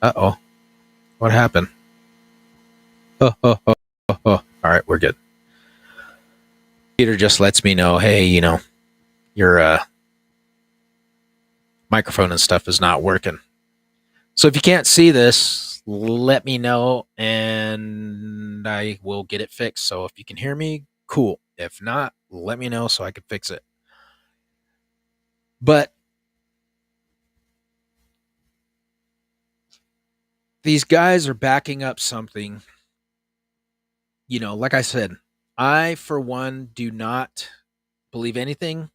Uh-oh. What happened? Oh, oh, oh, oh, oh. All right, we're good. Peter just lets me know, hey, your microphone and stuff is not working. So if you can't see this, let me know and I will get it fixed. So if you can hear me, cool. If not, let me know so I can fix it. But these guys are backing up something. Like I said, I, for one, do not believe anything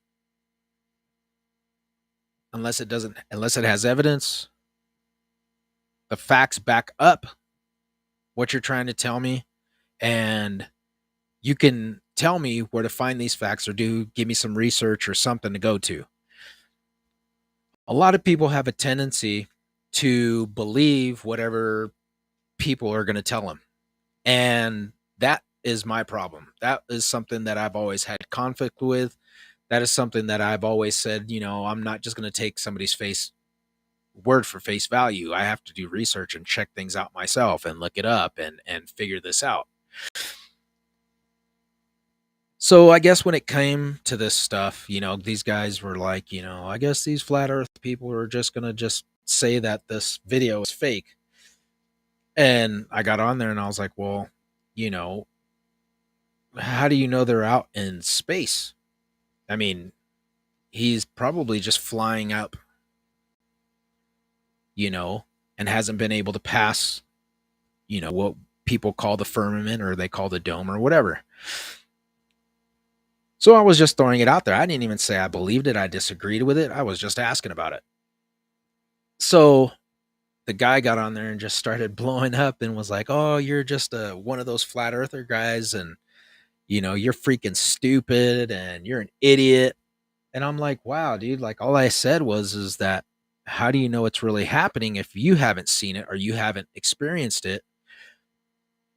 unless it has evidence. The facts back up what you're trying to tell me, and you can tell me where to find these facts or give me some research or something to go to. A lot of people have a tendency to believe whatever people are going to tell them. And that is my problem. That is something that I've always had conflict with. That is something that I've always said, I'm not just going to take somebody's word for face value. I have to do research and check things out myself and look it up and figure this out. So I guess when it came to this stuff, these guys were like, I guess these flat earth people are just going to just say that this video is fake. And I got on there and I was like, well, you know, how do you know they're out in space? I mean, he's probably just flying up, and hasn't been able to pass, what people call the firmament or they call the dome or whatever. So I was just throwing it out there. I didn't even say I believed it. I disagreed with it. I was just asking about it. So the guy got on there and just started blowing up and was like, "Oh, you're just one of those flat earther guys, and you're freaking stupid, and you're an idiot." And I'm like, "Wow, dude! Like all I said is that how do you know it's really happening if you haven't seen it or you haven't experienced it?"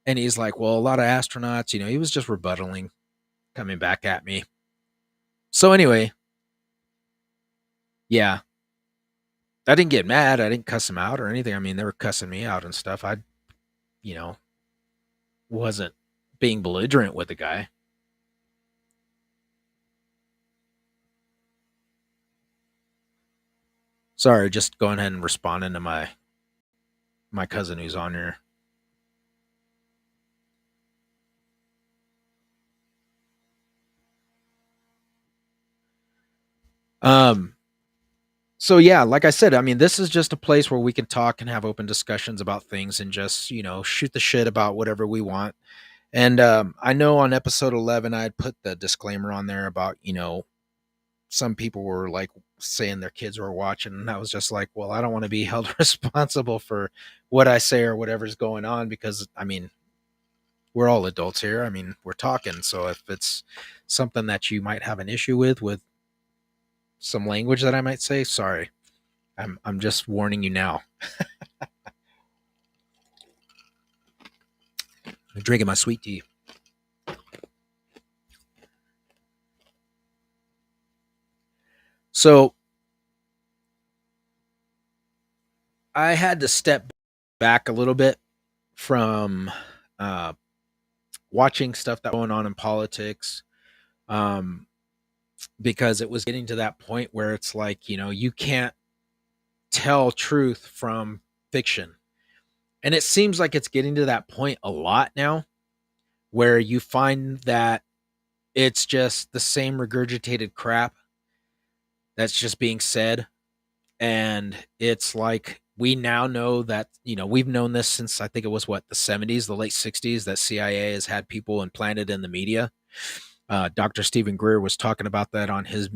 And he's like, "Well, a lot of astronauts, he was just rebuttaling, coming back at me." So anyway, yeah, I didn't get mad. I didn't cuss him out or anything. I mean, they were cussing me out and stuff. I, you know, wasn't being belligerent with the guy. Sorry, just going ahead and responding to my cousin who's on here. Um, so yeah, like I said, I mean, this is just a place where we can talk and have open discussions about things and just, shoot the shit about whatever we want. And I know on episode 11 I had put the disclaimer on there about, some people were like saying their kids were watching, and I was just like, well, I don't want to be held responsible for what I say or whatever's going on, because I mean, we're all adults here. I mean, we're talking. So if it's something that you might have an issue with some language that I might say, sorry. I'm just warning you now. I'm drinking my sweet tea. So I had to step back a little bit from uh, watching stuff that was going on in politics, um, because it was getting to that point where it's like, you can't tell truth from fiction. And it seems like it's getting to that point a lot now, where you find that it's just the same regurgitated crap that's just being said. And it's like we now know that, we've known this since I think it was the 70s, the late 60s, that CIA has had people implanted in the media. Dr. Stephen Greer was talking about that on his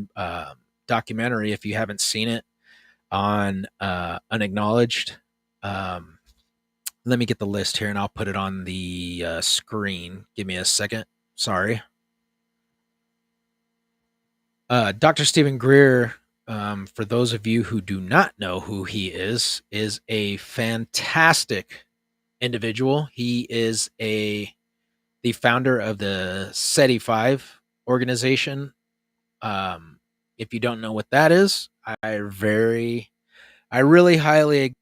documentary. If you haven't seen it, on Unacknowledged. Let me get the list here and I'll put it on the screen. Give me a second. Sorry. Dr. Stephen Greer, for those of you who do not know who he is a fantastic individual. He is the founder of the SETI 5 organization. If you don't know what that is, I really highly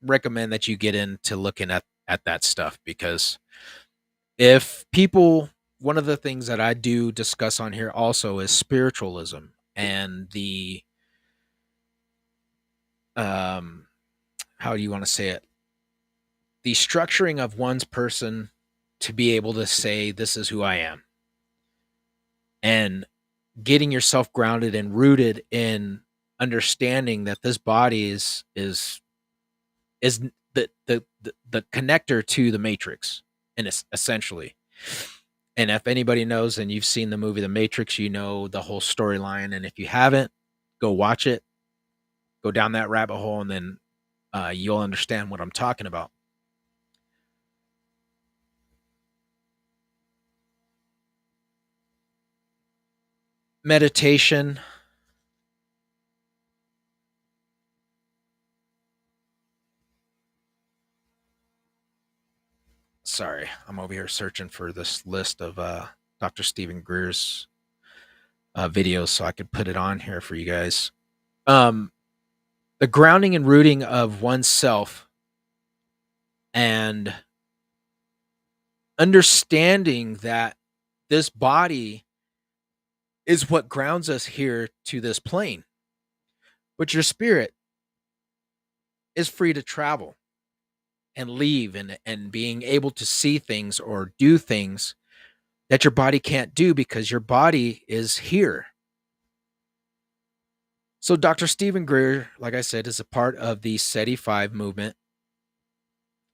recommend that you get into looking at that stuff, because if people one of the things that I do discuss on here also is spiritualism and the um how do you want to say it, the structuring of one's person to be able to say this is who I am, and getting yourself grounded and rooted in understanding that this body is the connector to the matrix, and it's essentially. And if anybody knows and you've seen the movie The Matrix, you know the whole storyline. And if you haven't, go watch it, go down that rabbit hole, and then you'll understand what I'm talking about. Meditation. Sorry, I'm over here searching for this list of Dr. Stephen Greer's videos so I could put it on here for you guys. Um, the grounding and rooting of oneself, and understanding that this body is what grounds us here to this plane, but your spirit is free to travel and leave, and being able to see things or do things that your body can't do because your body is here. So Dr. Stephen Greer, like I said, is a part of the SETI 5 movement,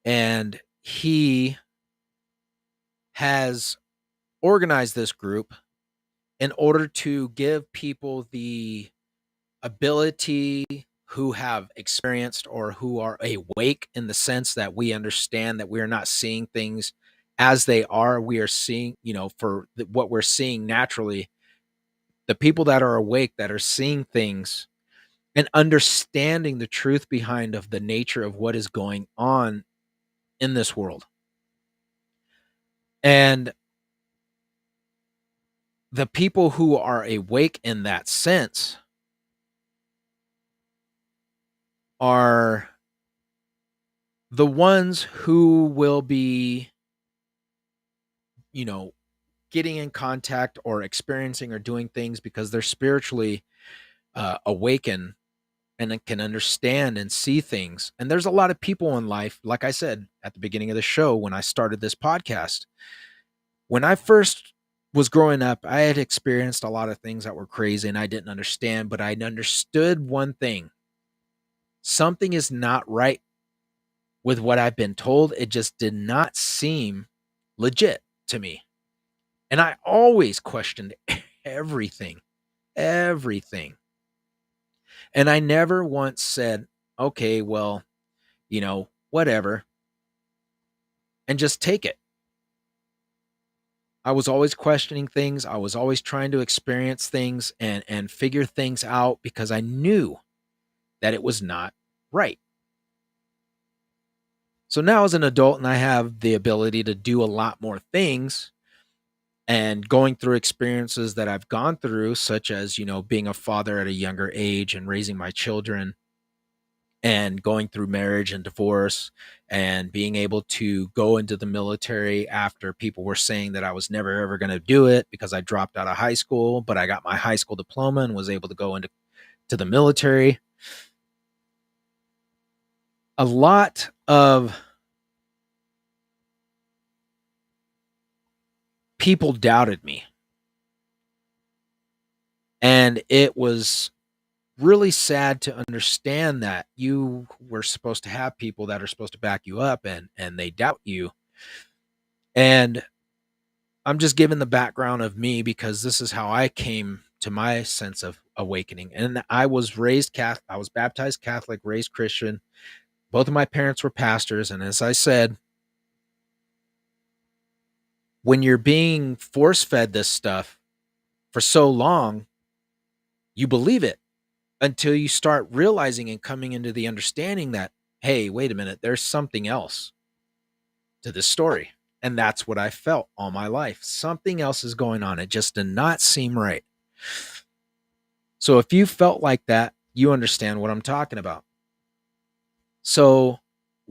and he has organized this group in order to give people the ability, who have experienced or who are awake, in the sense that we understand that we are not seeing things as they are. We are seeing, for what we're seeing naturally. The people that are awake, that are seeing things and understanding the truth behind of the nature of what is going on in this world. And the people who are awake in that sense are the ones who will be, getting in contact or experiencing or doing things because they're spiritually awakened and can understand and see things. And there's a lot of people in life, like I said at the beginning of the show when I started this podcast, when I first was growing up, I had experienced a lot of things that were crazy and I didn't understand, but I understood one thing: something is not right with what I've been told. It just did not seem legit to me. And I always questioned everything, everything. And I never once said, okay, well, whatever, and just take it. I was always questioning things. I was always trying to experience things and figure things out because I knew that it was not right. So now as an adult, and I have the ability to do a lot more things, and going through experiences that I've gone through, such as, being a father at a younger age and raising my children, and going through marriage and divorce, and being able to go into the military after people were saying that I was never ever going to do it because I dropped out of high school, but I got my high school diploma and was able to go into the military. A lot of people doubted me, and it was really sad to understand that you were supposed to have people that are supposed to back you up, and they doubt you. And I'm just giving the background of me because this is how I came to my sense of awakening. And I was raised Catholic. I was baptized Catholic, raised Christian. Both of my parents were pastors. And as I said, when you're being force fed this stuff for so long, you believe it until you start realizing and coming into the understanding that, hey, wait a minute, there's something else to this story. And that's what I felt all my life. Something else is going on. It just did not seem right. So if you felt like that, you understand what I'm talking about. So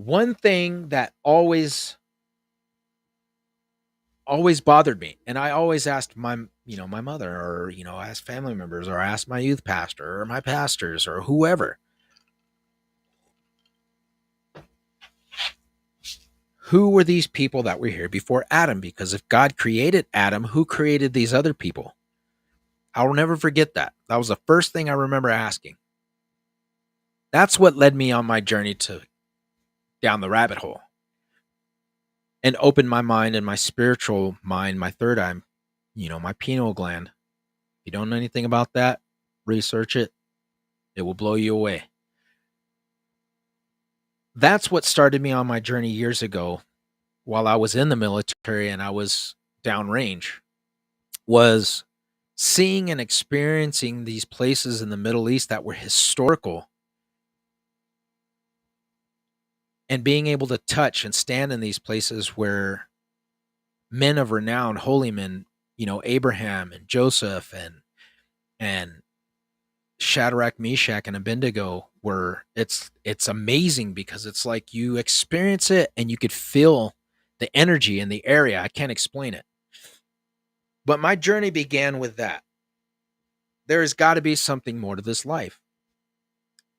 one thing that always bothered me, and I always asked my mother, or asked family members, or asked my youth pastor or my pastors or whoever, who were these people that were here before Adam? Because if God created Adam, who created these other people? I'll never forget that. That was the first thing I remember asking. That's what led me on my journey to down the rabbit hole and opened my mind and my spiritual mind, my third eye, my pineal gland. If you don't know anything about that, research it. It will blow you away. That's what started me on my journey years ago while I was in the military and I was downrange, was seeing and experiencing these places in the Middle East that were historical, and being able to touch and stand in these places where men of renown, holy men, Abraham and Joseph and Shadrach, Meshach, and Abednego were. It's amazing because it's like you experience it and you could feel the energy in the area. I can't explain it. But my journey began with that. There has got to be something more to this life.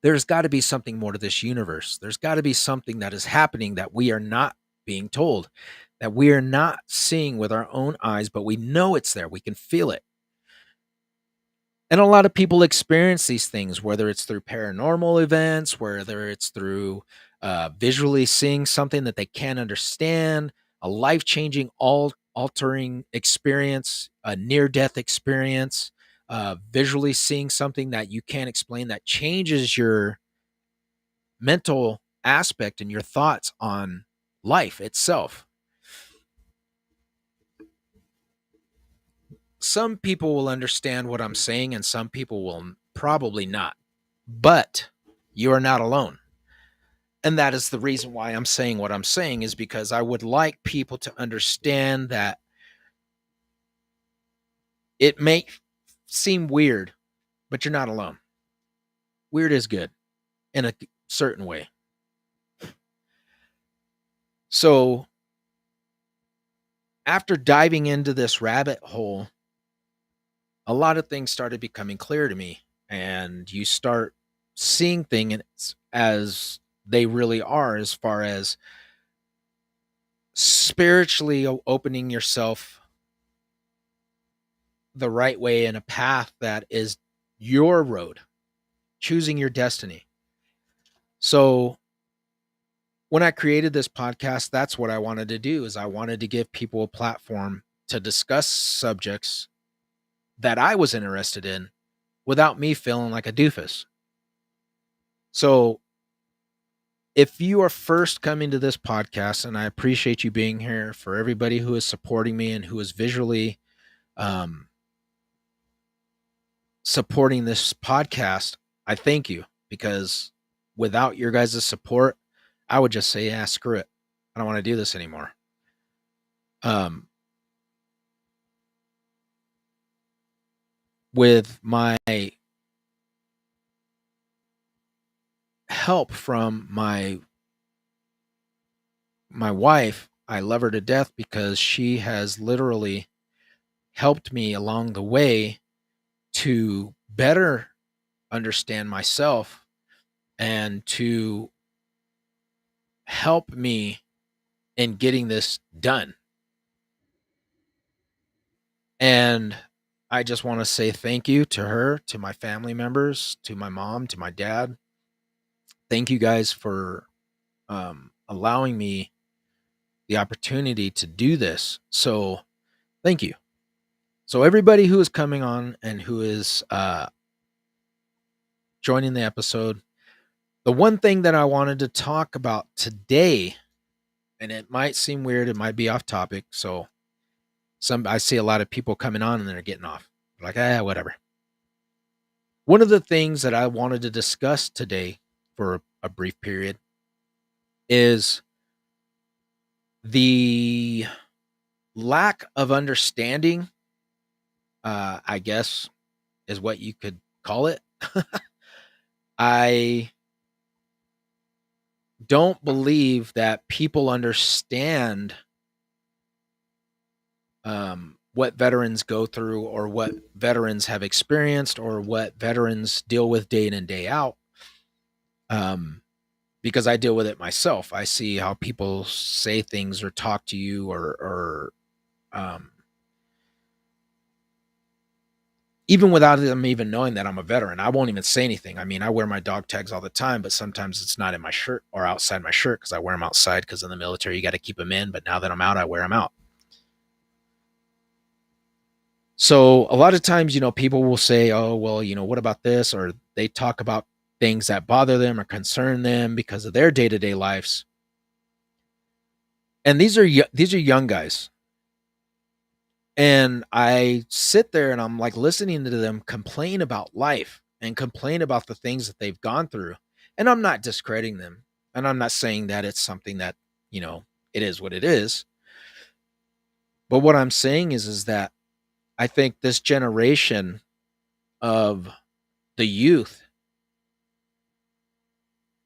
There's got to be something more to this universe. There's got to be something that is happening that we are not being told, that we are not seeing with our own eyes, but we know it's there. We can feel it. And a lot of people experience these things, whether it's through paranormal events, whether it's through visually seeing something that they can't understand, a life-changing, altering experience, a near-death experience, visually seeing something that you can't explain that changes your mental aspect and your thoughts on life itself. Some people will understand what I'm saying and some people will probably not. But you are not alone. And that is the reason why I'm saying what I'm saying, is because I would like people to understand that it may seem weird, but you're not alone. Weird is good in a certain way. So after diving into this rabbit hole, a lot of things started becoming clear to me, and you start seeing things as they really are, as far as spiritually opening yourself the right way in a path that is your road, choosing your destiny. So when I created this podcast, that's what I wanted to do, is I wanted to give people a platform to discuss subjects that I was interested in without me feeling like a doofus. So if you are first coming to this podcast, and I appreciate you being here, for everybody who is supporting me and who is visually um, supporting this podcast, I thank you, because without your guys' support, I would just say, yeah, screw it. I don't want to do this anymore. With my help from my wife, I love her to death because she has literally helped me along the way to better understand myself and to help me in getting this done. And I just want to say thank you to her, to my family members, to my mom, to my dad. Thank you guys for allowing me the opportunity to do this. So thank you. So everybody who is coming on and who is joining the episode, the one thing that I wanted to talk about today, and it might seem weird, it might be off topic. So I see a lot of people coming on and they're getting off. Like, whatever. One of the things that I wanted to discuss today for a brief period is the lack of understanding, I guess is what you could call it. I don't believe that people understand what veterans go through or what veterans have experienced or what veterans deal with day in and day out. Um, because I deal with it myself. I see how people say things or talk to you or even without them even knowing that I'm a veteran, I won't even say anything. I mean, I wear my dog tags all the time, but sometimes it's not in my shirt or outside my shirt because I wear them outside because in the military you got to keep them in. But now that I'm out, I wear them out. So a lot of times, people will say, "Oh, well, what about this?" Or they talk about things that bother them or concern them because of their day to day lives. And these are young guys, and I sit there and I'm like listening to them complain about life and complain about the things that they've gone through. And I'm not discrediting them. And I'm not saying that it's something that, you know, it is what it is. But what I'm saying is that I think this generation of the youth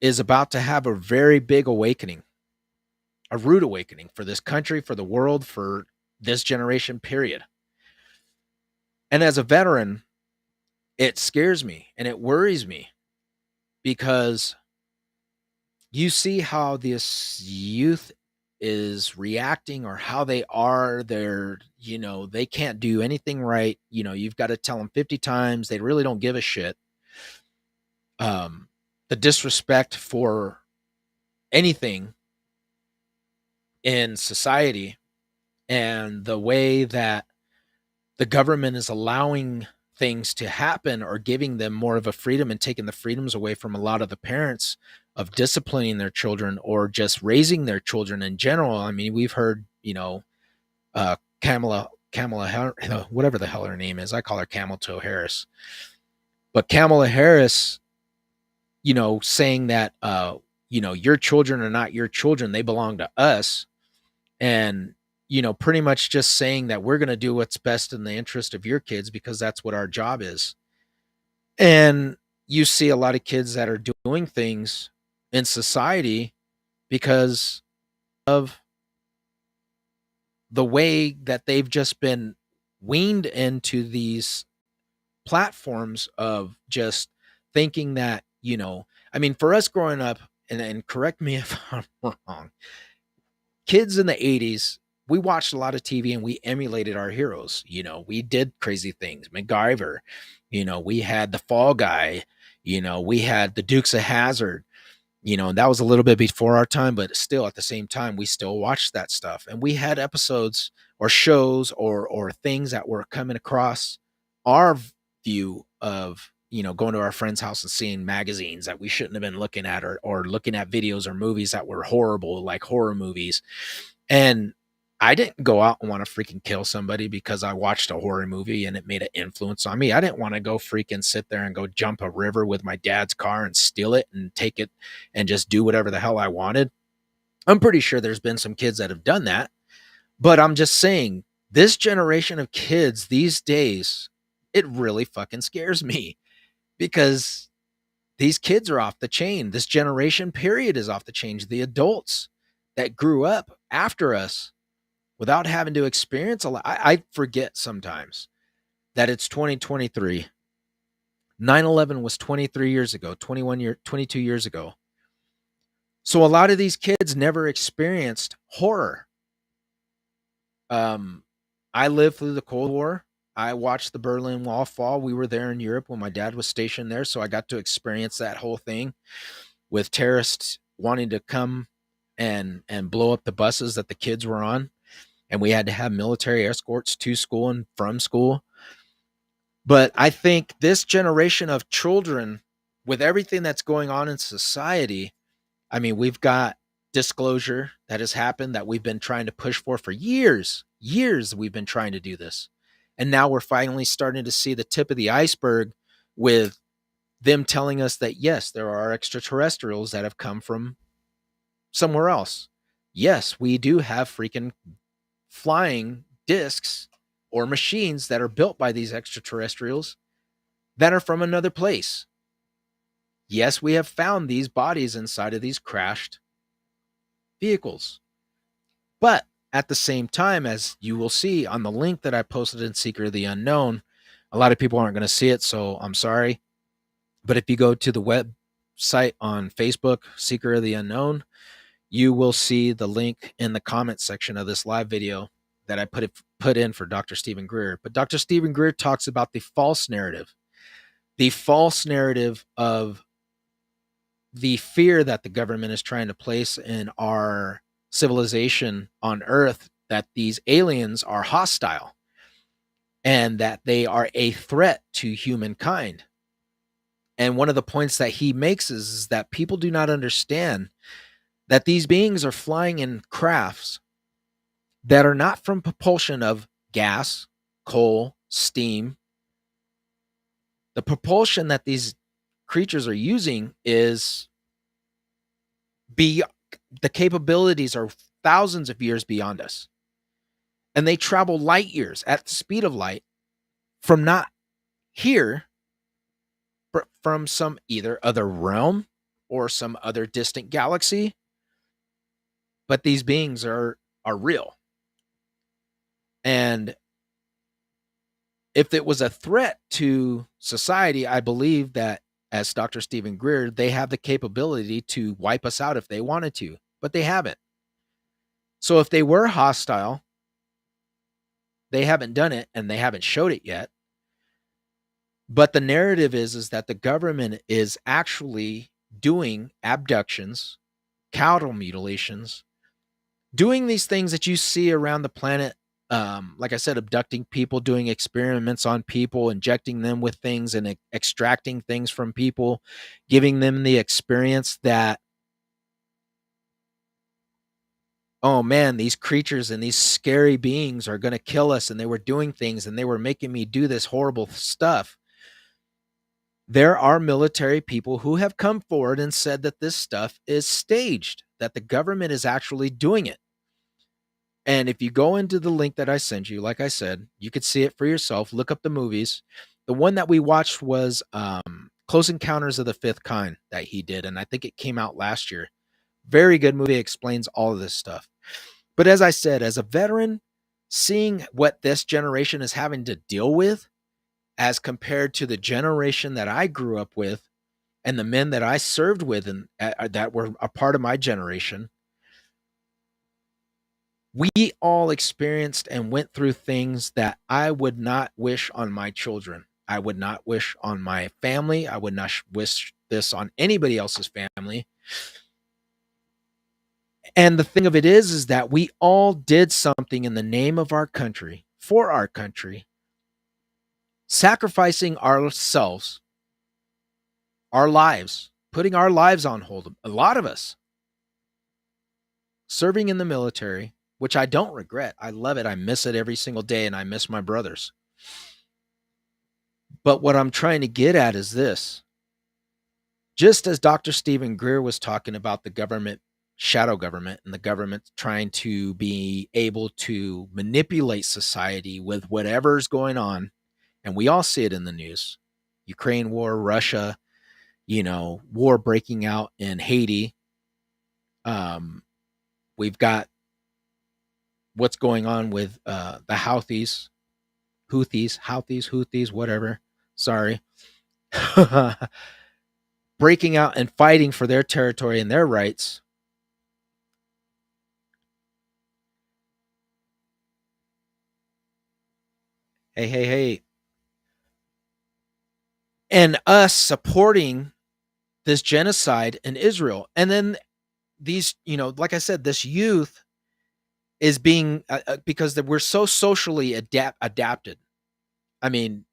is about to have a very big awakening, a rude awakening for this country, for the world, for this generation, period. And as a veteran, it scares me and it worries me because you see how this youth is reacting or how they are. They can't do anything right. You've got to tell them 50 times. They really don't give a shit. um the disrespect for anything in society, and the way that the government is allowing things to happen or giving them more of a freedom and taking the freedoms away from a lot of the parents of disciplining their children or just raising their children in general. I mean, we've heard, Kamala, whatever the hell her name is. I call her Camel Toe Harris. But Kamala Harris, saying that, your children are not your children. They belong to us. And, pretty much just saying that we're going to do what's best in the interest of your kids because that's what our job is. And you see a lot of kids that are doing things in society because of the way that they've just been weaned into these platforms of just thinking that, I mean, for us growing up, and correct me if I'm wrong, kids in the 80s, we watched a lot of TV and we emulated our heroes. We did crazy things. MacGyver, we had the Fall Guy, we had the Dukes of Hazzard, and that was a little bit before our time, but still at the same time, we still watched that stuff. And we had episodes or shows or things that were coming across our view of, going to our friend's house and seeing magazines that we shouldn't have been looking at, or looking at videos or movies that were horrible, like horror movies. And I didn't go out and want to freaking kill somebody because I watched a horror movie and it made an influence on me. I didn't want to go freaking sit there and go jump a river with my dad's car and steal it and take it and just do whatever the hell I wanted. I'm pretty sure there's been some kids that have done that, but I'm just saying this generation of kids these days, it really fucking scares me because these kids are off the chain. This generation period is off the chain. The adults that grew up after us without having to experience a lot. I forget sometimes that it's 2023. 9/11 was 23 years ago, 22 years ago. So a lot of these kids never experienced horror. I lived through the Cold War. I watched the Berlin Wall fall. We were there in Europe when my dad was stationed there, so I got to experience that whole thing with terrorists wanting to come and blow up the buses that the kids were on, and we had to have military escorts to school and from school. But I think this generation of children, with everything that's going on in society, I mean, we've got disclosure that has happened that we've been trying to push for years. Years we've been trying to do this. And now we're finally starting to see the tip of the iceberg with them telling us that, yes, there are extraterrestrials that have come from somewhere else. Yes, we do have freaking flying discs or machines that are built by these extraterrestrials that are from another place. Yes, we have found these bodies inside of these crashed vehicles. But at the same time, as you will see on the link that I posted in Secret of the Unknown, a lot of people aren't going to see it, so I'm sorry. But if you go to the website on Facebook, Secret of the Unknown, you will see the link in the comment section of this live video that I put in for Dr. Stephen Greer. But Dr. Stephen Greer talks about the false narrative of the fear that the government is trying to place in our civilization on Earth, that these aliens are hostile and that they are a threat to humankind. And one of the points that he makes is that people do not understand that these beings are flying in crafts that are not from propulsion of gas, coal, steam. The propulsion that these creatures are using is the capabilities are thousands of years beyond us. And they travel light years at the speed of light from not here, but from some either other realm or some other distant galaxy. But these beings are real. And if it was a threat to society, I believe that, as Dr. Stephen Greer, they have the capability to wipe us out if they wanted to, but they haven't. So if they were hostile, they haven't done it and they haven't showed it yet. But the narrative is that the government is actually doing abductions, cattle mutilations, doing these things that you see around the planet. Like I said, abducting people, doing experiments on people, injecting them with things and extracting things from people, giving them the experience that, oh man, these creatures and these scary beings are going to kill us. And they were doing things and they were making me do this horrible stuff. There are military people who have come forward and said that this stuff is staged, that the government is actually doing it. And if you go into the link that I sent you, like I said, you could see it for yourself. Look up the movies. The one that we watched was Close Encounters of the Fifth Kind that he did. And I think it came out last year. Very good movie. Explains all of this stuff. But as I said, as a veteran, seeing what this generation is having to deal with as compared to the generation that I grew up with and the men that I served with and that were a part of my generation, we all experienced and went through things that I would not wish on my children. I would not wish on my family. I would not wish this on anybody else's family. And the thing of it is that we all did something in the name of our country, for our country, sacrificing ourselves, our lives, putting our lives on hold. A lot of us serving in the military, which I don't regret. I love it. I miss it every single day, and I miss my brothers. But what I'm trying to get at is this. Just as Dr. Stephen Greer was talking about the government, shadow government, and the government trying to be able to manipulate society with whatever's going on, and we all see it in the news. Ukraine war, Russia, war breaking out in Haiti. We've got what's going on with the Houthis, whatever. Sorry. Breaking out and fighting for their territory and their rights. Hey. And us supporting this genocide in Israel. And then these, like I said, this youth is being, because we're so socially adapted. I mean,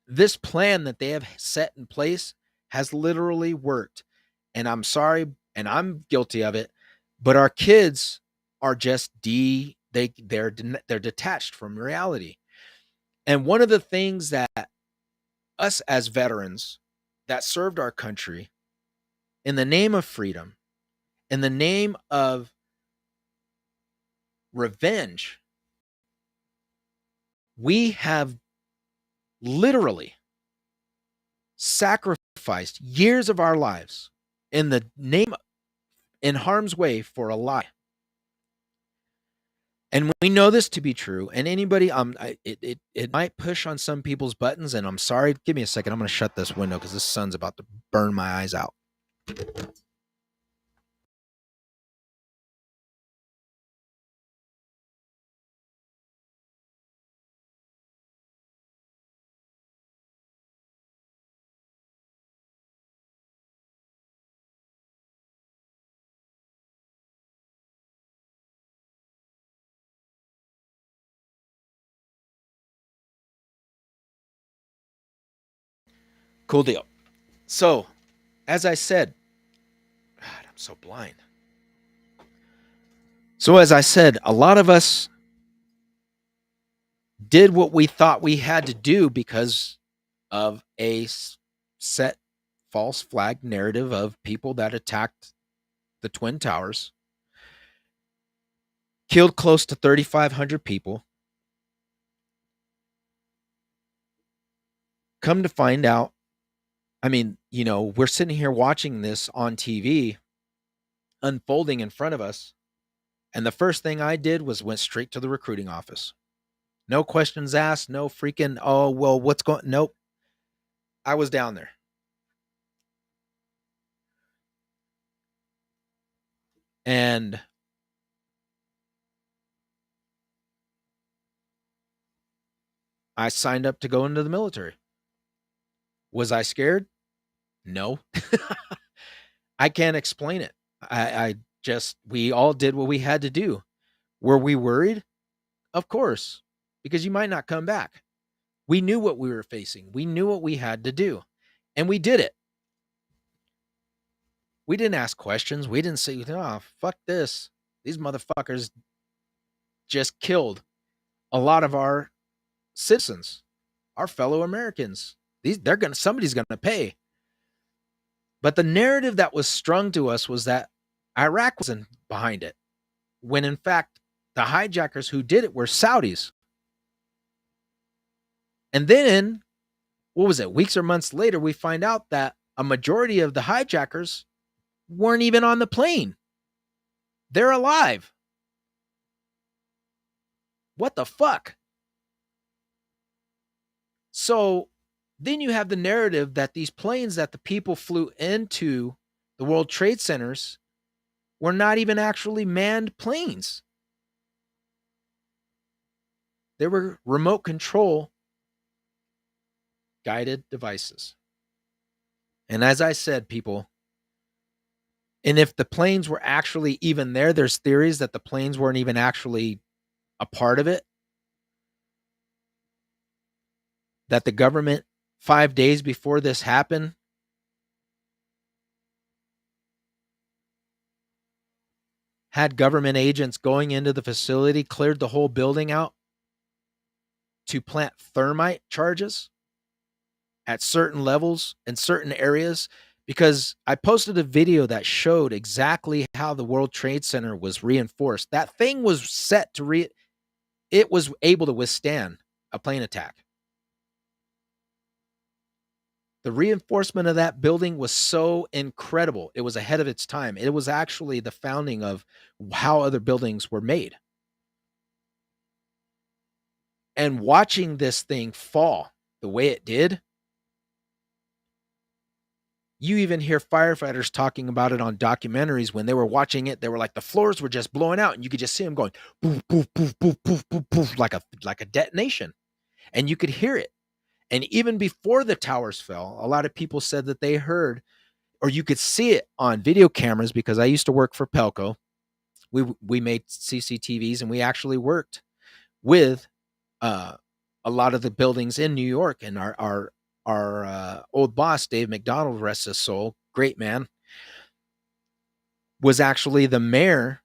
this plan that they have set in place has literally worked. And I'm sorry, and I'm guilty of it, but our kids are just they're detached from reality. And one of the things that us as veterans that served our country in the name of freedom, in the name of revenge, we have literally sacrificed years of our lives in the name in harm's way for a lie. And we know this to be true. And anybody, it might push on some people's buttons. And I'm sorry. Give me a second. I'm going to shut this window because this sun's about to burn my eyes out. Cool deal. So, as I said, God, I'm so blind. So, as I said, a lot of us did what we thought we had to do because of a set false flag narrative of people that attacked the Twin Towers, killed close to 3,500 people. Come to find out, I mean, we're sitting here watching this on TV unfolding in front of us. And the first thing I did was went straight to the recruiting office. No questions asked, no freaking, oh, well, what's going, nope. I was down there. And I signed up to go into the military. Was I scared? No. I can't explain it. I just, we all did what we had to do. Were we worried? Of course, because you might not come back. We knew what we were facing. We knew what we had to do, and we did it. We didn't ask questions. We didn't say, oh, fuck this. These motherfuckers just killed a lot of our citizens, our fellow Americans. Somebody's gonna pay. But the narrative that was strung to us was that Iraq wasn't behind it, when in fact the hijackers who did it were Saudis. And then, what was it, weeks or months later, we find out that a majority of the hijackers weren't even on the plane. They're alive. What the fuck? So then you have the narrative that these planes that the people flew into the World Trade Centers were not even actually manned planes. They were remote control guided devices. And as I said, people, and if the planes were actually even there, there's theories that the planes weren't even actually a part of it. That the government, 5 days before this happened, had government agents going into the facility, cleared the whole building out to plant thermite charges at certain levels in certain areas, because I posted a video that showed exactly how the World Trade Center was reinforced. That thing was set to it was able to withstand a plane attack. The reinforcement of that building was so incredible. It was ahead of its time. It was actually the founding of how other buildings were made. And watching this thing fall the way it did, you even hear firefighters talking about it on documentaries. When they were watching it, they were like, the floors were just blowing out and you could just see them going poof, poof, poof, poof, poof, poof, poof, like a detonation. And you could hear it. And even before the towers fell, a lot of people said that they heard, or you could see it on video cameras, because I used to work for Pelco. We made CCTVs, and we actually worked with a lot of the buildings in New York. And our old boss, Dave McDonald, rest his soul, great man, was actually the mayor,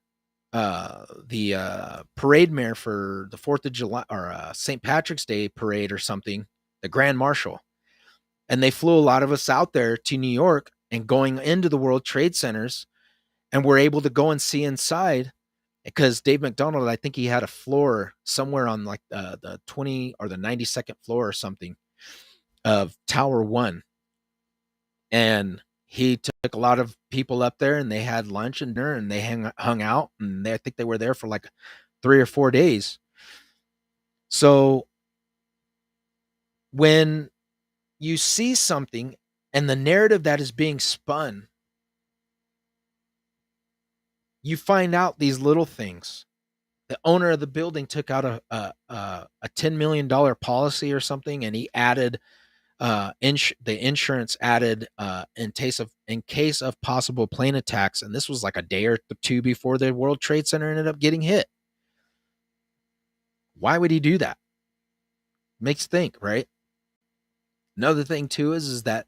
the parade mayor for the 4th of July or St. Patrick's Day parade or something, the Grand Marshal. And they flew a lot of us out there to New York and going into the World Trade Centers, and we're able to go and see inside, because Dave McDonald, I think he had a floor somewhere on like the 20 or the 92nd floor or something of Tower 1. And he took a lot of people up there and they had lunch and dinner and they hung out and I think they were there for like 3 or 4 days. So when you see something and the narrative that is being spun, you find out these little things. The owner of the building took out a $10 million policy or something, and he added the insurance added in case of possible plane attacks, and this was like a day or two before the World Trade Center ended up getting hit. Why would he do that? Makes think, right? Another thing too is that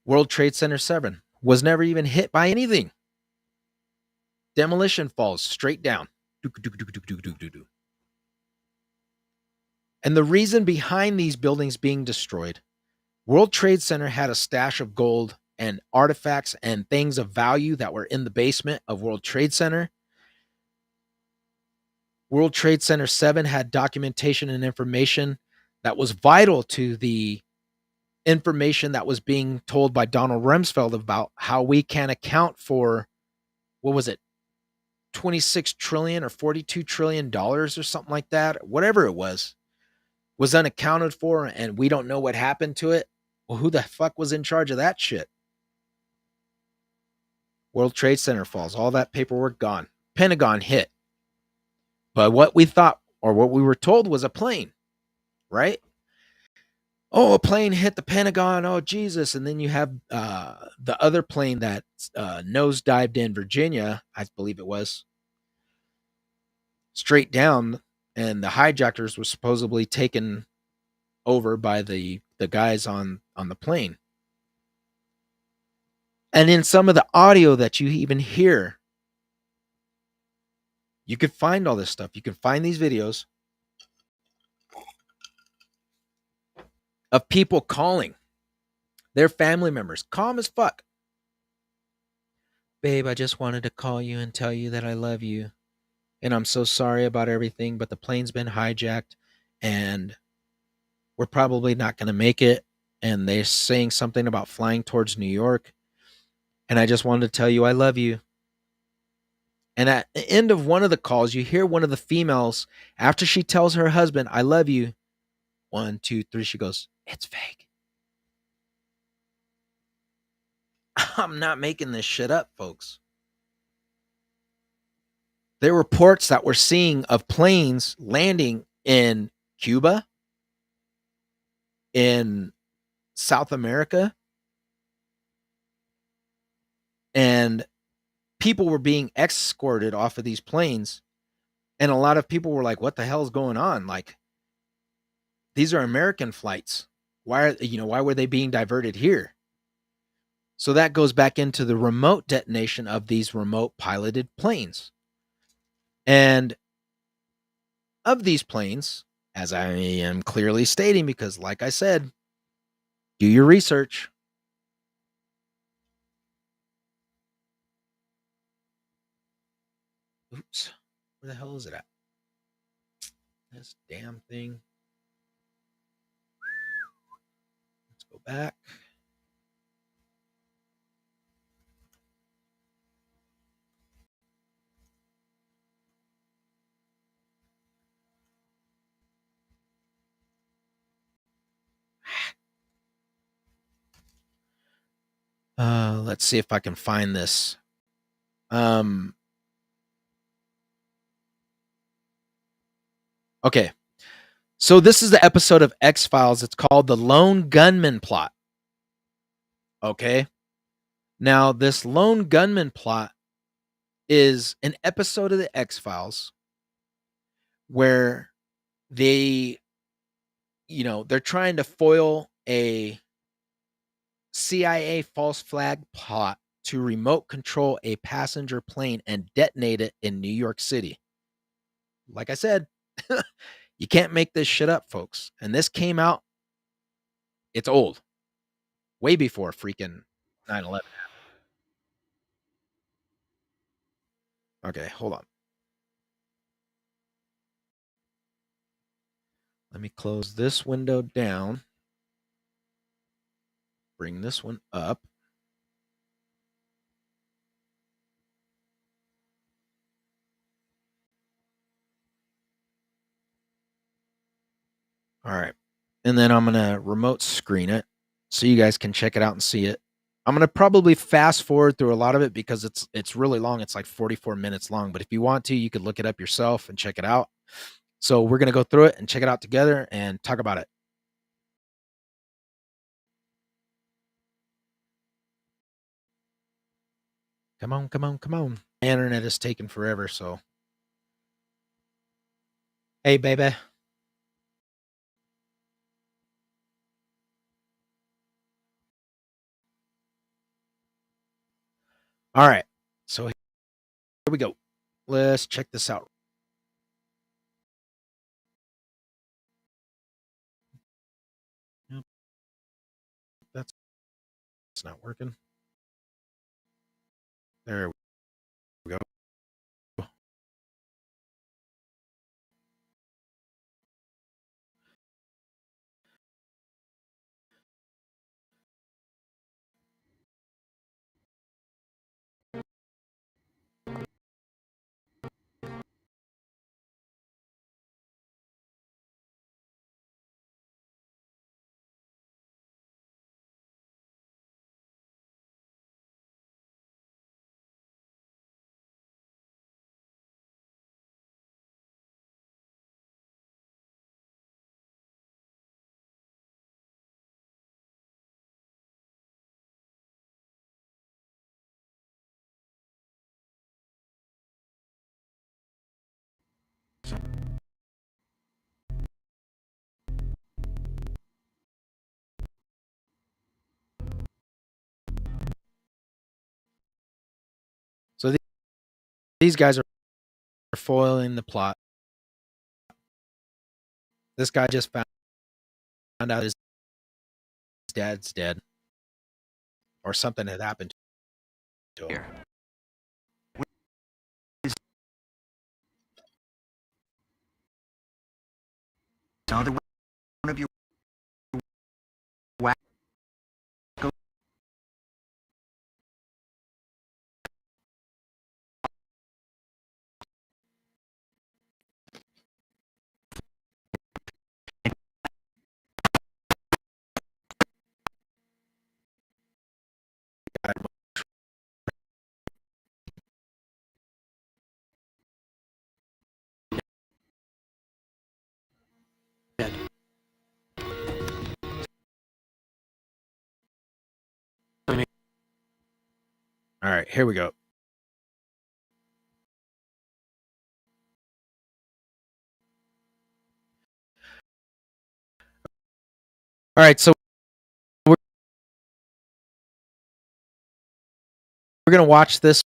World Trade Center 7 was never even hit by anything. Demolition falls straight down. And the reason behind these buildings being destroyed, World Trade Center had a stash of gold and artifacts and things of value that were in the basement of World Trade Center. World Trade Center 7 had documentation and information that was vital to the information that was being told by Donald Rumsfeld about how we can account for, what was it, 26 trillion or 42 trillion dollars or something like that, whatever it was unaccounted for and we don't know what happened to it. Well, who the fuck was in charge of that shit? World Trade Center falls, all that paperwork gone. Pentagon hit. But what we thought or what we were told was a plane, right? Oh, a plane hit the Pentagon. Oh, Jesus. And then you have the other plane that nosedived in Virginia, I believe it was, straight down. And the hijackers were supposedly taken over by the guys on the plane. And in some of the audio that you even hear, you could find all this stuff. You can find these videos of people calling their family members, calm as fuck. Babe, I just wanted to call you and tell you that I love you. And I'm so sorry about everything, but the plane's been hijacked and we're probably not going to make it. And they're saying something about flying towards New York. And I just wanted to tell you I love you. And at the end of one of the calls, you hear one of the females, after she tells her husband, I love you, 1, 2, 3, she goes, it's fake. I'm not making this shit up, folks. There were reports that we're seeing of planes landing in Cuba, in South America, and people were being escorted off of these planes. And a lot of people were like, what the hell is going on? Like, these are American flights. Why were they being diverted here? So that goes back into the remote detonation of these remote piloted planes. And of these planes, as I am clearly stating, because like I said, do your research. Oops. Where the hell is it at? This damn thing. Let's go back. Let's see if I can find this. Okay. So this is the episode of X-Files. It's called The Lone Gunman Plot. Okay. Now, this lone gunman plot is an episode of the X-Files where they're trying to foil a CIA false flag plot to remote control a passenger plane and detonate it in New York City. Like I said, you can't make this shit up, folks. And this came out, it's old, way before freaking 9/11. Okay, hold on. Let me close this window down. Bring this one up. All right. And then I'm going to remote screen it so you guys can check it out and see it. I'm going to probably fast forward through a lot of it because it's really long. It's like 44 minutes long, but if you want to, you could look it up yourself and check it out. So we're going to go through it and check it out together and talk about it. Come on, come on, come on. My internet is taking forever, so. Hey, baby. All right. So here we go. Let's check this out. Yep, that's not working. There we go. So these guys are foiling the plot. This guy just found out his dad's dead or something had happened to him. Another one of your wacko dead. All right, here we go. All right, so we're going to watch this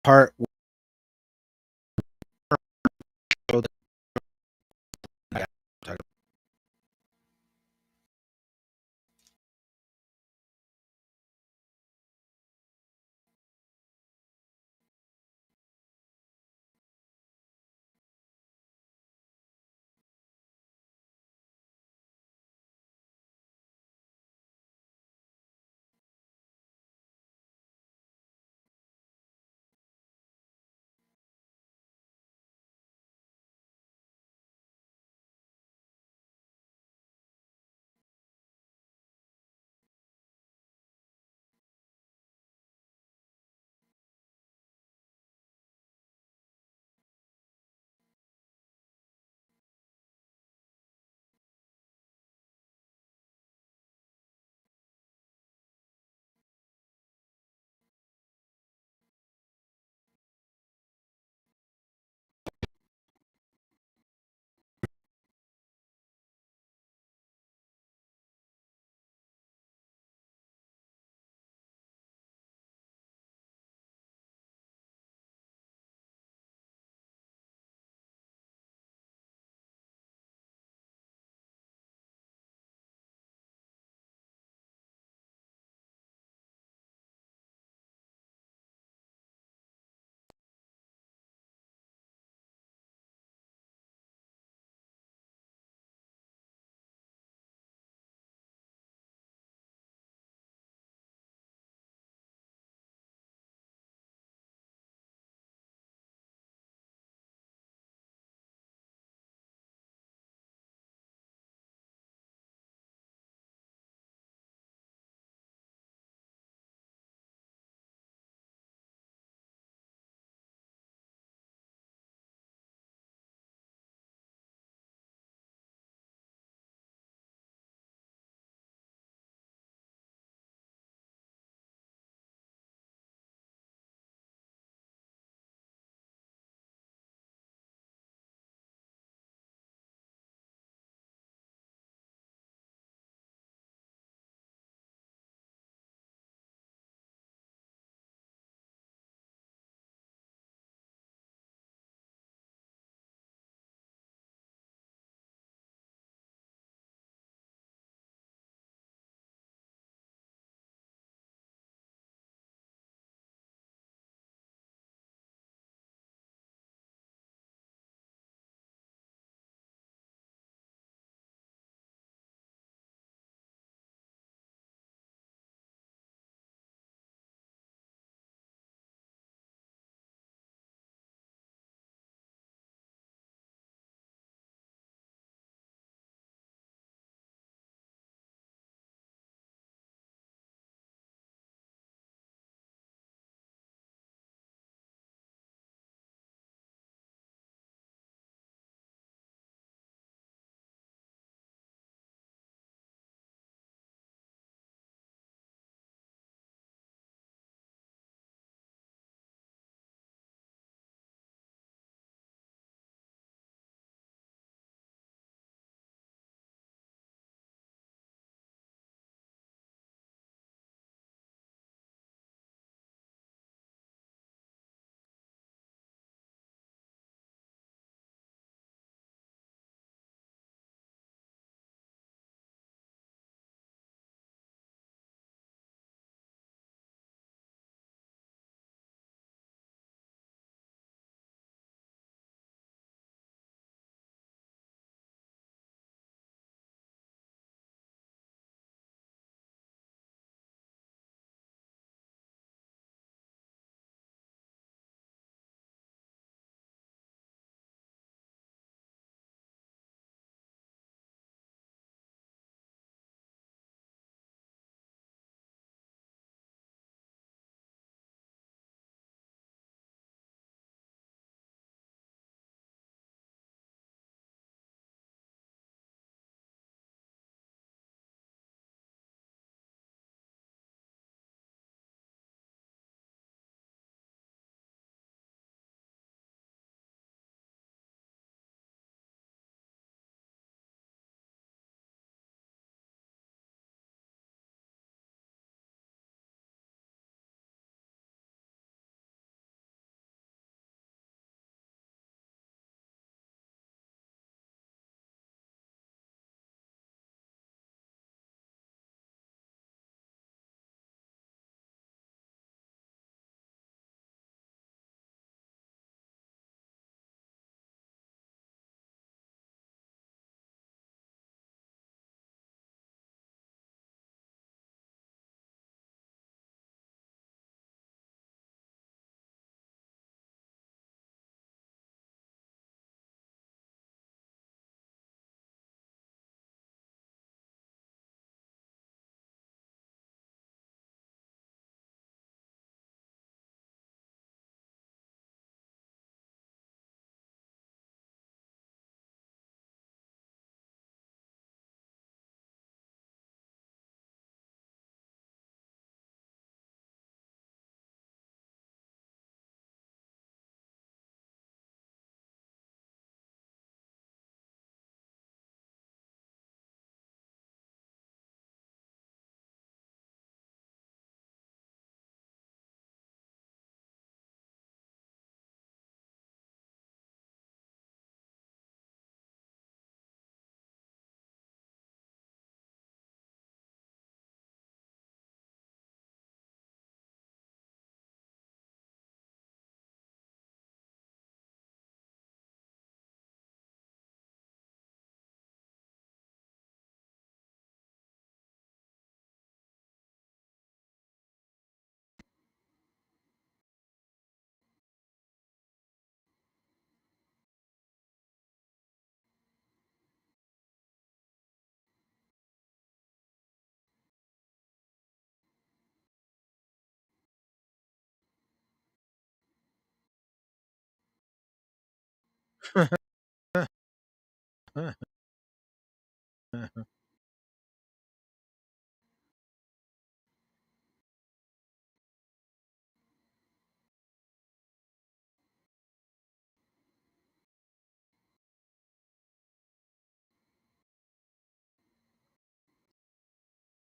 part.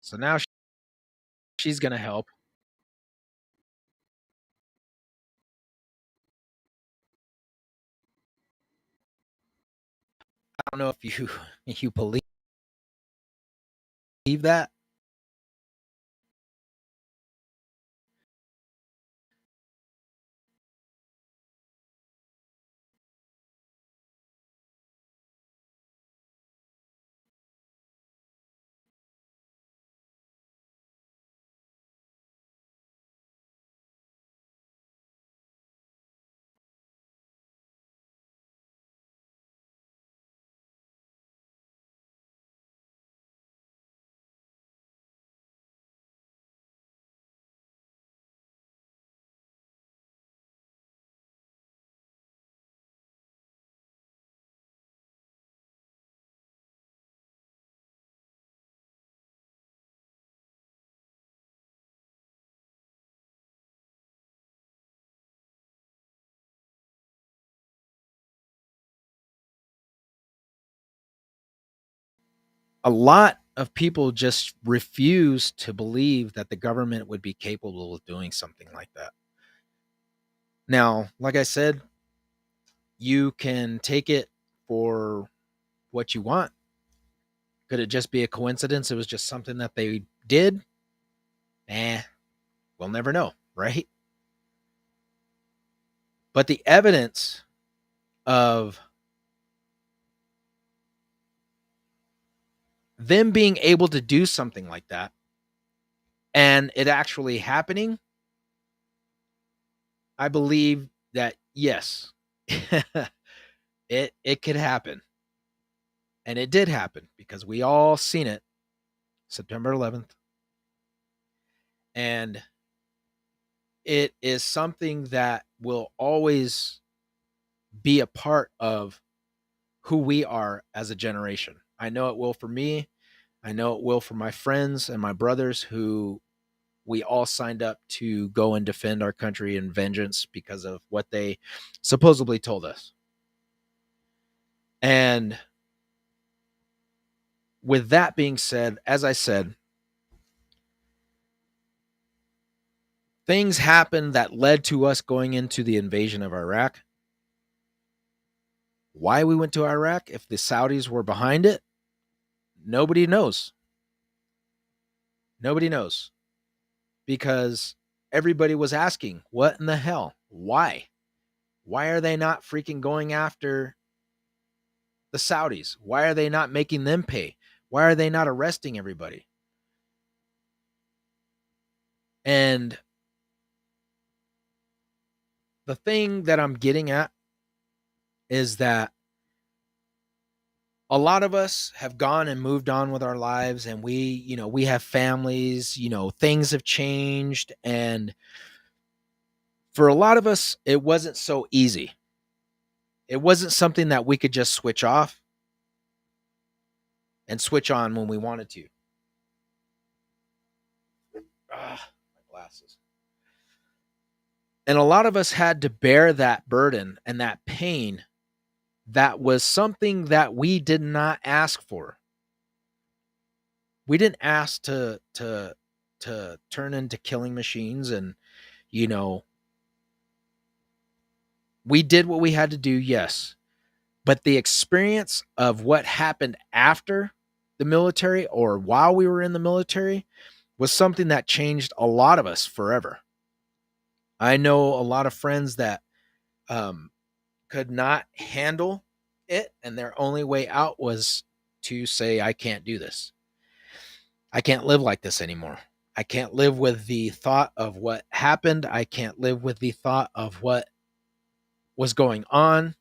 So now she's going to help. I don't know if you you believe that. A lot of people just refuse to believe that the government would be capable of doing something like that. Now, like I said, you can take it for what you want. Could it just be a coincidence? It was just something that they did? We'll never know, right? But the evidence of them being able to do something like that and it actually happening, I believe that yes, it could happen. And it did happen because we all seen it September 11th. And it is something that will always be a part of who we are as a generation. I know it will for me. I know it will for my friends and my brothers who we all signed up to go and defend our country in vengeance because of what they supposedly told us. And with that being said, as I said, things happened that led to us going into the invasion of Iraq. Why we went to Iraq, if the Saudis were behind it, nobody knows. Nobody knows because everybody was asking, what in the hell? Why? Why are they not freaking going after the Saudis? Why are they not making them pay? Why are they not arresting everybody? And the thing that I'm getting at is that a lot of us have gone and moved on with our lives and we have families, things have changed. And for a lot of us, it wasn't so easy. It wasn't something that we could just switch off and switch on when we wanted to. My glasses. And a lot of us had to bear that burden and that pain that was something that we did not ask for. We didn't ask to turn into killing machines and you know we did what we had to do, yes. But the experience of what happened after the military or while we were in the military was something that changed a lot of us forever. I know a lot of friends that um, could not handle it, and their only way out was to say, I can't do this. I can't live like this anymore. I can't live with the thought of what happened. I can't live with the thought of what was going on.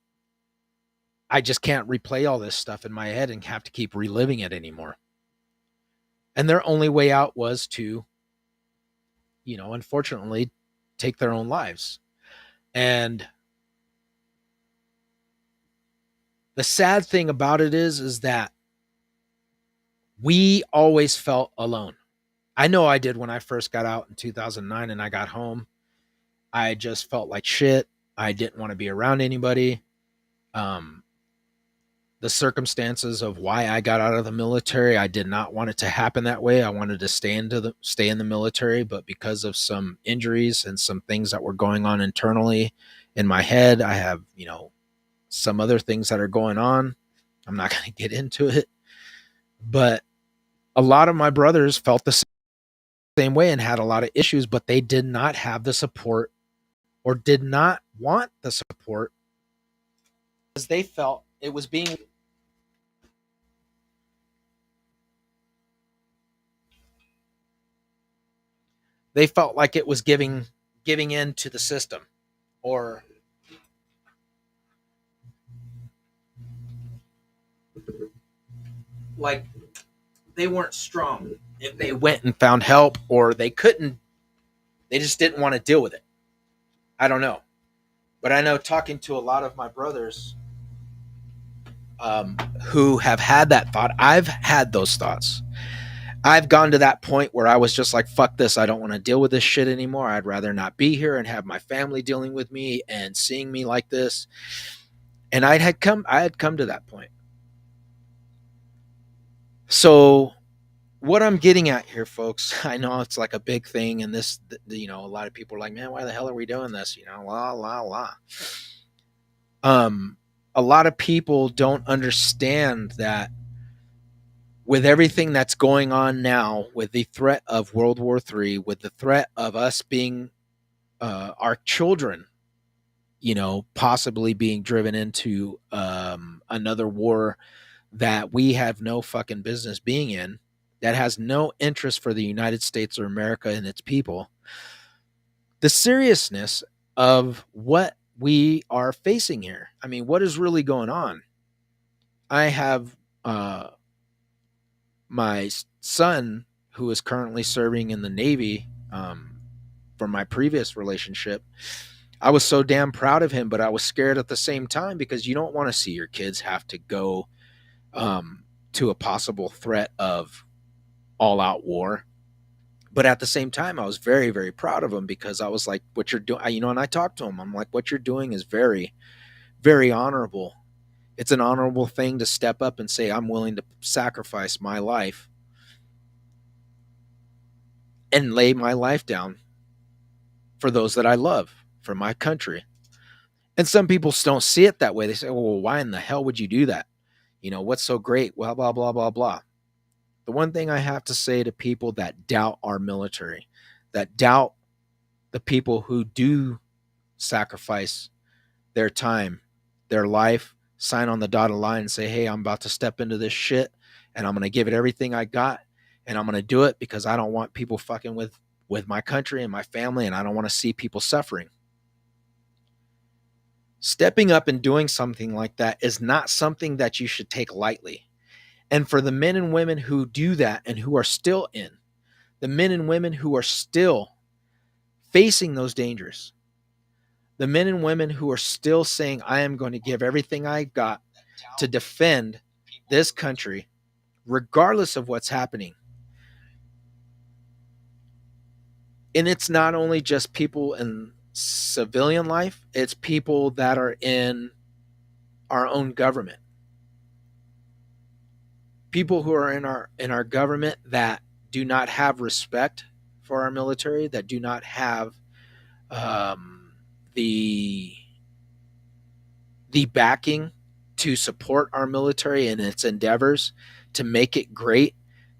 I just can't replay all this stuff in my head and have to keep reliving it anymore. And their only way out was to, unfortunately, take their own lives. And The sad thing about it is that we always felt alone. I know I did when I first got out in 2009 and I got home. I just felt like shit. I didn't want to be around anybody. Um, the circumstances of why I got out of the military, I did not want it to happen that way. I wanted to stay in the military, but because of some injuries and some things that were going on internally in my head, I have, some other things that are going on. I'm not going to get into it, but a lot of my brothers felt the same way and had a lot of issues, but they did not have the support or did not want the support because they felt it was being they felt like it was giving in to the system, or like they weren't strong if they went and found help, or they just didn't want to deal with it. I don't know, but I know talking to a lot of my brothers who have had that thought. I've had those thoughts. I've gone to that point where I was just like, fuck this. I don't want to deal with this shit anymore. I'd rather not be here and have my family dealing with me and seeing me like this. And I had come to that point. So what I'm getting at here, folks, I know it's like a big thing, and this, a lot of people are like, man, why the hell are we doing this? La la la. A lot of people don't understand that with everything that's going on now, with the threat of World War III, with the threat of us being our children, possibly being driven into another war that we have no fucking business being in, that has no interest for the United States or America and its people. The seriousness of what we are facing here. I mean, what is really going on? I have my son who is currently serving in the Navy from my previous relationship. I was so damn proud of him, but I was scared at the same time because you don't want to see your kids have to go to a possible threat of all out war. But at the same time, I was very, very proud of him because I was like, what you're doing, and I talked to him. I'm like, what you're doing is very, very honorable. It's an honorable thing to step up and say, I'm willing to sacrifice my life and lay my life down for those that I love, for my country. And some people don't see it that way. They say, well, why in the hell would you do that? What's so great? Well, blah, blah, blah, blah. The one thing I have to say to people that doubt our military, that doubt the people who do sacrifice their time, their life, sign on the dotted line and say, hey, I'm about to step into this shit and I'm going to give it everything I got and I'm going to do it because I don't want people fucking with my country and my family, and I don't want to see people suffering. Stepping up and doing something like that is not something that you should take lightly. And for the men and women who do that and who are still in, the men and women who are still facing those dangers, the men and women who are still saying, I am going to give everything I got to defend this country, regardless of what's happening. And it's not only just people in civilian life, it's people that are in our own government. People who are in our government that do not have respect for our military, that do not have the backing to support our military in its endeavors to make it great,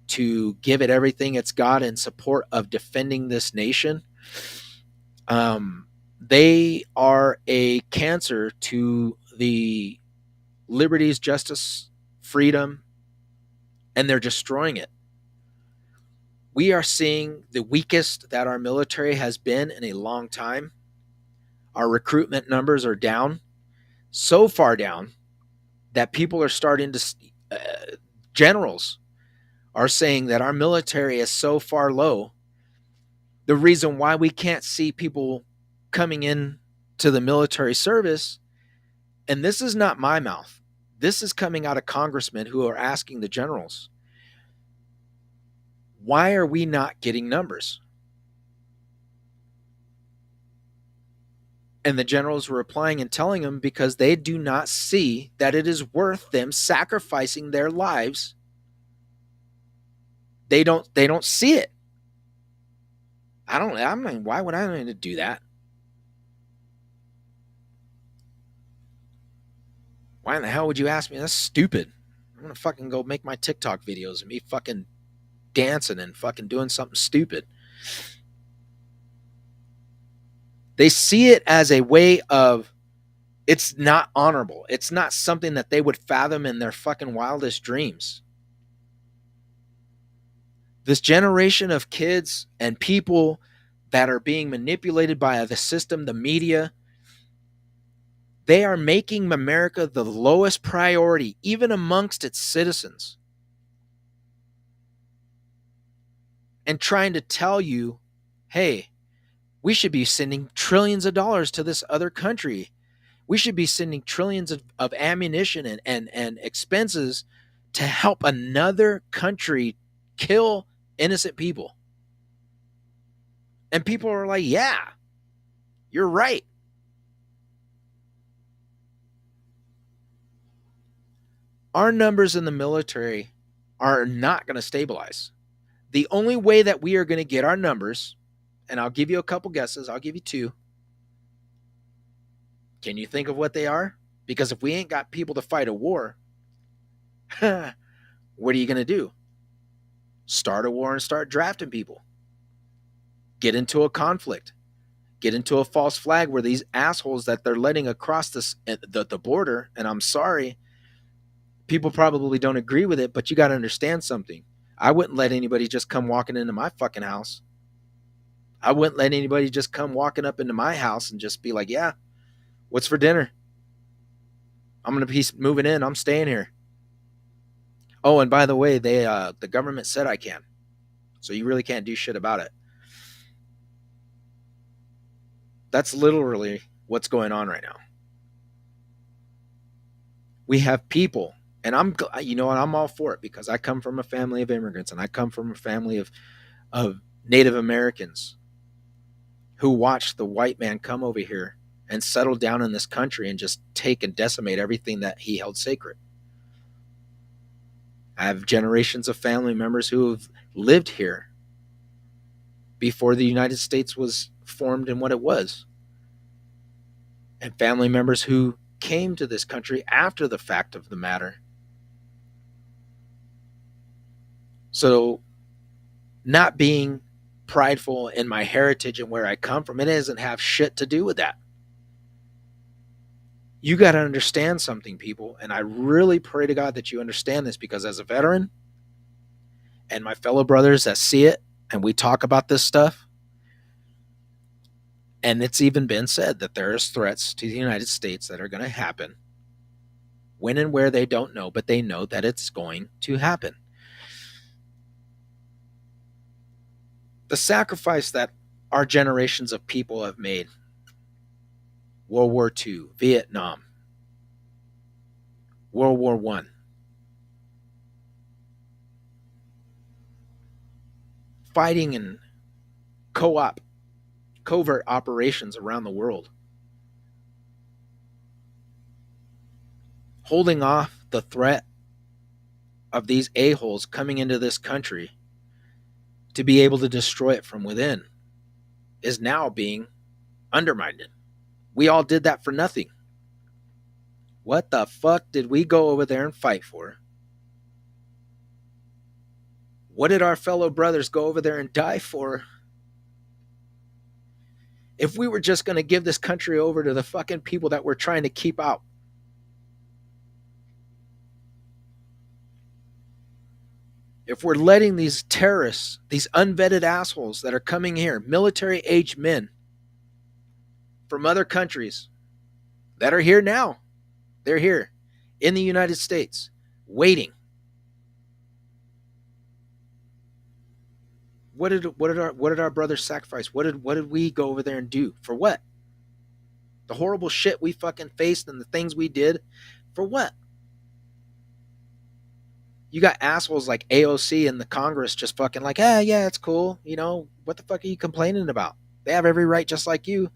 to give it everything it's got in support of defending this nation. They are a cancer to the liberties, justice, freedom, and they're destroying it. We are seeing the weakest that our military has been in a long time. Our recruitment numbers are down, so far down that people are starting to, generals are saying that our military is so far low. The reason why we can't see people coming in to the military service, and this is not my mouth, This is coming out of congressmen who are asking the generals, why are we not getting numbers? And the generals were replying and telling them because they do not see that it is worth them sacrificing their lives. They don't see it. I mean, why would I need to do that? Why in the hell would you ask me? That's stupid. I'm gonna fucking go make my TikTok videos and me fucking dancing and fucking doing something stupid. They see it as a way of, it's not honorable. It's not something that they would fathom in their fucking wildest dreams. This generation of kids and people that are being manipulated by the system, the media, they are making America the lowest priority, even amongst its citizens. And trying to tell you, hey, we should be sending trillions of dollars to this other country. We should be sending trillions of ammunition and expenses to help another country kill innocent people. And people are like, yeah, you're right. Our numbers in the military are not going to stabilize. The only way that we are going to get our numbers, and I'll give you a couple guesses, I'll give you two. Can you think of what they are? Because if we ain't got people to fight a war, what are you going to do? Start a war and start drafting people. Get into a conflict. Get into a false flag where these assholes that they're letting across the border, and I'm sorry, people probably don't agree with it, but you got to understand something. I wouldn't let anybody just come walking into my fucking house. I wouldn't let anybody just come walking up into my house and just be like, yeah, what's for dinner? I'm going to be moving in. I'm staying here. Oh, and by the way, the government said I can. So you really can't do shit about it. That's literally what's going on right now. We have people, and I'm all for it because I come from a family of immigrants and I come from a family of Native Americans who watched the white man come over here and settle down in this country and just take and decimate everything that he held sacred. I have generations of family members who have lived here before the United States was formed in what it was. And family members who came to this country after the fact of the matter. So, not being prideful in my heritage and where I come from, it doesn't have shit to do with that. You got to understand something, people. And I really pray to God that you understand this, because as a veteran and my fellow brothers that see it and we talk about this stuff, and it's even been said that there is threats to the United States that are going to happen. When and where they don't know, but they know that it's going to happen. The sacrifice that our generations of people have made, World War II, Vietnam, World War I, fighting in covert operations around the world, holding off the threat of these a-holes coming into this country to be able to destroy it from within, is now being undermined. We all did that for nothing. What the fuck did we go over there and fight for? What did our fellow brothers go over there and die for? If we were just going to give this country over to the fucking people that we're trying to keep out. If we're letting these terrorists, these unvetted assholes that are coming here, military-aged men from other countries that are here now, they're here in the United States, waiting. What did our brothers sacrifice? What did we go over there and do? For what? The horrible shit we fucking faced and the things we did, for what? You got assholes like AOC in the Congress just fucking like, yeah, it's cool. You know, what the fuck are you complaining about? They have every right just like you.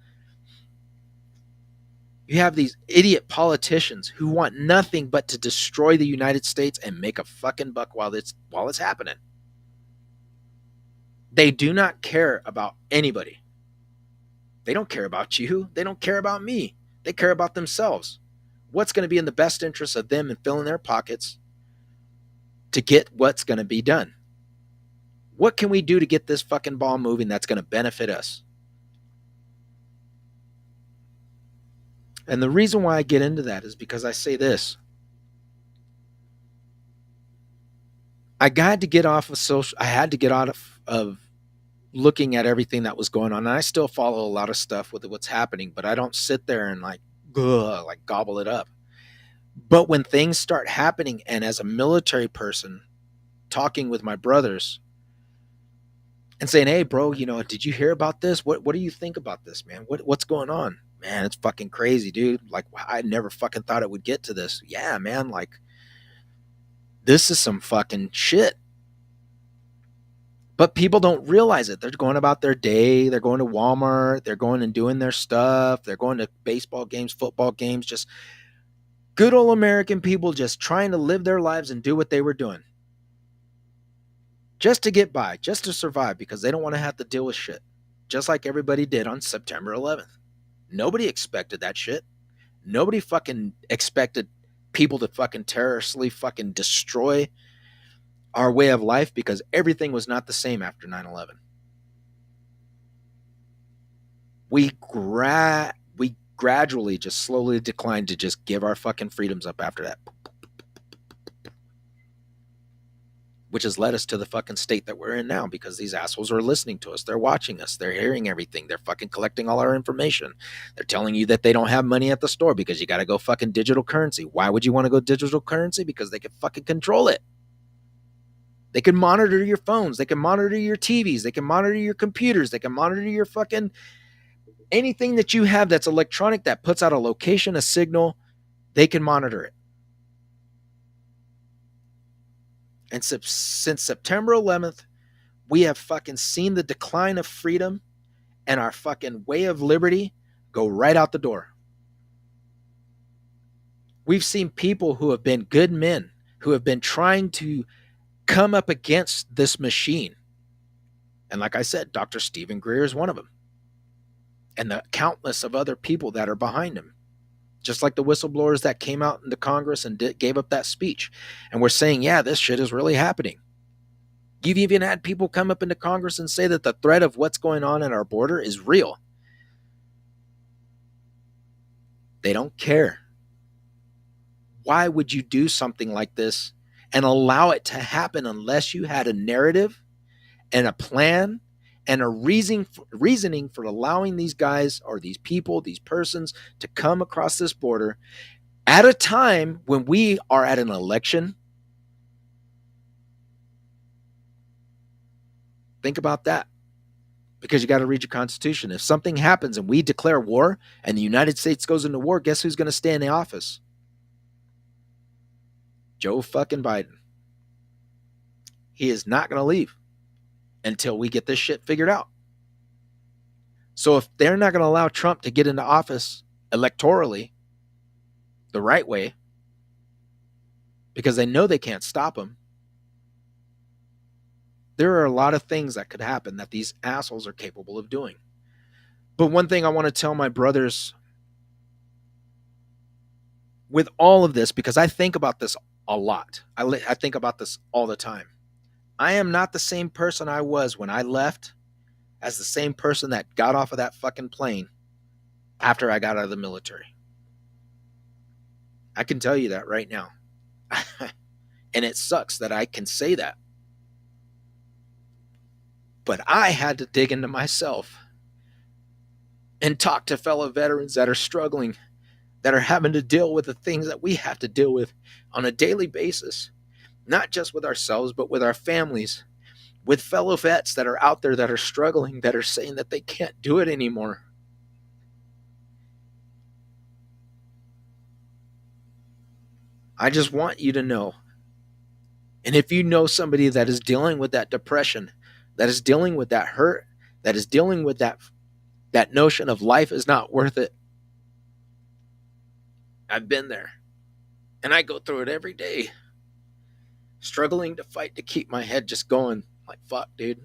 You have these idiot politicians who want nothing but to destroy the United States and make a fucking buck while it's happening. They do not care about anybody. They don't care about you. They don't care about me. They care about themselves. What's going to be in the best interest of them and filling their pockets to get what's going to be done? What can we do to get this fucking ball moving that's going to benefit us? And the reason why I get into that is because I say this. I had to get off of social. I had to get out of looking at everything that was going on. And I still follow a lot of stuff with what's happening, but I don't sit there and like gobble it up. But when things start happening, and as a military person, talking with my brothers and saying, "Hey, bro, did you hear about this? What do you think about this, man? What's going on, man? It's fucking crazy, dude. Like, I never fucking thought it would get to this. Yeah, man. Like, this is some fucking shit." But people don't realize it. They're going about their day. They're going to Walmart. They're going and doing their stuff. They're going to baseball games, football games, just good old American people just trying to live their lives and do what they were doing. Just to get by, just to survive, because they don't want to have to deal with shit. Just like everybody did on September 11th. Nobody expected that shit. Nobody fucking expected people to fucking terrorously fucking destroy our way of life, because everything was not the same after 9/11. We gradually just slowly declined to just give our fucking freedoms up after that, which has led us to the fucking state that we're in now, because these assholes are listening to us. They're watching us. They're hearing everything. They're fucking collecting all our information. They're telling you that they don't have money at the store because you got to go fucking digital currency. Why would you want to go digital currency? Because they can fucking control it. They can monitor your phones. They can monitor your TVs. They can monitor your computers. They can monitor your fucking anything that you have that's electronic that puts out a location, a signal. They can monitor it. And since September 11th, we have fucking seen the decline of freedom and our fucking way of liberty go right out the door. We've seen people who have been good men, who have been trying to come up against this machine. And like I said, Dr. Stephen Greer is one of them. And the countless of other people that are behind him. Just like the whistleblowers that came out into Congress and gave up that speech. And we're saying, yeah, this shit is really happening. You've even had people come up into Congress and say that the threat of what's going on at our border is real. They don't care. Why would you do something like this and allow it to happen unless you had a narrative and a plan and a reasoning for allowing these guys or these people, these persons to come across this border at a time when we are at an election? Think about that. Because you got to read your Constitution. If something happens and we declare war and the United States goes into war, guess who's going to stay in the office? Joe fucking Biden. He is not going to leave until we get this shit figured out. So if they're not going to allow Trump to get into office electorally the right way, because they know they can't stop him, there are a lot of things that could happen that these assholes are capable of doing. But one thing I want to tell my brothers with all of this, because I think about this a lot. I think about this all the time. I am not the same person I was when I left as the same person that got off of that fucking plane after I got out of the military. I can tell you that right now. And it sucks that I can say that. But I had to dig into myself and talk to fellow veterans that are struggling, that are having to deal with the things that we have to deal with on a daily basis, not just with ourselves, but with our families, with fellow vets that are out there that are struggling, that are saying that they can't do it anymore. I just want you to know And if you know somebody that is dealing with that depression, that is dealing with that hurt, that is dealing with that notion of life is not worth it, I've been there. And I go through it every day, struggling to fight to keep my head just going. Like, fuck, dude.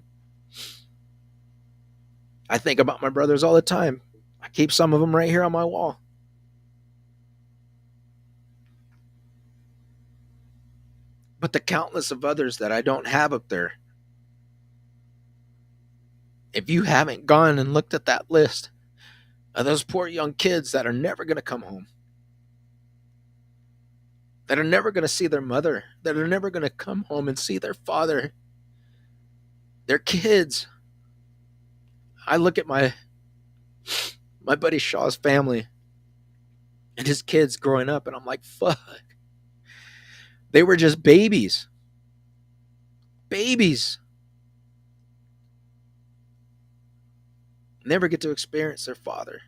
I think about my brothers all the time. I keep some of them right here on my wall. But the countless of others that I don't have up there, if you haven't gone and looked at that list of those poor young kids that are never going to come home, that are never going to see their mother, that are never going to come home and see their father, their kids. I look at my buddy Shaw's family and his kids growing up, and I'm like, fuck. They were just babies. Babies. Never get to experience their father.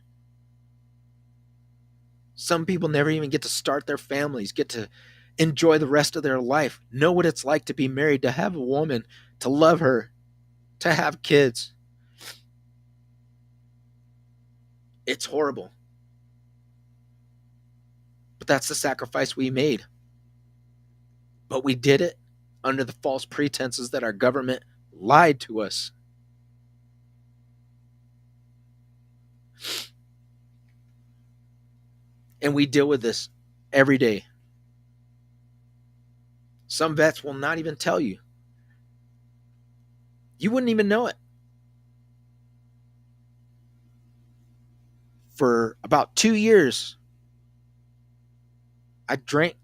Some people never even get to start their families, get to enjoy the rest of their life, know what it's like to be married, to have a woman, to love her, to have kids. It's horrible. But that's the sacrifice we made. But we did it under the false pretenses that our government lied to us. And we deal with this every day. Some vets will not even tell you. You wouldn't even know it. For about 2 years, I drank.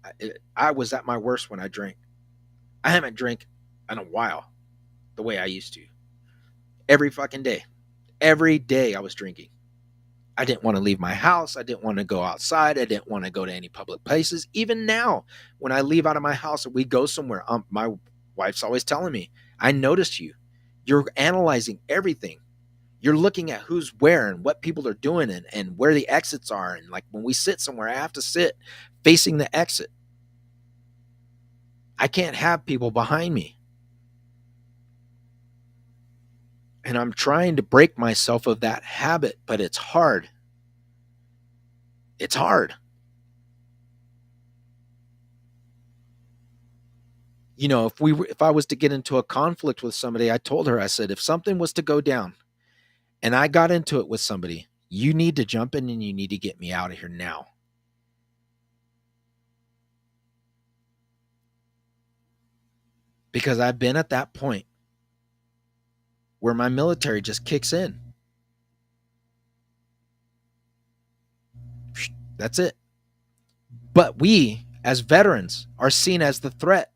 I was at my worst when I drank. I haven't drank in a while the way I used to. Every fucking day. Every day I was drinking. I didn't want to leave my house. I didn't want to go outside. I didn't want to go to any public places. Even now, when I leave out of my house and we go somewhere, my wife's always telling me, I noticed you. You're analyzing everything. You're looking at who's where and what people are doing and where the exits are. And like when we sit somewhere, I have to sit facing the exit. I can't have people behind me. And I'm trying to break myself of that habit, but it's hard. It's hard. You know, if I was to get into a conflict with somebody, I told her, I said, if something was to go down and I got into it with somebody, you need to jump in and you need to get me out of here now. Because I've been at that point where my military just kicks in. That's it. But we, as veterans, are seen as the threat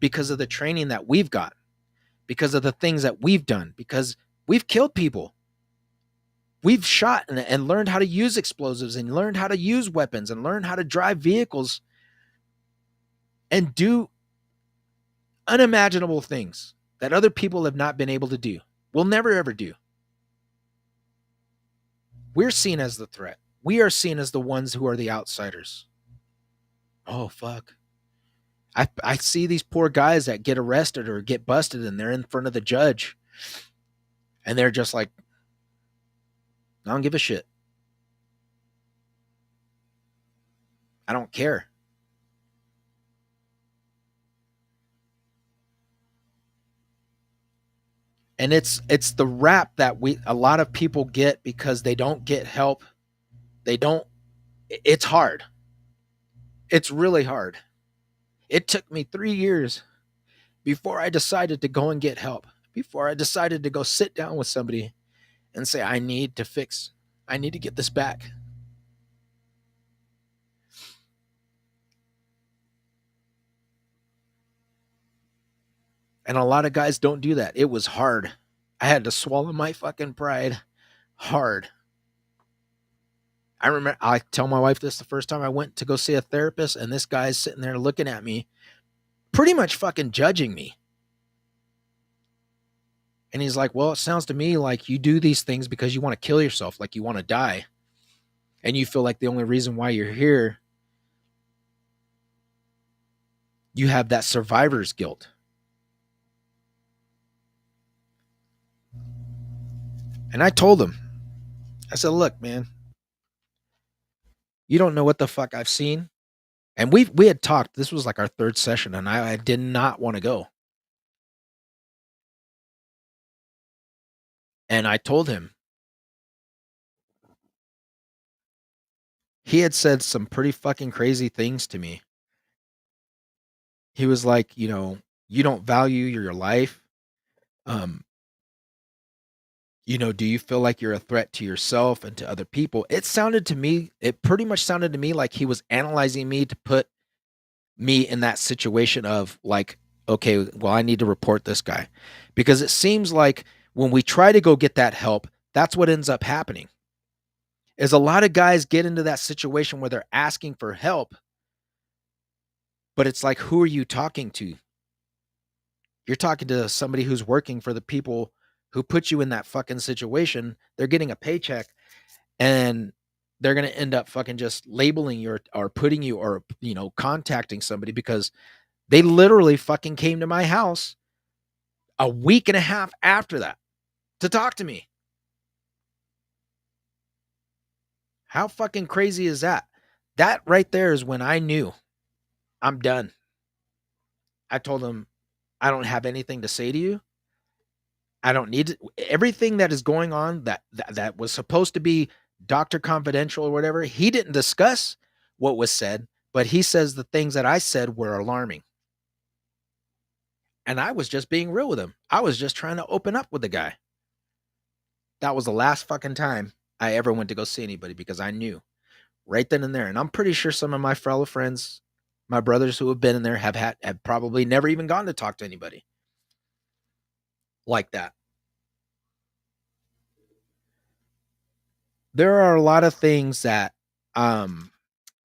because of the training that we've got, because of the things that we've done, because we've killed people. We've shot and learned how to use explosives and learned how to use weapons and learned how to drive vehicles and do unimaginable things that other people have not been able to do, will never ever do. We're seen as the threat. We are seen as the ones who are the outsiders. Oh, fuck. I see these poor guys that get arrested or get busted and they're in front of the judge and they're just like, I don't give a shit. I don't care. And it's the rap that a lot of people get because they don't get help. They don't. It's hard. It's really hard. It took me 3 years before I decided to go and get help. Before I decided to go sit down with somebody and say, I need to fix. I need to get this back. And a lot of guys don't do that. It was hard. I had to swallow my fucking pride hard. I remember I tell my wife this the first time I went to go see a therapist, and this guy's sitting there looking at me, pretty much fucking judging me. And he's like, well, it sounds to me like you do these things because you want to kill yourself, like you want to die. And you feel like the only reason why you're here, you have that survivor's guilt. And I told him, I said, look, man, you don't know what the fuck I've seen. And we had talked. This was like our third session, and I did not want to go. And I told him he had said some pretty fucking crazy things to me. He was like, you don't value your life. Um, do you feel like you're a threat to yourself and to other people? It pretty much sounded to me like he was analyzing me to put me in that situation of like, okay, well, I need to report this guy. Because it seems like when we try to go get that help, that's what ends up happening. Is a lot of guys get into that situation where they're asking for help, but it's like, who are you talking to? You're talking to somebody who's working for the people who put you in that fucking situation. They're getting a paycheck, and they're going to end up fucking just labeling you or putting you or, contacting somebody because they literally fucking came to my house a week and a half after that to talk to me. How fucking crazy is that? That right there is when I knew I'm done. I told them, I don't have anything to say to you. I don't need to, everything that is going on that was supposed to be Dr. Confidential or whatever. He didn't discuss what was said, but he says the things that I said were alarming. And I was just being real with him. I was just trying to open up with the guy. That was the last fucking time I ever went to go see anybody because I knew right then and there. And I'm pretty sure some of my fellow friends, my brothers who have been in there have probably never even gone to talk to anybody like that. There are a lot of things that let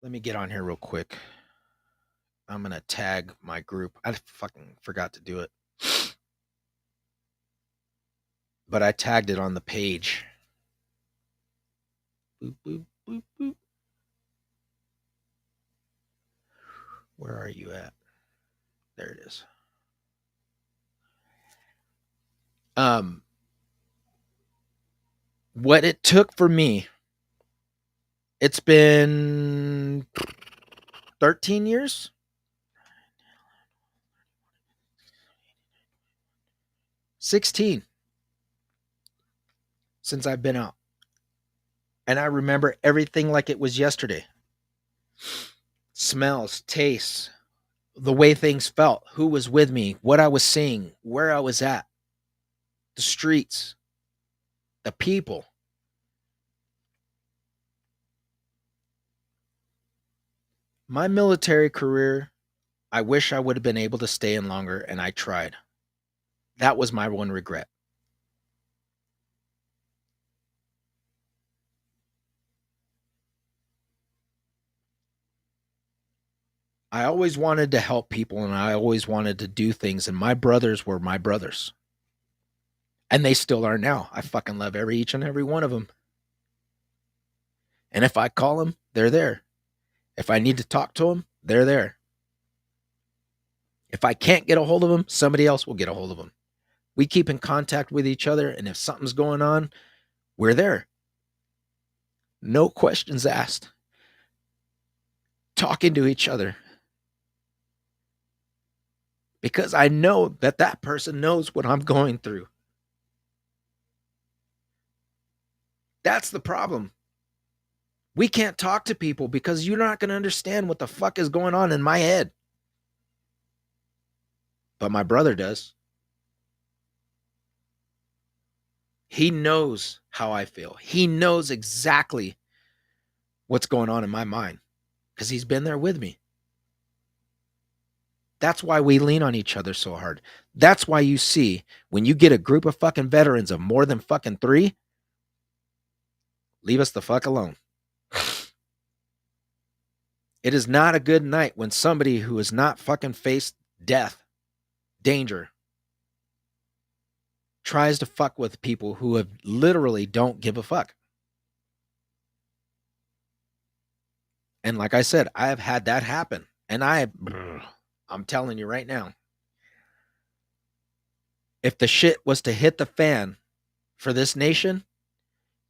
me get on here real quick. I'm going to tag my group. I fucking forgot to do it. But I tagged it on the page. Boop, boop, boop, boop. Where are you at? There it is. What it took for me, it's been 13 years. 16 since I've been out. And I remember everything like it was yesterday. Smells, tastes, the way things felt, who was with me, what I was seeing, where I was at, the streets, the people. My military career, I wish I would have been able to stay in longer, and I tried. That was my one regret. I always wanted to help people, and I always wanted to do things, and my brothers were my brothers. And they still are now. I fucking love each and every one of them. And if I call them, they're there. If I need to talk to them, they're there. If I can't get a hold of them, somebody else will get a hold of them. We keep in contact with each other, and if something's going on, we're there. No questions asked. Talking to each other. Because I know that that person knows what I'm going through. That's the problem. We can't talk to people because you're not going to understand what the fuck is going on in my head. But my brother does. He knows how I feel. He knows exactly what's going on in my mind because he's been there with me. That's why we lean on each other so hard. That's why you see when you get a group of fucking veterans of more than fucking 3, leave us the fuck alone. It is not a good night when somebody who has not fucking faced death, danger, tries to fuck with people who have literally don't give a fuck. And like I said, I have had that happen. And I'm telling you right now, if the shit was to hit the fan for this nation,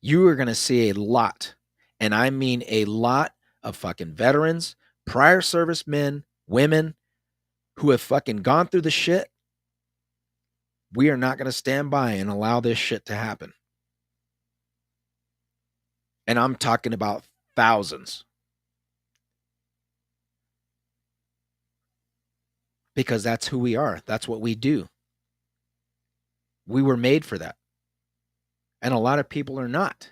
you are going to see a lot, and I mean a lot of fucking veterans, prior service men, women who have fucking gone through the shit. We are not going to stand by and allow this shit to happen. And I'm talking about thousands. Because that's who we are. That's what we do. We were made for that. And a lot of people are not.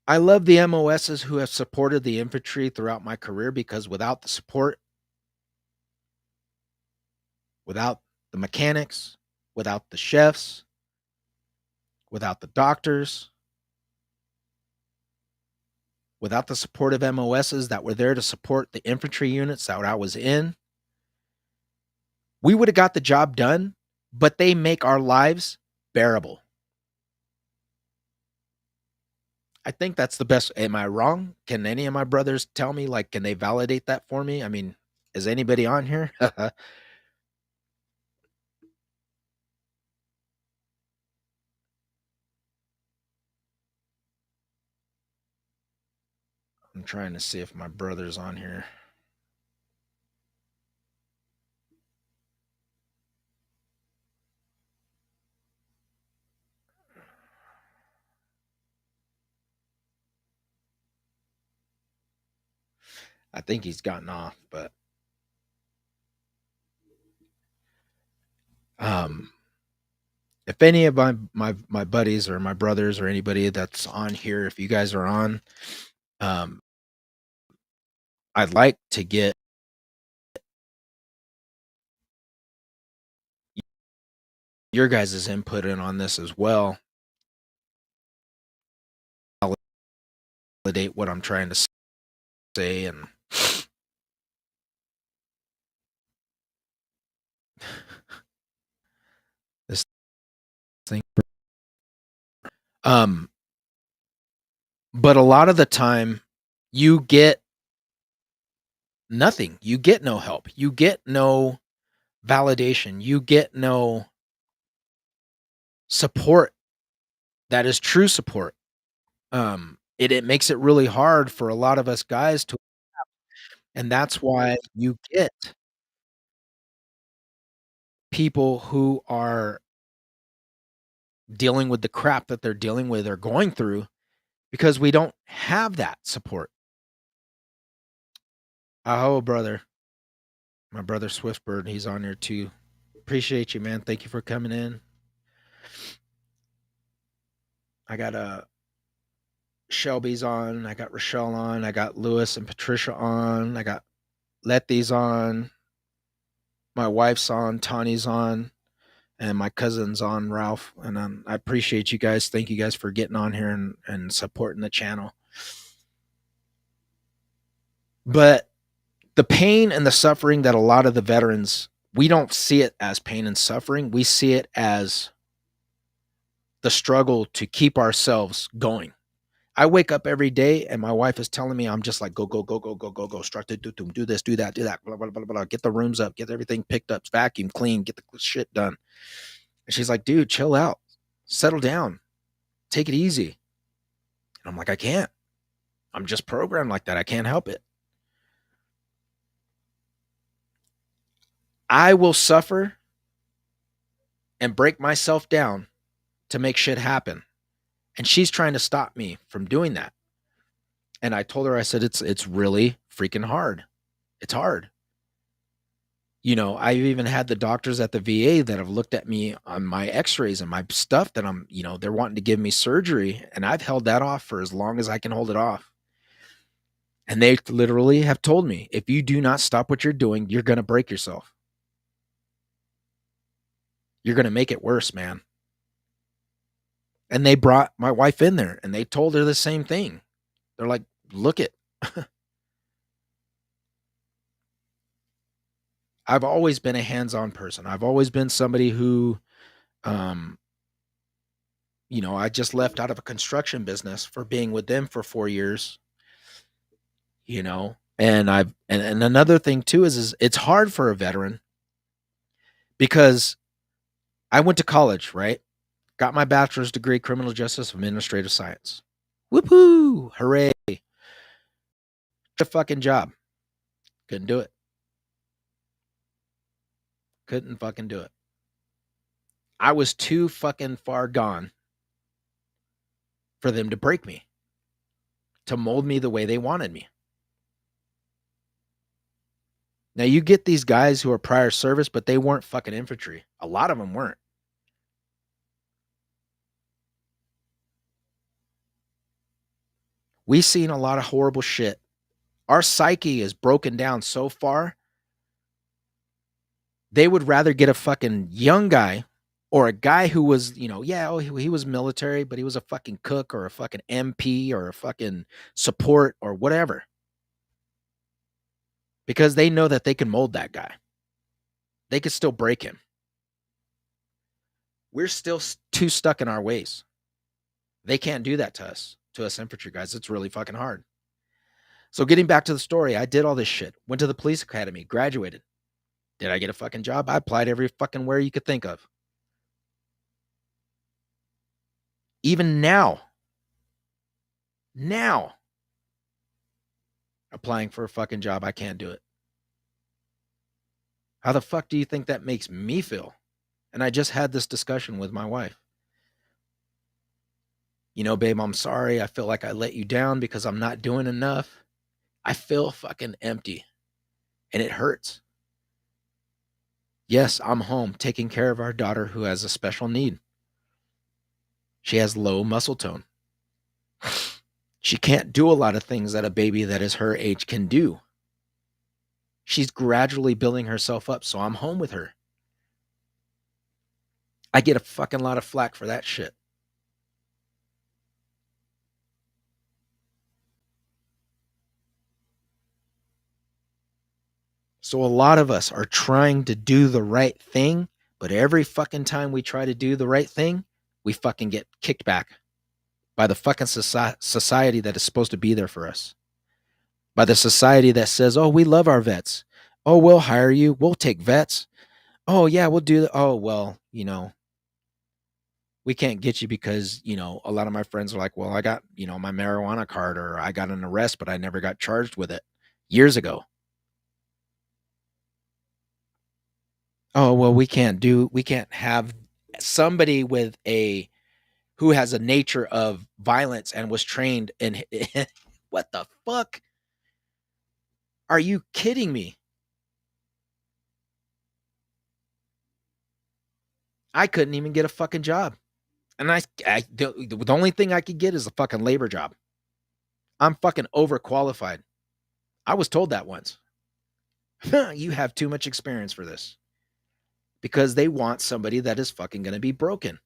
I love the MOSs who have supported the infantry throughout my career, because without the support, without the mechanics, without the chefs, without the doctors, without the support of MOSs that were there to support the infantry units that I was in, we would have got the job done, but they make our lives bearable. I think that's the best. Am I wrong? Can any of my brothers tell me, like, can they validate that for me? I mean, is anybody on here? I'm trying to see if my brother's on here. I think he's gotten off, but um if any of my buddies or my brothers or anybody that's on here, if you guys are on, um I'd like to get your guys' input in on this as well. Validate what I'm trying to say. And this thing, um but a lot of the time you get nothing. You get no help. You get no validation. You get no support that is true support. It makes it really hard for a lot of us guys to, and that's why you get people who are dealing with the crap that they're dealing with or going through, because we don't have that support. Oh, brother. My brother Swiftbird, he's on here too. Appreciate you, man. Thank you for coming in. I got Shelby's on, I got Rochelle on, I got Lewis and Patricia on, I got Letty's on, my wife's on, Tawny's on, and my cousin's on, Ralph. And I appreciate you guys. Thank you guys for getting on here and supporting the channel. But the pain and the suffering that a lot of the veterans, we don't see it as pain and suffering. We see it as the struggle to keep ourselves going. I wake up every day and my wife is telling me, I'm just like, go, go, go, go, go, go, go, start to do this, do that, blah, blah, blah, blah, get the rooms up, get everything picked up, vacuum, clean, get the shit done. And she's like, dude, chill out, settle down, take it easy. And I'm like, I can't. I'm just programmed like that. I can't help it. I will suffer and break myself down to make shit happen. And she's trying to stop me from doing that. And I told her, I said, it's really freaking hard. It's hard. You know, I've even had the doctors at the VA that have looked at me on my x-rays and my stuff that I'm, you know, they're wanting to give me surgery. And I've held that off for as long as I can hold it off. And they literally have told me, if you do not stop what you're doing, you're going to break yourself. You're going to make it worse, man. And they brought my wife in there and they told her the same thing. They're like, look it. I've always been a hands-on person. I've always been somebody who, you know, I just left out of a construction business for being with them for 4 years. You know, And another thing too is it's hard for a veteran because I went to college, right? Got my bachelor's degree, criminal justice administrative science. Whoop-hoo! Hooray! A fucking job. Couldn't do it. Couldn't fucking do it. I was too fucking far gone for them to break me, to mold me the way they wanted me. Now you get these guys who are prior service, but they weren't fucking infantry. A lot of them weren't. We've seen a lot of horrible shit. Our psyche is broken down so far. They would rather get a fucking young guy or a guy who was, he was military, but he was a fucking cook or a fucking MP or a fucking support or whatever. Because they know that they can mold that guy. They could still break him. We're still too stuck in our ways. They can't do that to us infantry guys. It's really fucking hard. So getting back to the story, I did all this shit. Went to the police academy, graduated. Did I get a fucking job? I applied every fucking where you could think of. Even now, applying for a fucking job, I can't do it. How the fuck do you think that makes me feel? And I just had this discussion with my wife. Babe, I'm sorry. I feel like I let you down because I'm not doing enough. I feel fucking empty and it hurts. Yes, I'm home taking care of our daughter who has a special need. She has low muscle tone. She can't do a lot of things that a baby that is her age can do. She's gradually building herself up, so I'm home with her. I get a fucking lot of flack for that shit. So a lot of us are trying to do the right thing, but every fucking time we try to do the right thing, we fucking get kicked back by the fucking society that is supposed to be there for us. By the society that says, oh, we love our vets. Oh, we'll hire you. We'll take vets. Oh, yeah, we'll do that. Oh, well, we can't get you because, a lot of my friends are like, well, I got, my marijuana card or I got an arrest, but I never got charged with it years ago. Oh, well, we can't have somebody who has a nature of violence and was trained in what the fuck? Are you kidding me? I couldn't even get a fucking job. And the only thing I could get is a fucking labor job. I'm fucking overqualified. I was told that once. You have too much experience for this. Because they want somebody that is fucking going to be broken.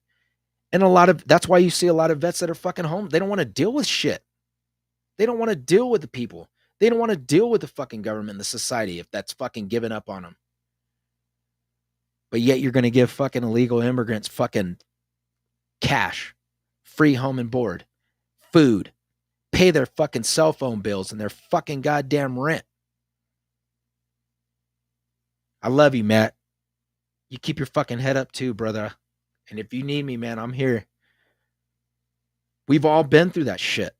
And that's why you see a lot of vets that are fucking home. They don't want to deal with shit. They don't want to deal with the people. They don't want to deal with the fucking government, the society, if that's fucking giving up on them. But yet you're going to give fucking illegal immigrants fucking cash, free home and board, food, pay their fucking cell phone bills and their fucking goddamn rent. I love you, Matt. You keep your fucking head up too, brother. And if you need me, man, I'm here. We've all been through that shit.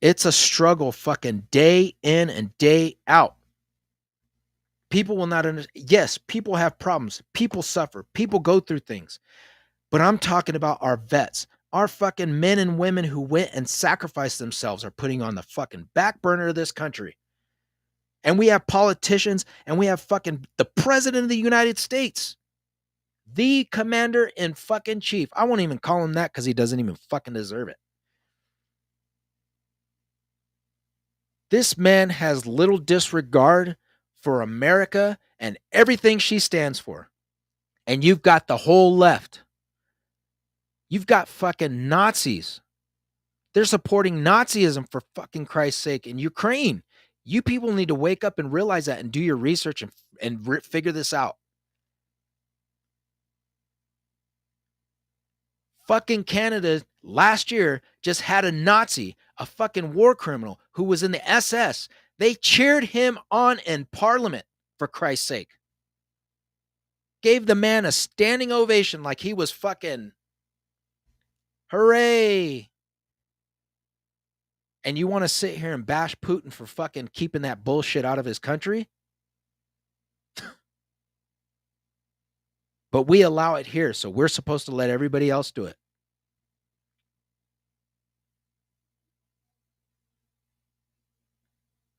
It's a struggle fucking day in and day out. People will not understand. Yes, people have problems. People suffer. People go through things. But I'm talking about our vets. Our fucking men and women who went and sacrificed themselves are putting on the fucking back burner of this country. And we have politicians and we have fucking the president of the United States. The commander in fucking chief. I won't even call him that because he doesn't even fucking deserve it. This man has little disregard for America and everything she stands for. And you've got the whole left. You've got fucking Nazis. They're supporting Nazism for fucking Christ's sake in Ukraine. You people need to wake up and realize that and do your research and figure this out. Fucking Canada last year just had a Nazi, a fucking war criminal who was in the SS. They cheered him on in Parliament, for Christ's sake. Gave the man a standing ovation like he was fucking hooray. And you want to sit here and bash Putin for fucking keeping that bullshit out of his country? But we allow it here, so we're supposed to let everybody else do it.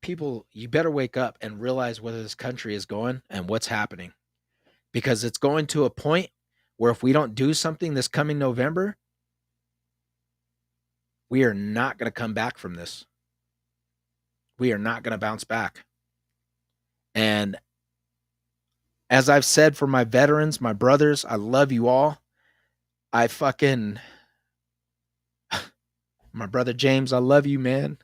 People, you better wake up and realize where this country is going and what's happening. Because it's going to a point where if we don't do something this coming November, we are not going to come back from this. We are not going to bounce back. And as I've said for my veterans, my brothers, I love you all. I fucking, my brother James, I love you, man.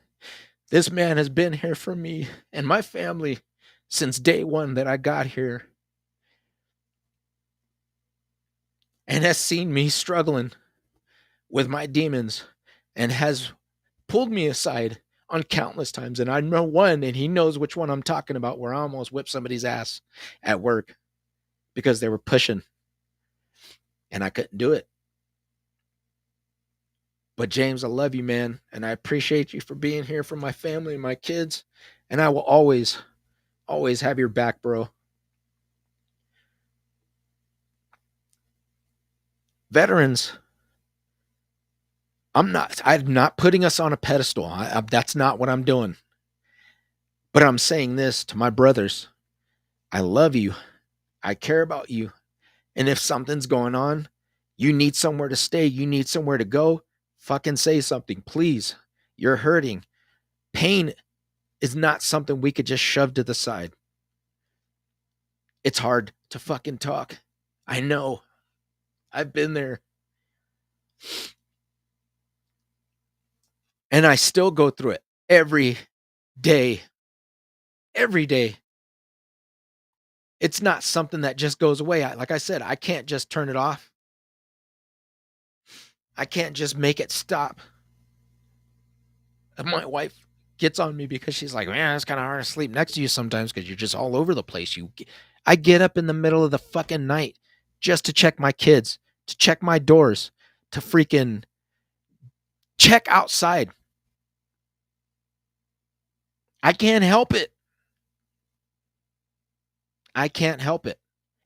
This man has been here for me and my family since day one that I got here and has seen me struggling with my demons and has pulled me aside on countless times. And I know one, and he knows which one I'm talking about, where I almost whipped somebody's ass at work because they were pushing and I couldn't do it. But James, I love you, man. And I appreciate you for being here for my family and my kids. And I will always, always have your back, bro. Veterans, I'm not putting us on a pedestal. That's not what I'm doing. But I'm saying this to my brothers. I love you. I care about you. And if something's going on, you need somewhere to stay, you need somewhere to go, fucking say something, please. You're hurting. Pain is not something we could just shove to the side. It's hard to fucking talk. I know. I've been there. And I still go through it every day. Every day. It's not something that just goes away. Like I said, I can't just turn it off. I can't just make it stop. And my wife gets on me because she's like, man, it's kind of hard to sleep next to you sometimes because you're just all over the place. I get up in the middle of the fucking night just to check my kids, to check my doors, to freaking check outside. I can't help it. I can't help it.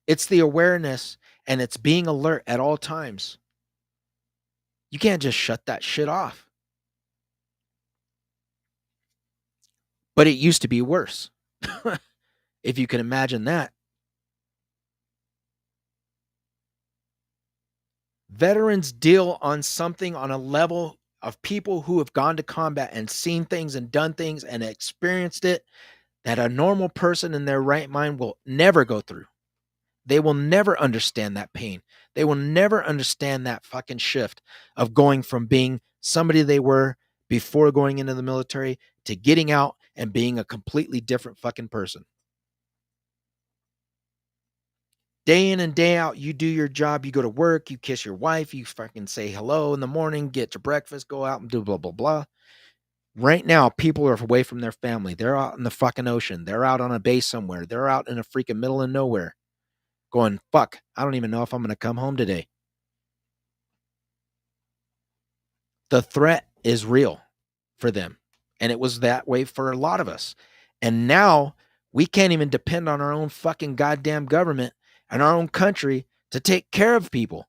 It's the awareness and it's being alert at all times. You can't just shut that shit off. But it used to be worse. If you can imagine that. Veterans deal on something on a level of people who have gone to combat and seen things and done things and experienced it that a normal person in their right mind will never go through. They will never understand that pain. They will never understand that fucking shift of going from being somebody they were before going into the military to getting out and being a completely different fucking person. Day in and day out, you do your job, you go to work, you kiss your wife, you fucking say hello in the morning, get to breakfast, go out and do blah, blah, blah. Right now, people are away from their family. They're out in the fucking ocean. They're out on a base somewhere. They're out in a freaking middle of nowhere going, fuck, I don't even know if I'm going to come home today. The threat is real for them. And it was that way for a lot of us. And now we can't even depend on our own fucking goddamn government and our own country to take care of people.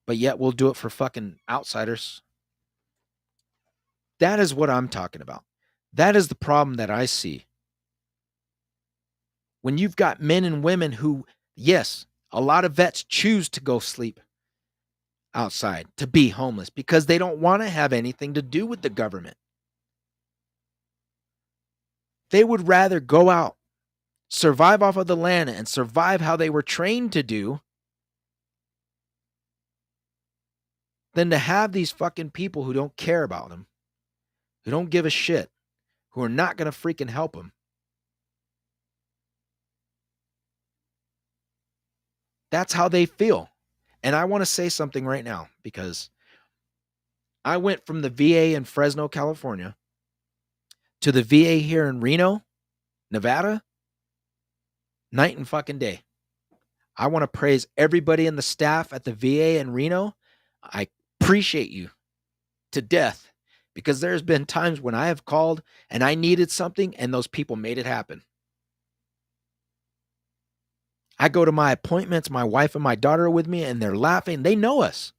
But yet we'll do it for fucking outsiders. That is what I'm talking about. That is the problem that I see. When you've got men and women who, yes, a lot of vets choose to go sleep outside, to be homeless, because they don't want to have anything to do with the government. They would rather go out, survive off of the land, and survive how they were trained to do than to have these fucking people who don't care about them, who don't give a shit, who are not going to freaking help them. That's how they feel. And I want to say something right now because I went from the VA in Fresno, California to the VA here in Reno, Nevada, night and fucking day. I want to praise everybody in the staff at the VA in Reno. I appreciate you to death because there's been times when I have called and I needed something and those people made it happen. I go to my appointments, my wife and my daughter are with me and they're laughing. They know us.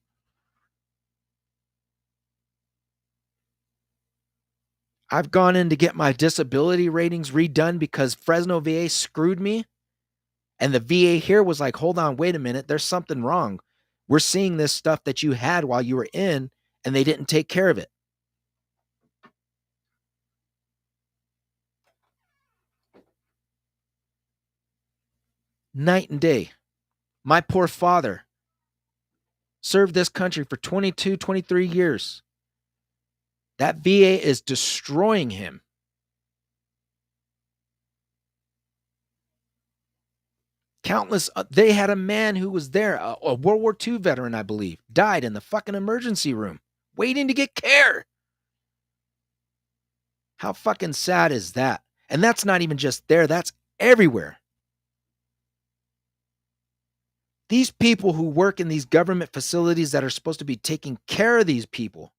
I've gone in to get my disability ratings redone because Fresno VA screwed me. And the VA here was like, hold on, wait a minute. There's something wrong. We're seeing this stuff that you had while you were in, and they didn't take care of it. Night and day. My poor father served this country for 22, 23 years. That VA is destroying him. Countless, they had a man who was there, a World War II veteran, I believe, died in the fucking emergency room, waiting to get care. How fucking sad is that? And that's not even just there, that's everywhere. These people who work in these government facilities that are supposed to be taking care of these people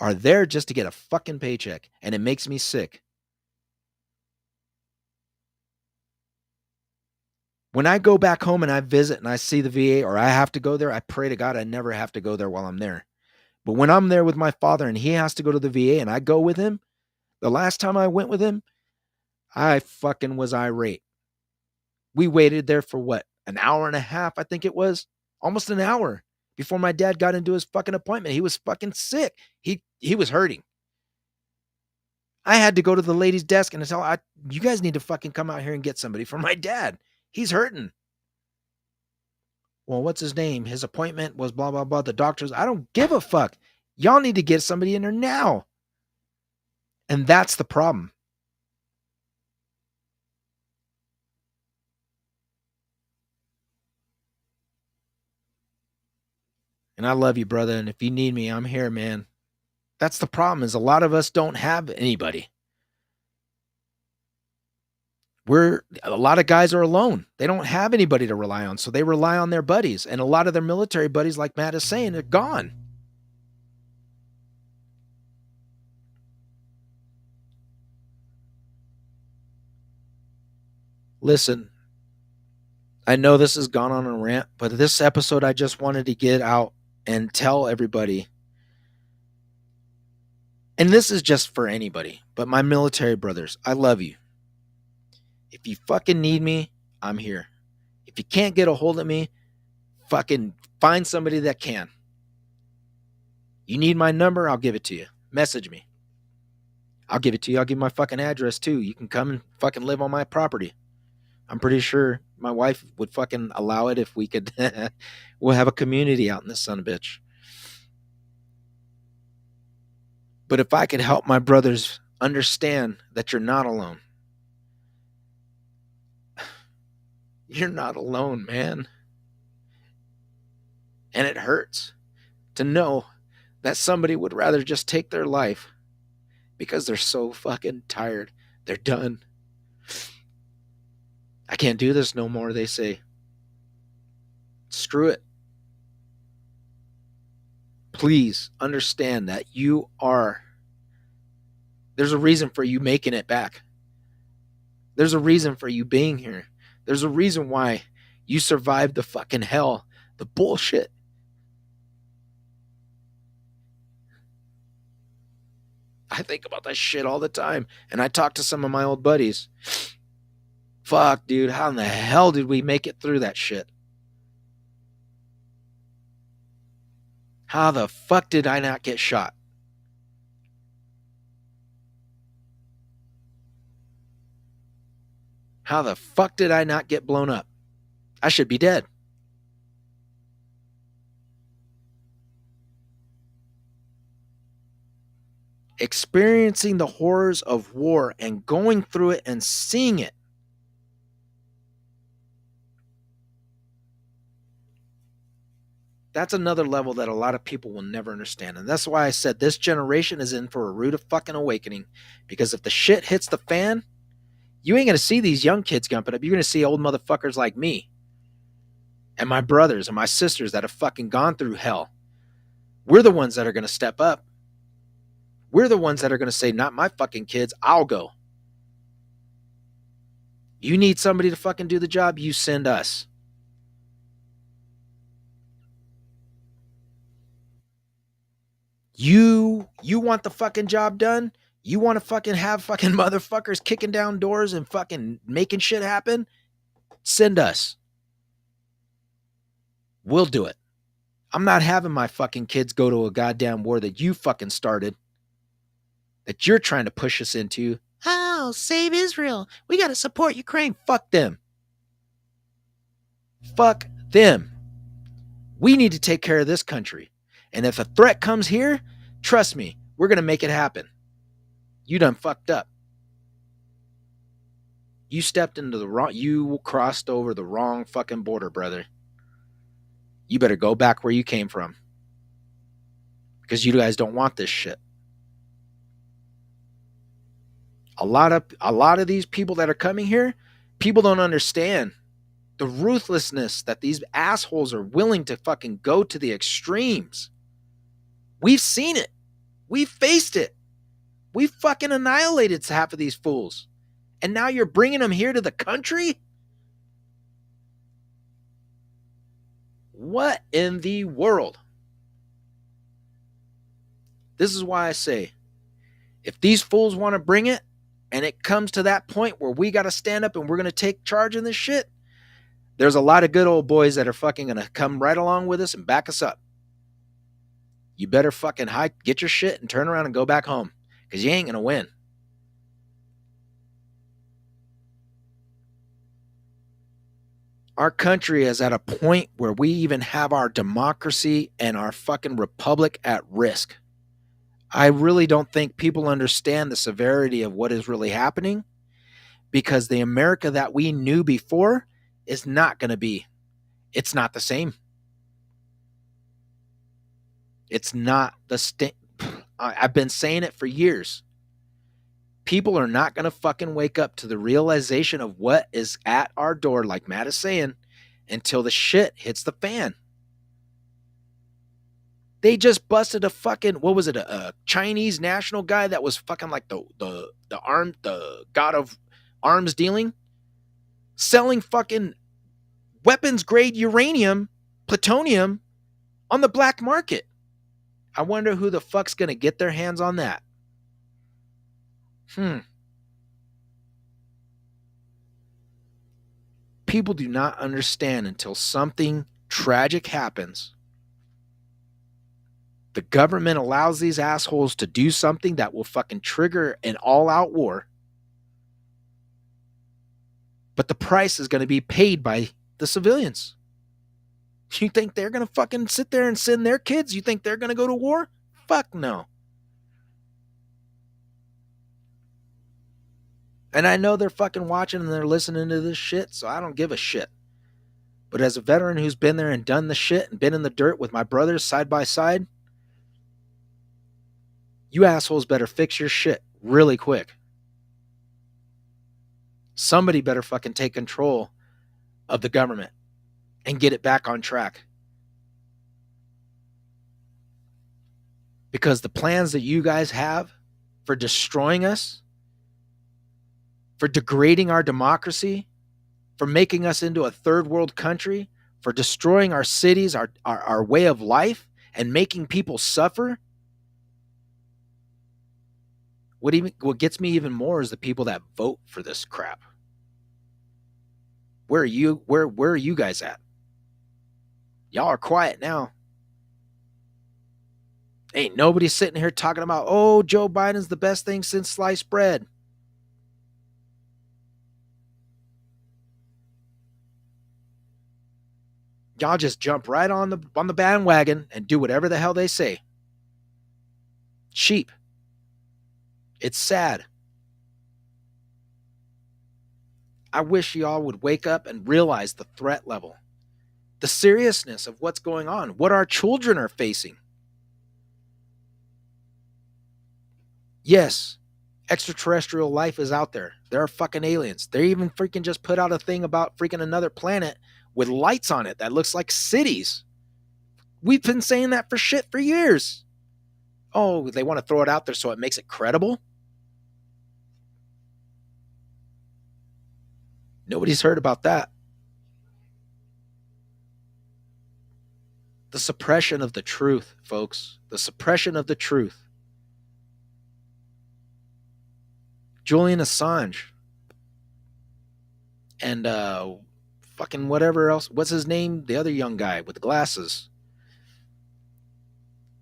are there just to get a fucking paycheck. And it makes me sick. When I go back home and I visit and I see the VA or I have to go there, I pray to God I never have to go there while I'm there. But when I'm there with my father and he has to go to the VA and I go with him, the last time I went with him, I fucking was irate. We waited there for what? An hour and a half, I think it was. Almost an hour before my dad got into his fucking appointment. He was fucking sick. He was hurting. I had to go to the lady's desk and tell her, you guys need to fucking come out here and get somebody for my dad. He's hurting. Well, what's his name? His appointment was blah, blah, blah. The doctors, I don't give a fuck. Y'all need to get somebody in there now. And that's the problem. And I love you, brother. And if you need me, I'm here, man. That's the problem, is a lot of us don't have anybody. A lot of guys are alone. They don't have anybody to rely on. So they rely on their buddies. And a lot of their military buddies, like Matt is saying, are gone. Listen, I know this has gone on a rant, but this episode I just wanted to get out and tell everybody. And this is just for anybody, but my military brothers, I love you. If you fucking need me, I'm here. If you can't get a hold of me, fucking find somebody that can. You need my number, I'll give it to you. Message me. I'll give it to you. I'll give you my fucking address too. You can come and fucking live on my property. I'm pretty sure my wife would fucking allow it if we could. We'll have a community out in this son of a bitch. But if I could help my brothers understand that you're not alone. You're not alone, man. And it hurts to know that somebody would rather just take their life because they're so fucking tired. They're done. I can't do this no more, they say. Screw it. Please understand that there's a reason for you making it back. There's a reason for you being here. There's a reason why you survived the fucking hell, the bullshit. I think about that shit all the time. And I talk to some of my old buddies. Fuck, dude, how in the hell did we make it through that shit? How the fuck did I not get shot? How the fuck did I not get blown up? I should be dead. Experiencing the horrors of war and going through it and seeing it. That's another level that a lot of people will never understand. And that's why I said this generation is in for a rude fucking awakening. Because if the shit hits the fan, you ain't going to see these young kids jumping up. You're going to see old motherfuckers like me and my brothers and my sisters that have fucking gone through hell. We're the ones that are going to step up. We're the ones that are going to say, not my fucking kids, I'll go. You need somebody to fucking do the job, you send us. You want the fucking job done? You want to fucking have fucking motherfuckers kicking down doors and fucking making shit happen? Send us. We'll do it. I'm not having my fucking kids go to a goddamn war that you fucking started, that you're trying to push us into. Oh, save Israel. We got to support Ukraine. Fuck them. Fuck them. We need to take care of this country. And if a threat comes here, trust me, we're going to make it happen. You done fucked up. You stepped into the wrong, you crossed over the wrong fucking border, brother. You better go back where you came from. Because you guys don't want this shit. A lot of these people that are coming here, people don't understand the ruthlessness that these assholes are willing to fucking go to the extremes. We've seen it. We've faced it. We fucking annihilated half of these fools. And now you're bringing them here to the country? What in the world? This is why I say, if these fools want to bring it, and it comes to that point where we got to stand up and we're going to take charge in this shit, there's a lot of good old boys that are fucking going to come right along with us and back us up. You better fucking get your shit and turn around and go back home, because you ain't going to win. Our country is at a point where we even have our democracy and our fucking republic at risk. I really don't think people understand the severity of what is really happening, because the America that we knew before is not going to be. It's not the same. It's not the I've been saying it for years. People are not going to fucking wake up to the realization of what is at our door, like Matt is saying, until the shit hits the fan. They just busted a fucking, what was it, a Chinese national guy that was fucking like the god of arms dealing, selling fucking weapons grade uranium, plutonium on the black market. I wonder who the fuck's going to get their hands on that. People do not understand until something tragic happens. The government allows these assholes to do something that will fucking trigger an all-out war. But the price is going to be paid by the civilians. You think they're going to fucking sit there and send their kids? You think they're going to go to war? Fuck no. And I know they're fucking watching and they're listening to this shit, so I don't give a shit. But as a veteran who's been there and done the shit and been in the dirt with my brothers side by side, you assholes better fix your shit really quick. Somebody better fucking take control of the government and get it back on track. Because the plans that you guys have for destroying us, for degrading our democracy, for making us into a third world country, for destroying our cities, our way of life, and making people suffer. What gets me even more is the people that vote for this crap. Where are you? Where are you guys at? Y'all are quiet now. Ain't nobody sitting here talking about, oh, Joe Biden's the best thing since sliced bread. Y'all just jump right on the bandwagon and do whatever the hell they say. Sheep. It's sad. I wish y'all would wake up and realize the threat level. the seriousness of what's going on, what our children are facing. Yes, extraterrestrial life is out there. There are fucking aliens. They even freaking just put out a thing about freaking another planet with lights on it that looks like cities. We've been saying that for shit for years. Oh, they want to throw it out there so it makes it credible? Nobody's heard about that. The suppression of the truth, folks. The suppression of the truth. Julian Assange and fucking whatever else. What's his name? The other young guy with the glasses.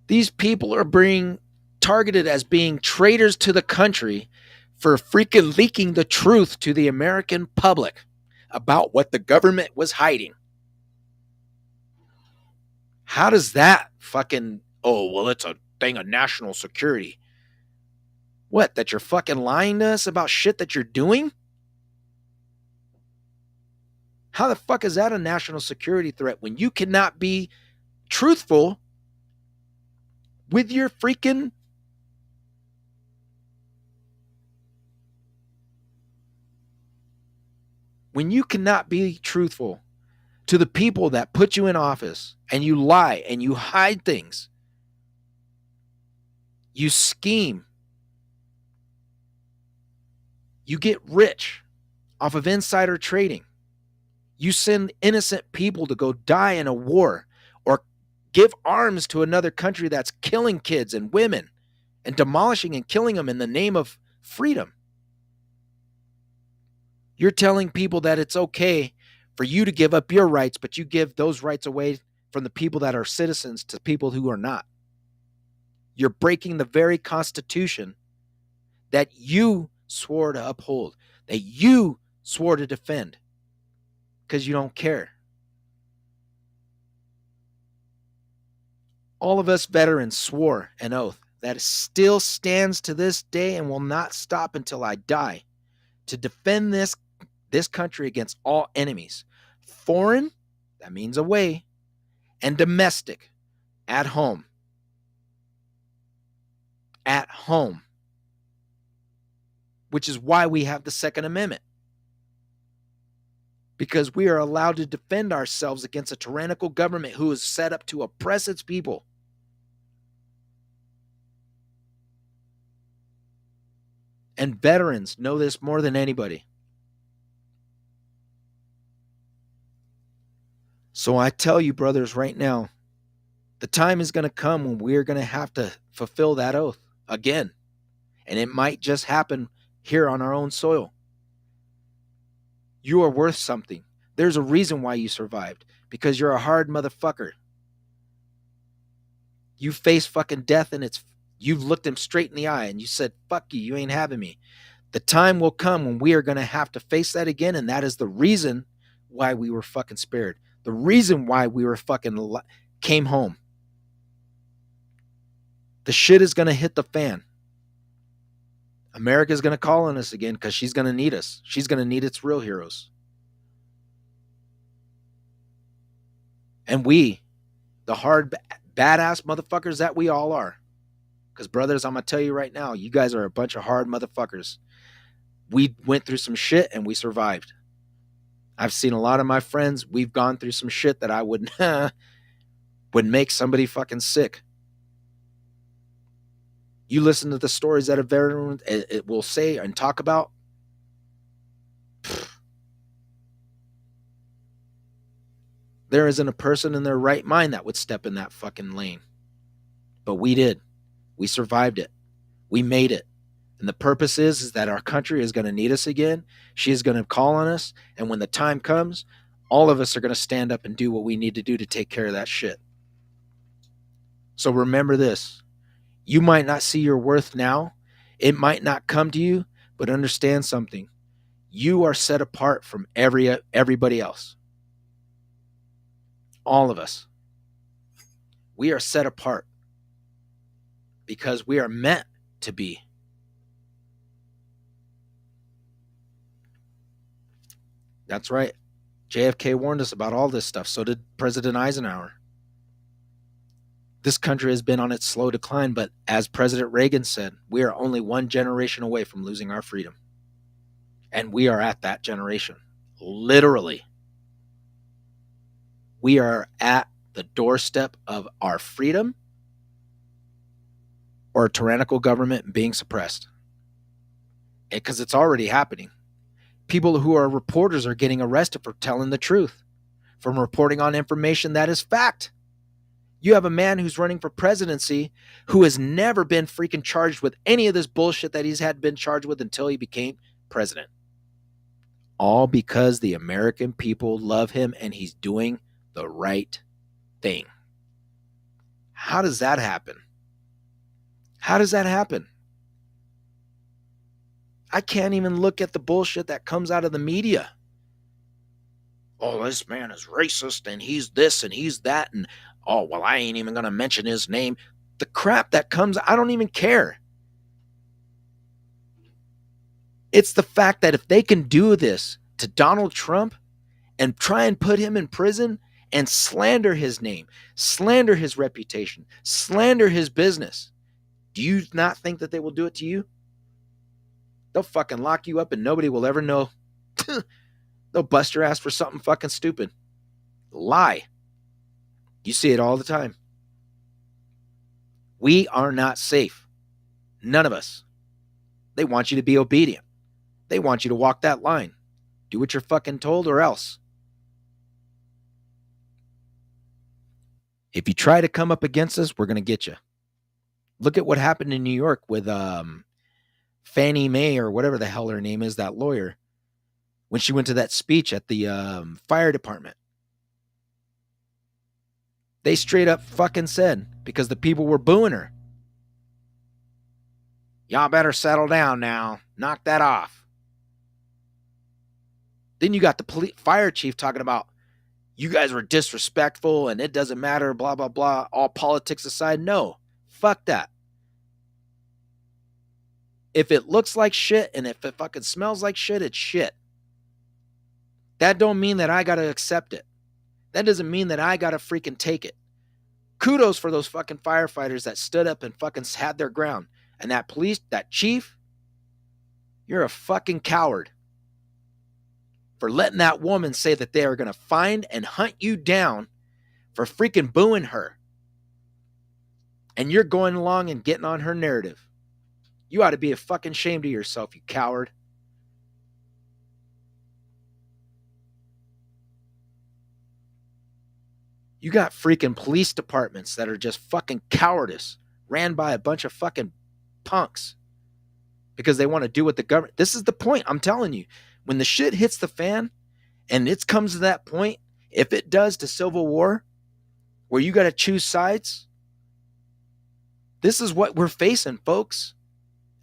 These people are being targeted as being traitors to the country for freaking leaking the truth to the American public about what the government was hiding. How does that fucking, oh, well, it's a thing of national security. What, that you're fucking lying to us about shit that you're doing? How the fuck is that a national security threat when you cannot be truthful with your freaking when you cannot be truthful to the people that put you in office and you lie and you hide things, you scheme, you get rich off of insider trading, you send innocent people to go die in a war or give arms to another country that's killing kids and women and demolishing and killing them in the name of freedom. You're telling people that it's okay for you to give up your rights, but you give those rights away from the people that are citizens to people who are not. You're breaking the very Constitution that you swore to uphold, that you swore to defend, because you don't care. All of us veterans swore an oath that still stands to this day and will not stop until I die, to defend this country against all enemies. Foreign, that means away, and domestic, at home. At home. Which is why we have the Second Amendment. Because we are allowed to defend ourselves against a tyrannical government who is set up to oppress its people. And veterans know this more than anybody. So I tell you, brothers, right now, the time is going to come when we're going to have to fulfill that oath again. And it might just happen here on our own soil. You are worth something. There's a reason why you survived. Because you're a hard motherfucker. You faced fucking death and you've looked him straight in the eye and you said, fuck you, you ain't having me. The time will come when we are going to have to face that again. And that is the reason why we were fucking spared. The reason why we were fucking came home. The shit is going to hit the fan. America's going to call on us again because she's going to need us. She's going to need its real heroes. And we, the hard, badass motherfuckers that we all are. Because, brothers, I'm going to tell you right now, you guys are a bunch of hard motherfuckers. We went through some shit and we survived. I've seen a lot of my friends, we've gone through some shit that I would make somebody fucking sick. You listen to the stories that a veteran it will say and talk about. There isn't a person in their right mind that would step in that fucking lane. But we did. We survived it. We made it. And the purpose is that our country is going to need us again. She is going to call on us. And when the time comes, all of us are going to stand up and do what we need to do to take care of that shit. So remember this. You might not see your worth now. It might not come to you, but understand something. You are set apart from everybody else. All of us. We are set apart because we are meant to be. That's right. JFK warned us about all this stuff. So did President Eisenhower. This country has been on its slow decline, but as President Reagan said, we are only one generation away from losing our freedom. And we are at that generation. Literally. We are at the doorstep of our freedom or a tyrannical government being suppressed. Because it's already happening. People who are reporters are getting arrested for telling the truth, from reporting on information that is fact. You have a man who's running for presidency who has never been freaking charged with any of this bullshit that he's had been charged with until he became president. All because the American people love him and he's doing the right thing. How does that happen? How does that happen? I can't even look at the bullshit that comes out of the media. Oh, this man is racist and he's this and he's that. And oh, well, I ain't even going to mention his name. The crap that comes, I don't even care. It's the fact that if they can do this to Donald Trump and try and put him in prison and slander his name, slander his reputation, slander his business, do you not think that they will do it to you? They'll fucking lock you up and nobody will ever know. They'll bust your ass for something fucking stupid. Lie. You see it all the time. We are not safe. None of us. They want you to be obedient. They want you to walk that line. Do what you're fucking told or else. If you try to come up against us, we're going to get you. Look at what happened in New York with Fannie Mae or whatever the hell her name is, that lawyer, when she went to that speech at the fire department. They straight up fucking said, because the people were booing her, y'all better settle down now. Knock that off. Then you got the fire chief talking about, you guys were disrespectful and it doesn't matter, blah, blah, blah. All politics aside, no. Fuck that. If it looks like shit and if it fucking smells like shit, it's shit. That don't mean that I got to accept it. That doesn't mean that I got to freaking take it. Kudos for those fucking firefighters that stood up and fucking had their ground. And that police, that chief, you're a fucking coward for letting that woman say that they are going to find and hunt you down for freaking booing her. And you're going along and getting on her narrative. You ought to be a fucking ashamed of yourself, you coward. You got freaking police departments that are just fucking cowardice, ran by a bunch of fucking punks because they want to do what the government. This is the point. I'm telling you, when the shit hits the fan and it comes to that point, if it does to civil war where you got to choose sides, this is what we're facing, folks.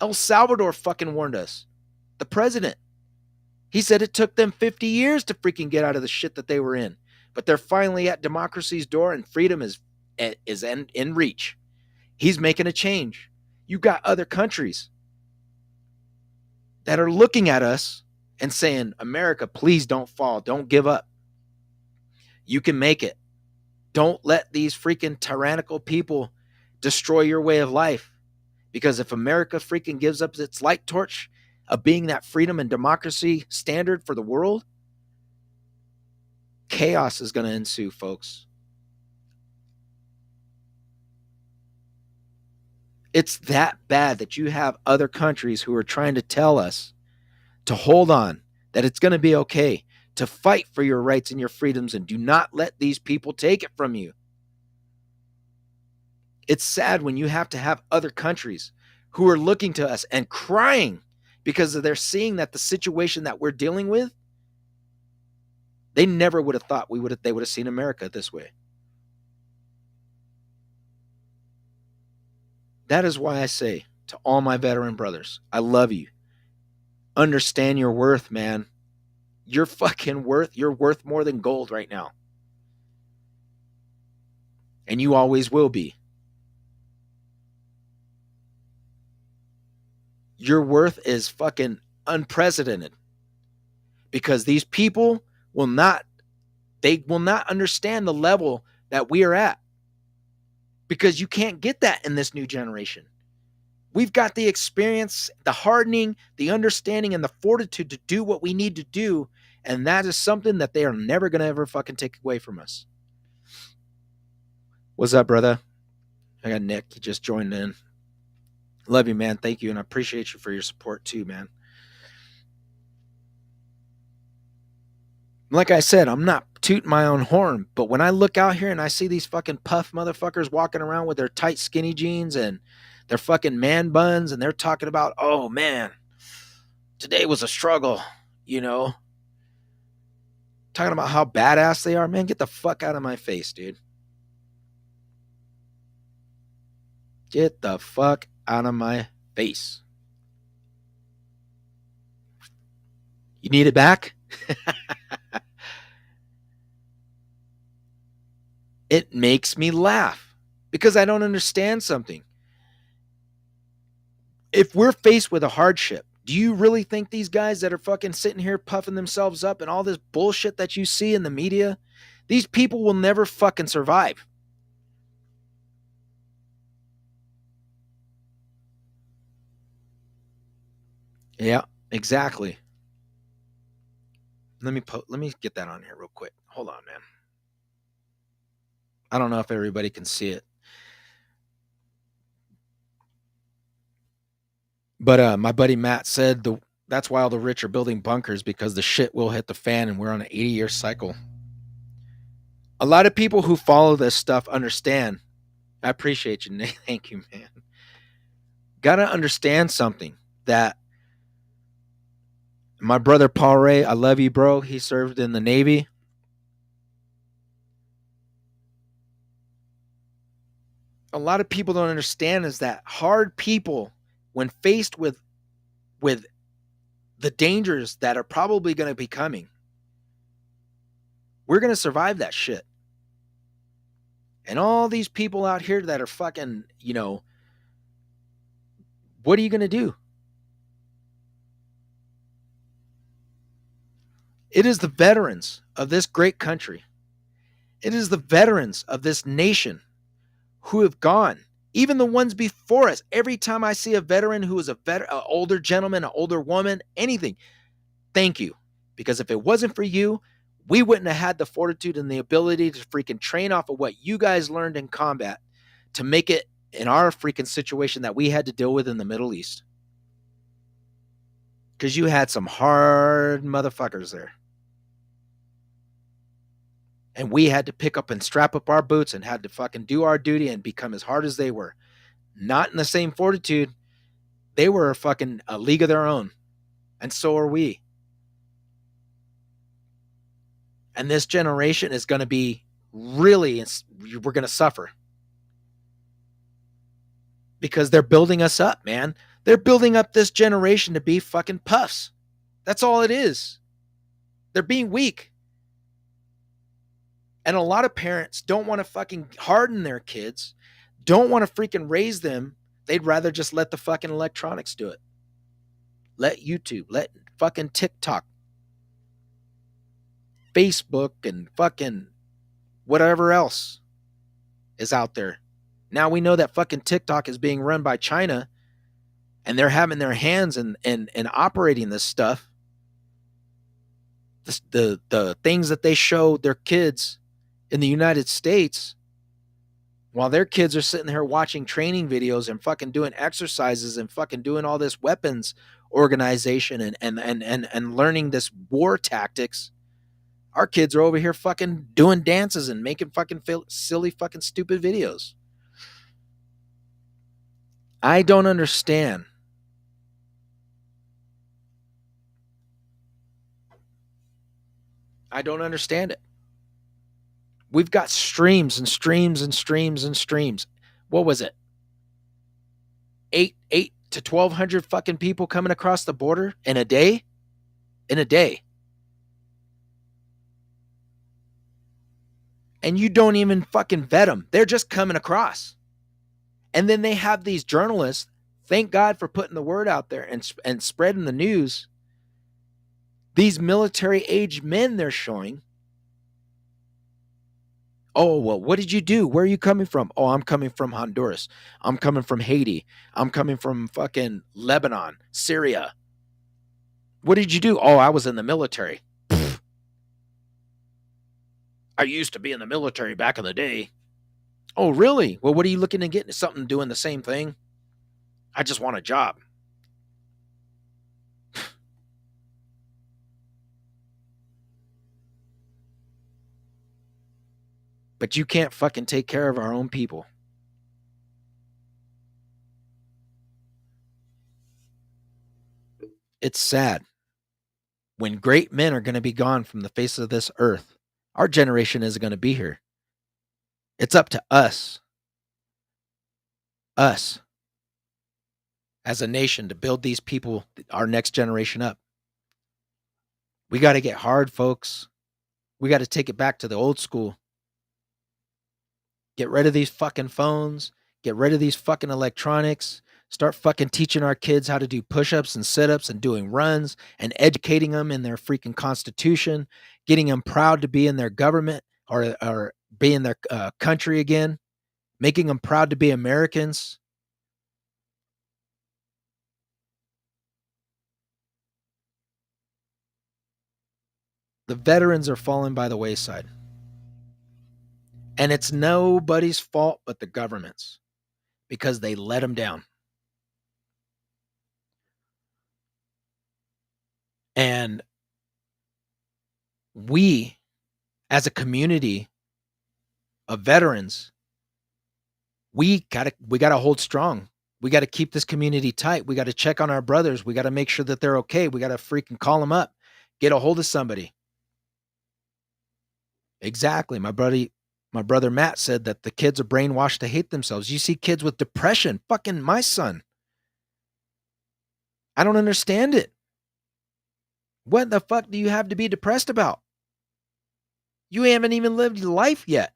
El Salvador fucking warned us. The president. He said it took them 50 years to freaking get out of the shit that they were in. But they're finally at democracy's door and freedom is in reach. He's making a change. You got other countries that are looking at us and saying, America, please don't fall. Don't give up. You can make it. Don't let these freaking tyrannical people destroy your way of life. Because if America freaking gives up its light torch of being that freedom and democracy standard for the world, chaos is going to ensue, folks. It's that bad that you have other countries who are trying to tell us to hold on, that it's going to be okay, to fight for your rights and your freedoms, and do not let these people take it from you. It's sad when you have to have other countries who are looking to us and crying because they're seeing that the situation that we're dealing with, they never would have thought they would have seen America this way. That is why I say to all my veteran brothers, I love you. Understand your worth, man. You're worth more than gold right now. And you always will be. Your worth is fucking unprecedented because these people will not They will not understand the level that we are at, because you can't get that in this new generation. We've got the experience, the hardening, the understanding, and the fortitude to do what we need to do. And that is something that they are never going to ever fucking take away from us. What's up, brother? I got Nick. He just joined in. Love you, man. Thank you. And I appreciate you for your support too, man. Like I said, I'm not tooting my own horn, but when I look out here and I see these fucking puff motherfuckers walking around with their tight skinny jeans and their fucking man buns, and they're talking about, oh man, today was a struggle, you know, talking about how badass they are, man, get the fuck out of my face, dude. Get the fuck out of my face. You need it back? It makes me laugh because I don't understand something. If we're faced with a hardship, do you really think these guys that are fucking sitting here puffing themselves up and all this bullshit that you see in the media, these people will never fucking survive? Yeah, exactly. Let me get that on here real quick. Hold on, man. I don't know if everybody can see it. But my buddy Matt said that's why all the rich are building bunkers, because the shit will hit the fan and we're on an 80-year cycle. A lot of people who follow this stuff understand. I appreciate you, Nick. Thank you, man. Gotta understand something, that my brother Paul Ray, I love you, bro. He served in the Navy. A lot of people don't understand is that hard people, when faced with the dangers that are probably going to be coming, we're going to survive that shit. And all these people out here that are fucking, you know, what are you going to do? It is the veterans of this great country. It is the veterans of this nation who have gone, even the ones before us. Every time I see a veteran who is an older gentleman, an older woman, anything, thank you. Because if it wasn't for you, we wouldn't have had the fortitude and the ability to freaking train off of what you guys learned in combat to make it in our freaking situation that we had to deal with in the Middle East. Because you had some hard motherfuckers there. And we had to pick up and strap up our boots and had to fucking do our duty and become as hard as they were. Not in the same fortitude. They were fucking a league of their own. And so are we. And this generation is going to be really, we're going to suffer. Because they're building us up, man. They're building up this generation to be fucking puffs. That's all it is. They're being weak. And a lot of parents don't want to fucking harden their kids, don't want to freaking raise them. They'd rather just let the fucking electronics do it. Let YouTube, let fucking TikTok, Facebook, and fucking whatever else is out there. Now we know that fucking TikTok is being run by China, and they're having their hands in operating this stuff. The things that they show their kids in the United States, while their kids are sitting here watching training videos and fucking doing exercises and fucking doing all this weapons organization and learning this war tactics, our kids are over here fucking doing dances and making fucking silly fucking stupid videos. I don't understand. I don't understand it. We've got streams and streams and streams and streams. What was it? Eight to 1,200 fucking people coming across the border in a day? In a day. And you don't even fucking vet them. They're just coming across. And then they have these journalists. Thank God for putting the word out there and spreading the news. These military age men they're showing Oh, well, what did you do? Where are you coming from? Oh, I'm coming from Honduras. I'm coming from Haiti. I'm coming from fucking Lebanon, Syria. What did you do? Oh, I was in the military. I used to be in the military back in the day. Oh, really? Well, what are you looking to get into? Something doing the same thing? I just want a job. But you can't fucking take care of our own people. It's sad. When great men are going to be gone from the face of this earth, our generation isn't going to be here. It's up to us as a nation to build these people, our next generation up. We got to get hard, folks. We got to take it back to the old school. Get rid of these fucking phones. Get rid of these fucking electronics. Start fucking teaching our kids how to do push ups and sit ups and doing runs and educating them in their freaking constitution, getting them proud to be in their government or be in their country again, making them proud to be Americans. The veterans are falling by the wayside. And it's nobody's fault but the government's because they let them down. And we, as a community of veterans, we gotta hold strong. We gotta keep this community tight. We gotta check on our brothers. We gotta make sure that they're okay. We gotta freaking call them up, get a hold of somebody. Exactly. My brother Matt said that the kids are brainwashed to hate themselves. You see kids with depression. Fucking my son. I don't understand it. What the fuck do you have to be depressed about? You haven't even lived life yet.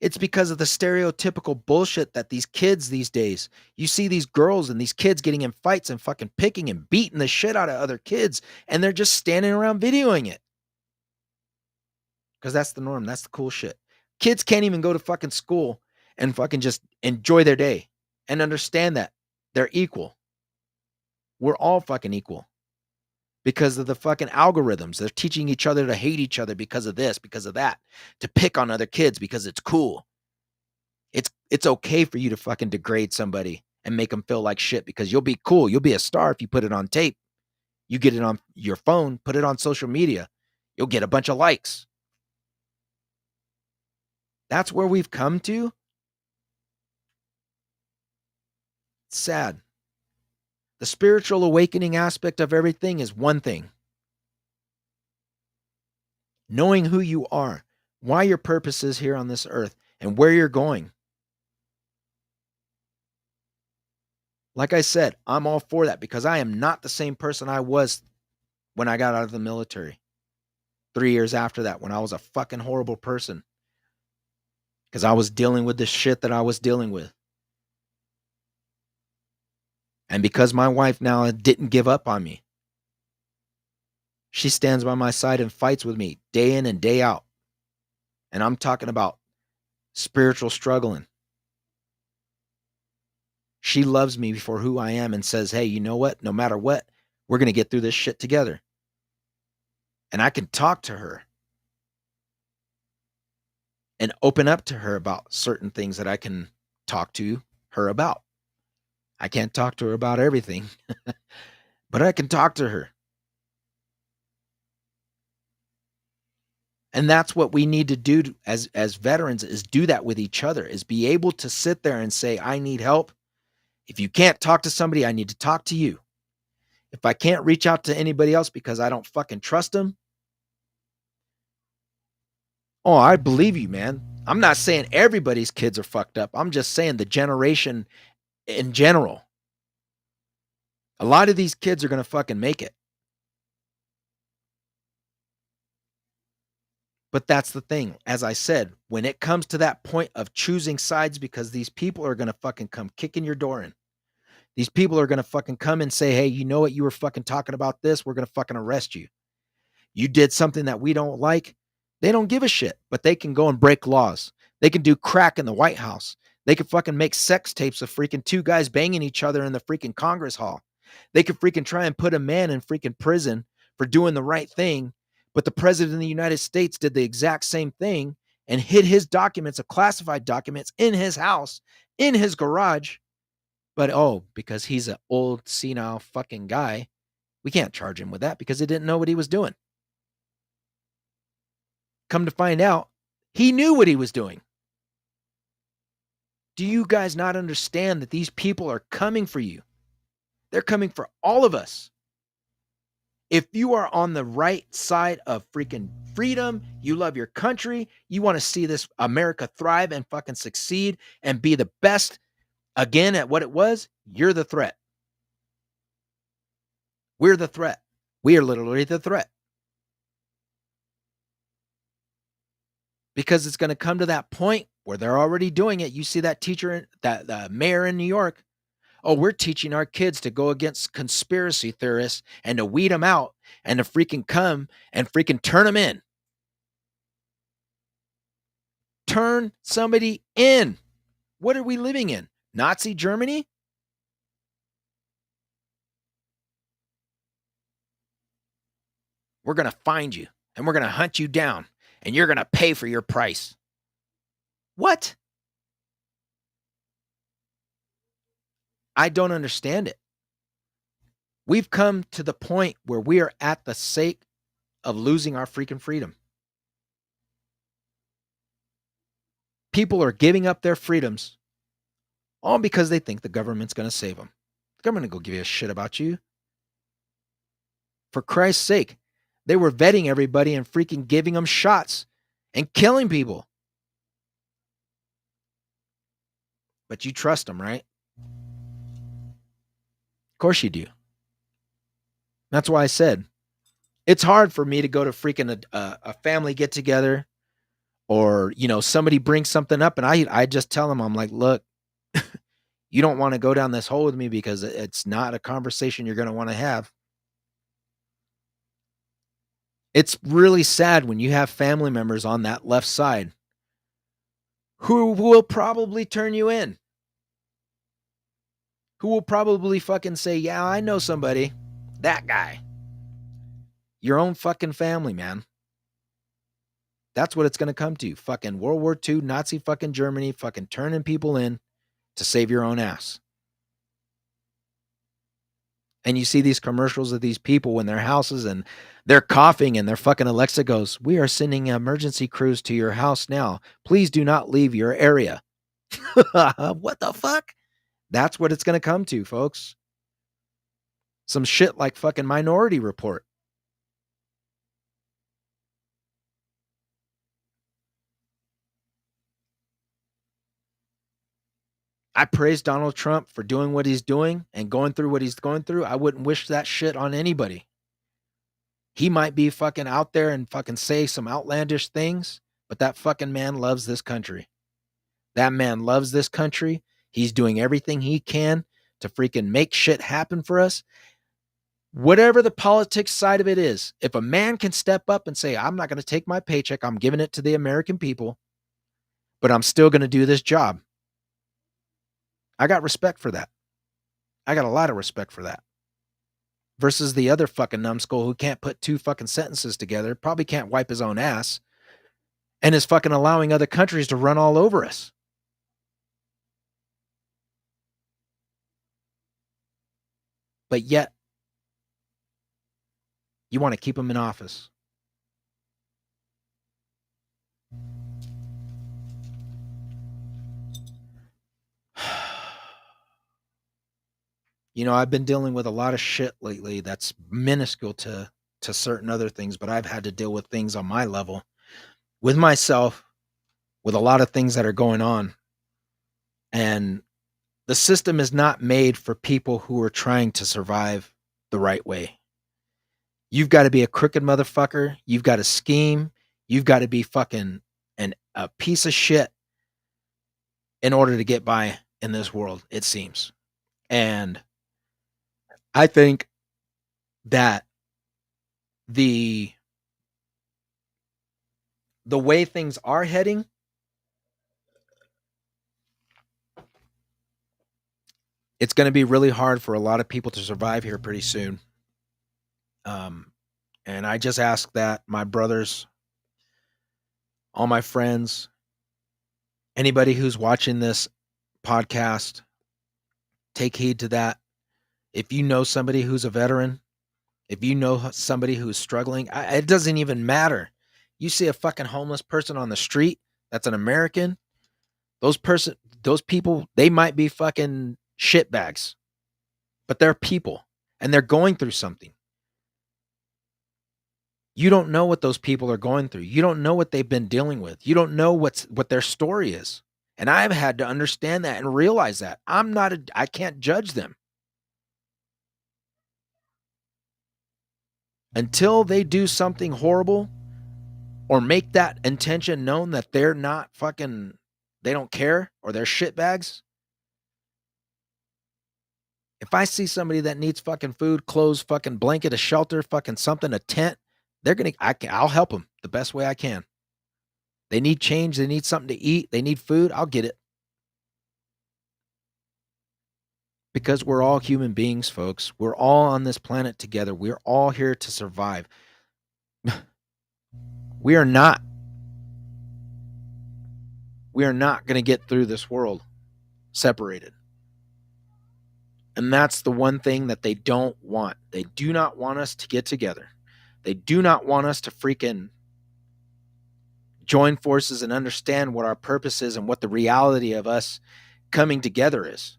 It's because of the stereotypical bullshit that these kids these days, you see these girls and these kids getting in fights and fucking picking and beating the shit out of other kids, and they're just standing around videoing it. Because that's the norm. That's the cool shit. Kids can't even go to fucking school and fucking just enjoy their day and understand that they're equal. We're all fucking equal because of the fucking algorithms. They're teaching each other to hate each other because of this, because of that, to pick on other kids because it's cool. It's okay for you to fucking degrade somebody and make them feel like shit because you'll be cool. You'll be a star if you put it on tape. You get it on your phone, put it on social media. You'll get a bunch of likes. That's where we've come to. It's sad. The spiritual awakening aspect of everything is one thing. Knowing who you are, why your purpose is here on this earth, and where you're going. Like I said, I'm all for that because I am not the same person I was when I got out of the military. 3 years after that, when I was a fucking horrible person because I was dealing with the shit that I was dealing with. And because my wife now didn't give up on me, she stands by my side and fights with me day in and day out. And I'm talking about spiritual struggling. She loves me for who I am and says, hey, you know what? No matter what, we're going to get through this shit together. And I can talk to her and open up to her about certain things that I can talk to her about. I can't talk to her about everything, but I can talk to her. And that's what we need to do as veterans is do that with each other, is be able to sit there and say, I need help. If you can't talk to somebody, I need to talk to you. If I can't reach out to anybody else because I don't fucking trust them, oh, I believe you, man. I'm not saying everybody's kids are fucked up. I'm just saying the generation in general. A lot of these kids are going to fucking make it. But that's the thing. As I said, when it comes to that point of choosing sides, because these people are going to fucking come kicking your door in. These people are going to fucking come and say, hey, you know what? You were fucking talking about this. We're going to fucking arrest you. You did something that we don't like. They don't give a shit, but they can go and break laws. They can do crack in the White House. They could fucking make sex tapes of freaking two guys banging each other in the freaking Congress hall. They could freaking try and put a man in freaking prison for doing the right thing, but the president of the United States did the exact same thing and hid his documents of classified documents in his house, in his garage. But oh, because he's an old senile fucking guy, we can't charge him with that because he didn't know what he was doing. Come to find out, he knew what he was doing. Do you guys not understand that these people are coming for you? They're coming for all of us. If you are on the right side of freaking freedom, you love your country, you want to see this America thrive and fucking succeed and be the best again at what it was, you're the threat. We're the threat. We are literally the threat. Because it's going to come to that point where they're already doing it. You see that teacher, that mayor in New York. Oh, we're teaching our kids to go against conspiracy theorists and to weed them out and to freaking come and freaking turn them in. Turn somebody in. What are we living in? Nazi Germany? We're going to find you and we're going to hunt you down and you're going to pay for your price. What? I don't understand it. We've come to the point where we are at the sake of losing our freaking freedom. People are giving up their freedoms all because they think the government's going to save them. The government ain't going to give you a shit about you. For Christ's sake, they were vetting everybody and freaking giving them shots and killing people. But you trust them, right? Of course you do. That's why I said it's hard for me to go to freaking a family get together or, you know, somebody brings something up and I just tell them, I'm like, look, you don't want to go down this hole with me because it's not a conversation you're going to want to have. It's really sad when you have family members on that left side who will probably turn you in. Who will probably fucking say, yeah, I know somebody. That guy. Your own fucking family, man. That's what it's going to come to. Fucking World War II, Nazi fucking Germany, fucking turning people in to save your own ass. And you see these commercials of these people in their houses and they're coughing and their fucking Alexa goes, we are sending emergency crews to your house now. Please do not leave your area. What the fuck? That's what it's going to come to, folks. Some shit like fucking Minority Report. I praise Donald Trump for doing what he's doing and going through what he's going through. I wouldn't wish that shit on anybody. He might be fucking out there and fucking say some outlandish things, but that fucking man loves this country. That man loves this country. He's doing everything he can to freaking make shit happen for us. Whatever the politics side of it is, if a man can step up and say, I'm not going to take my paycheck, I'm giving it to the American people, but I'm still going to do this job. I got respect for that. I got a lot of respect for that. Versus the other fucking numbskull who can't put two fucking sentences together, probably can't wipe his own ass, and is fucking allowing other countries to run all over us. But yet, you want to keep him in office. You know, I've been dealing with a lot of shit lately that's minuscule to certain other things, but I've had to deal with things on my level with myself, with a lot of things that are going on. And the system is not made for people who are trying to survive the right way. You've got to be a crooked motherfucker. You've got to scheme. You've got to be fucking a piece of shit in order to get by in this world, it seems. And I think that the the way things are heading, it's going to be really hard for a lot of people to survive here pretty soon. Um, and I just ask that my brothers, all my friends, anybody who's watching this podcast, take heed to that. If you know somebody who's a veteran, if you know somebody who's struggling, it doesn't even matter. You see a fucking homeless person on the street that's an American, those person, those people, they might be fucking shitbags, but they're people and they're going through something. You don't know what those people are going through. You don't know what they've been dealing with. You don't know what their story is. And I've had to understand that and realize that I can't judge them until they do something horrible or make that intention known that they're not fucking, they don't care or they're shitbags. If I see somebody that needs fucking food, clothes, fucking blanket, a shelter, fucking something, a tent, I'll help them the best way I can. They need change. They need something to eat. They need food. I'll get it. Because we're all human beings, folks. We're all on this planet together. We're all here to survive. We are not going to get through this world separated. And that's the one thing that they don't want. They do not want us to get together. They do not want us to freaking join forces and understand what our purpose is and what the reality of us coming together is.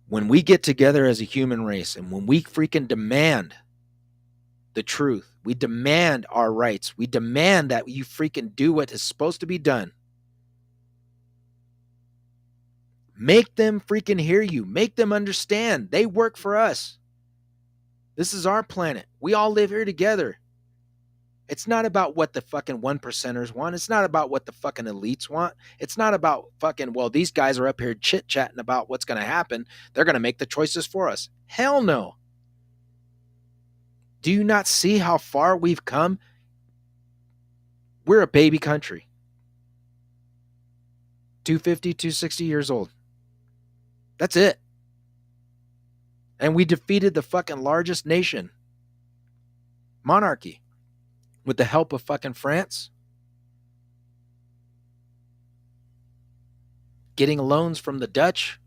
When we get together as a human race and when we freaking demand the truth, we demand our rights, we demand that you freaking do what is supposed to be done. Make them freaking hear you. Make them understand. They work for us. This is our planet. We all live here together. It's not about what the fucking 1%ers want. It's not about what the fucking elites want. It's not about fucking, well, these guys are up here chit-chatting about what's going to happen. They're going to make the choices for us. Hell no. Do you not see how far we've come? We're a baby country. 250, 260 years old. That's it. And we defeated the fucking largest nation, monarchy, with the help of fucking France, getting loans from the Dutch.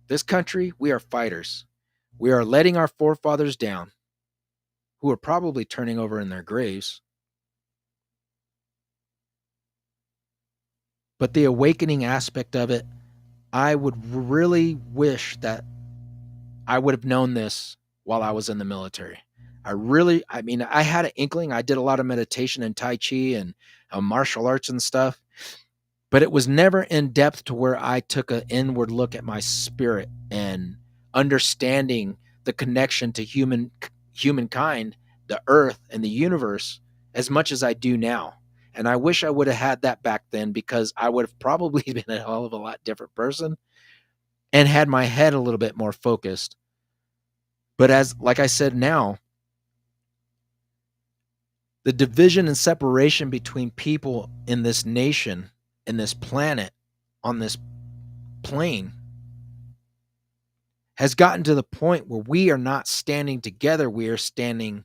This country, we are fighters. We are letting our forefathers down, who are probably turning over in their graves. But the awakening aspect of it, I would really wish that I would have known this while I was in the military. I had an inkling. I did a lot of meditation and Tai Chi and martial arts and stuff, but it was never in depth to where I took an inward look at my spirit and understanding the connection to humankind, the earth and the universe as much as I do now. And I wish I would have had that back then, because I would have probably been a hell of a lot different person and had my head a little bit more focused. But like I said, now the division and separation between people in this nation, in this planet, on this plane, has gotten to the point where we are not standing together. We are standing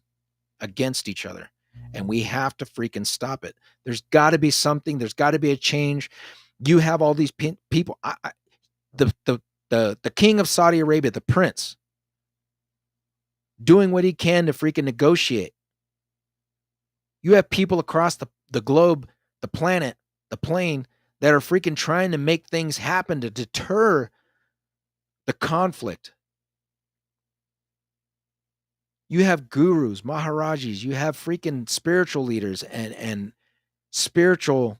against each other, and we have to freaking stop it. There's got to be something. There's got to be a change. You have all these people. The king of Saudi Arabia, the prince, doing what he can to freaking negotiate. You have people across the globe, the planet, the plane, that are freaking trying to make things happen to deter the conflict. You have gurus, Maharajis, you have freaking spiritual leaders and spiritual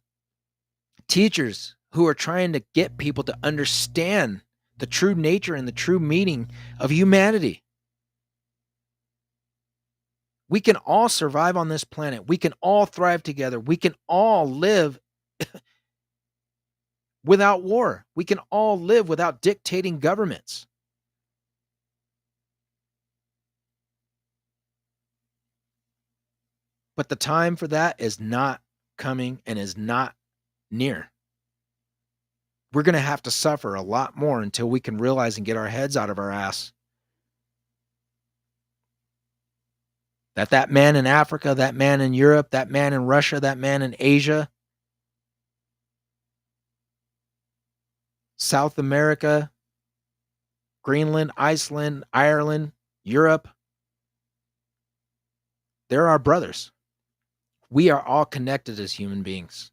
teachers who are trying to get people to understand the true nature and the true meaning of humanity. We can all survive on this planet. We can all thrive together. We can all live without war. We can all live without dictating governments. But the time for that is not coming and is not near. We're going to have to suffer a lot more until we can realize and get our heads out of our ass that man in Africa, that man in Europe, that man in Russia, that man in Asia, South America, Greenland, Iceland, Ireland, Europe, they're our brothers. We are all connected as human beings.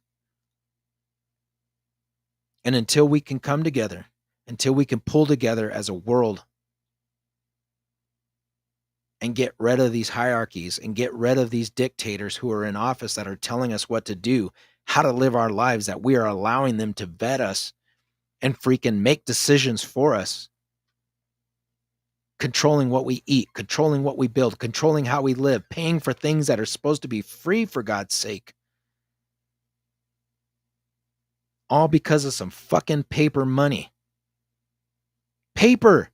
And until we can come together, until we can pull together as a world and get rid of these hierarchies and get rid of these dictators who are in office that are telling us what to do, how to live our lives, that we are allowing them to vet us and freaking make decisions for us, controlling what we eat, controlling what we build, controlling how we live, paying for things that are supposed to be free, for God's sake. All because of some fucking paper money. Paper.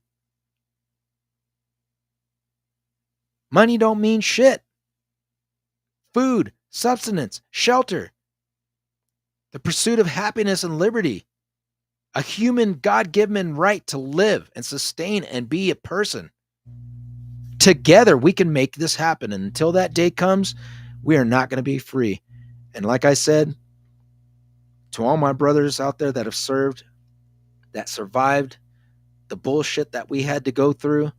Money don't mean shit. Food, subsistence, shelter, the pursuit of happiness and liberty, a human God-given right to live and sustain and be a person. Together, we can make this happen. And until that day comes, we are not going to be free. And like I said, to all my brothers out there that have served, that survived the bullshit that we had to go through,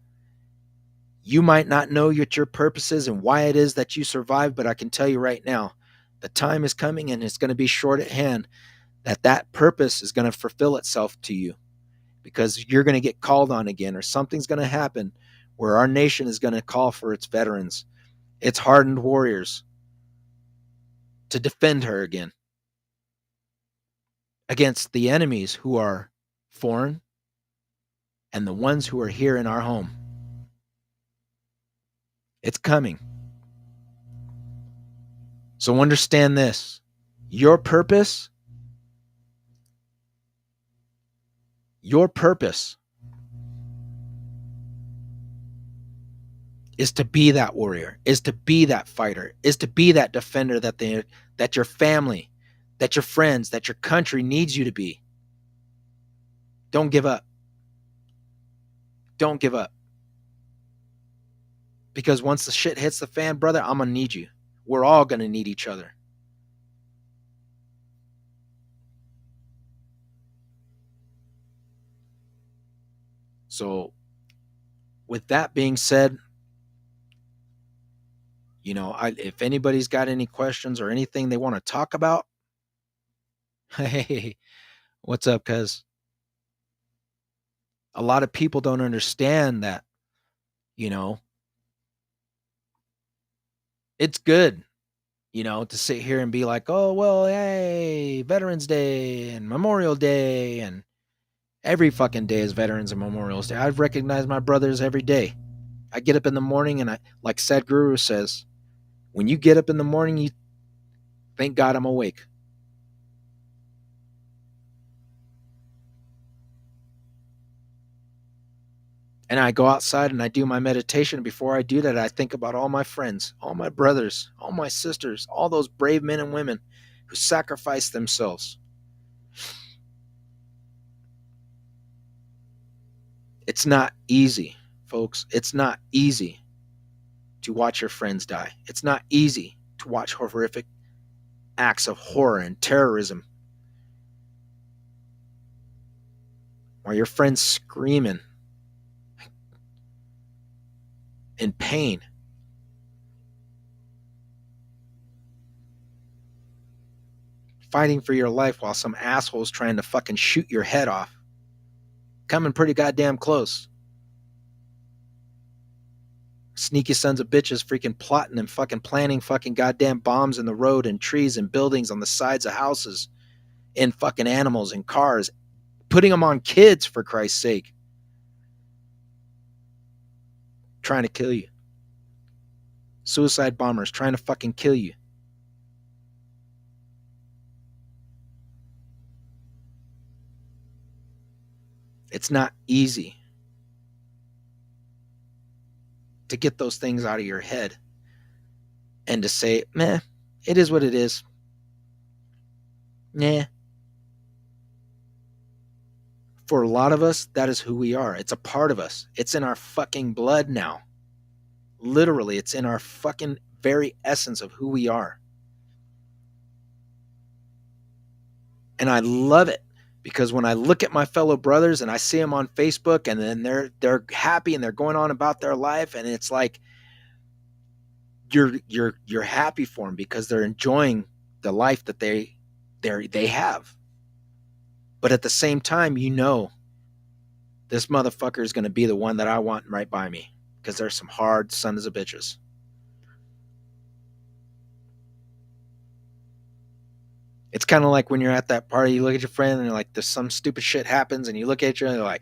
you might not know what your purpose is and why it is that you survived, but I can tell you right now, the time is coming and it's going to be short at hand that purpose is going to fulfill itself to you, because you're going to get called on again, or something's going to happen where our nation is going to call for its veterans, its hardened warriors, to defend her again against the enemies who are foreign and the ones who are here in our home. It's coming. So understand this. Your purpose is to be that warrior, is to be that fighter, is to be that defender that your family, that your friends, that your country needs you to be. Don't give up. Don't give up. Because once the shit hits the fan, brother, I'm going to need you. We're all going to need each other. So, with that being said, if anybody's got any questions or anything they want to talk about, hey, what's up, cuz? A lot of people don't understand that, it's good, to sit here and be like, oh, well, hey, Veterans Day and Memorial Day, and every fucking day is Veterans and Memorials Day. I've recognized my brothers every day. I get up in the morning and like Sadhguru says, when you get up in the morning, you thank God I'm awake. And I go outside and I do my meditation. Before I do that, I think about all my friends, all my brothers, all my sisters, all those brave men and women who sacrificed themselves. It's not easy, folks. It's not easy to watch your friends die. It's not easy to watch horrific acts of horror and terrorism while your friends screaming in pain. Fighting for your life while some asshole's trying to fucking shoot your head off. Coming pretty goddamn close. Sneaky sons of bitches freaking plotting and fucking planting fucking goddamn bombs in the road and trees and buildings on the sides of houses and fucking animals and cars. Putting them on kids, for Christ's sake. Trying to kill you. Suicide bombers trying to fucking kill you. It's not easy to get those things out of your head and to say, meh, it is what it is. Nah. For a lot of us, that is who we are. It's a part of us. It's in our fucking blood now. Literally, it's in our fucking very essence of who we are. And I love it because when I look at my fellow brothers and I see them on Facebook and then they're happy and they're going on about their life, and it's like you're happy for them because they're enjoying the life that they have. But at the same time, you know, this motherfucker is going to be the one that I want right by me because there's some hard sons of bitches. It's kind of like when you're at that party, you look at your friend and you're like, there's some stupid shit happens, and you look at you and you're like,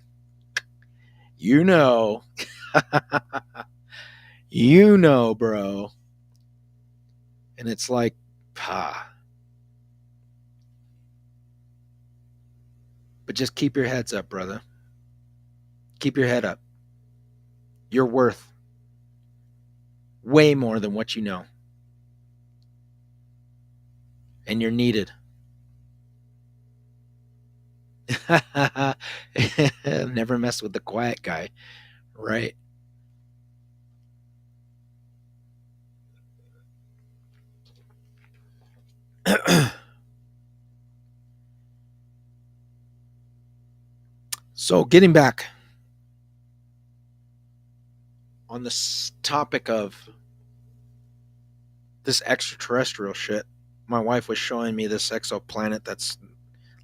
you know, you know, bro. And it's like, ah. But just keep your heads up, brother. Keep your head up. You're worth way more than what you know. And you're needed. Never mess with the quiet guy, right? So getting back on this topic of this extraterrestrial shit, my wife was showing me this exoplanet that's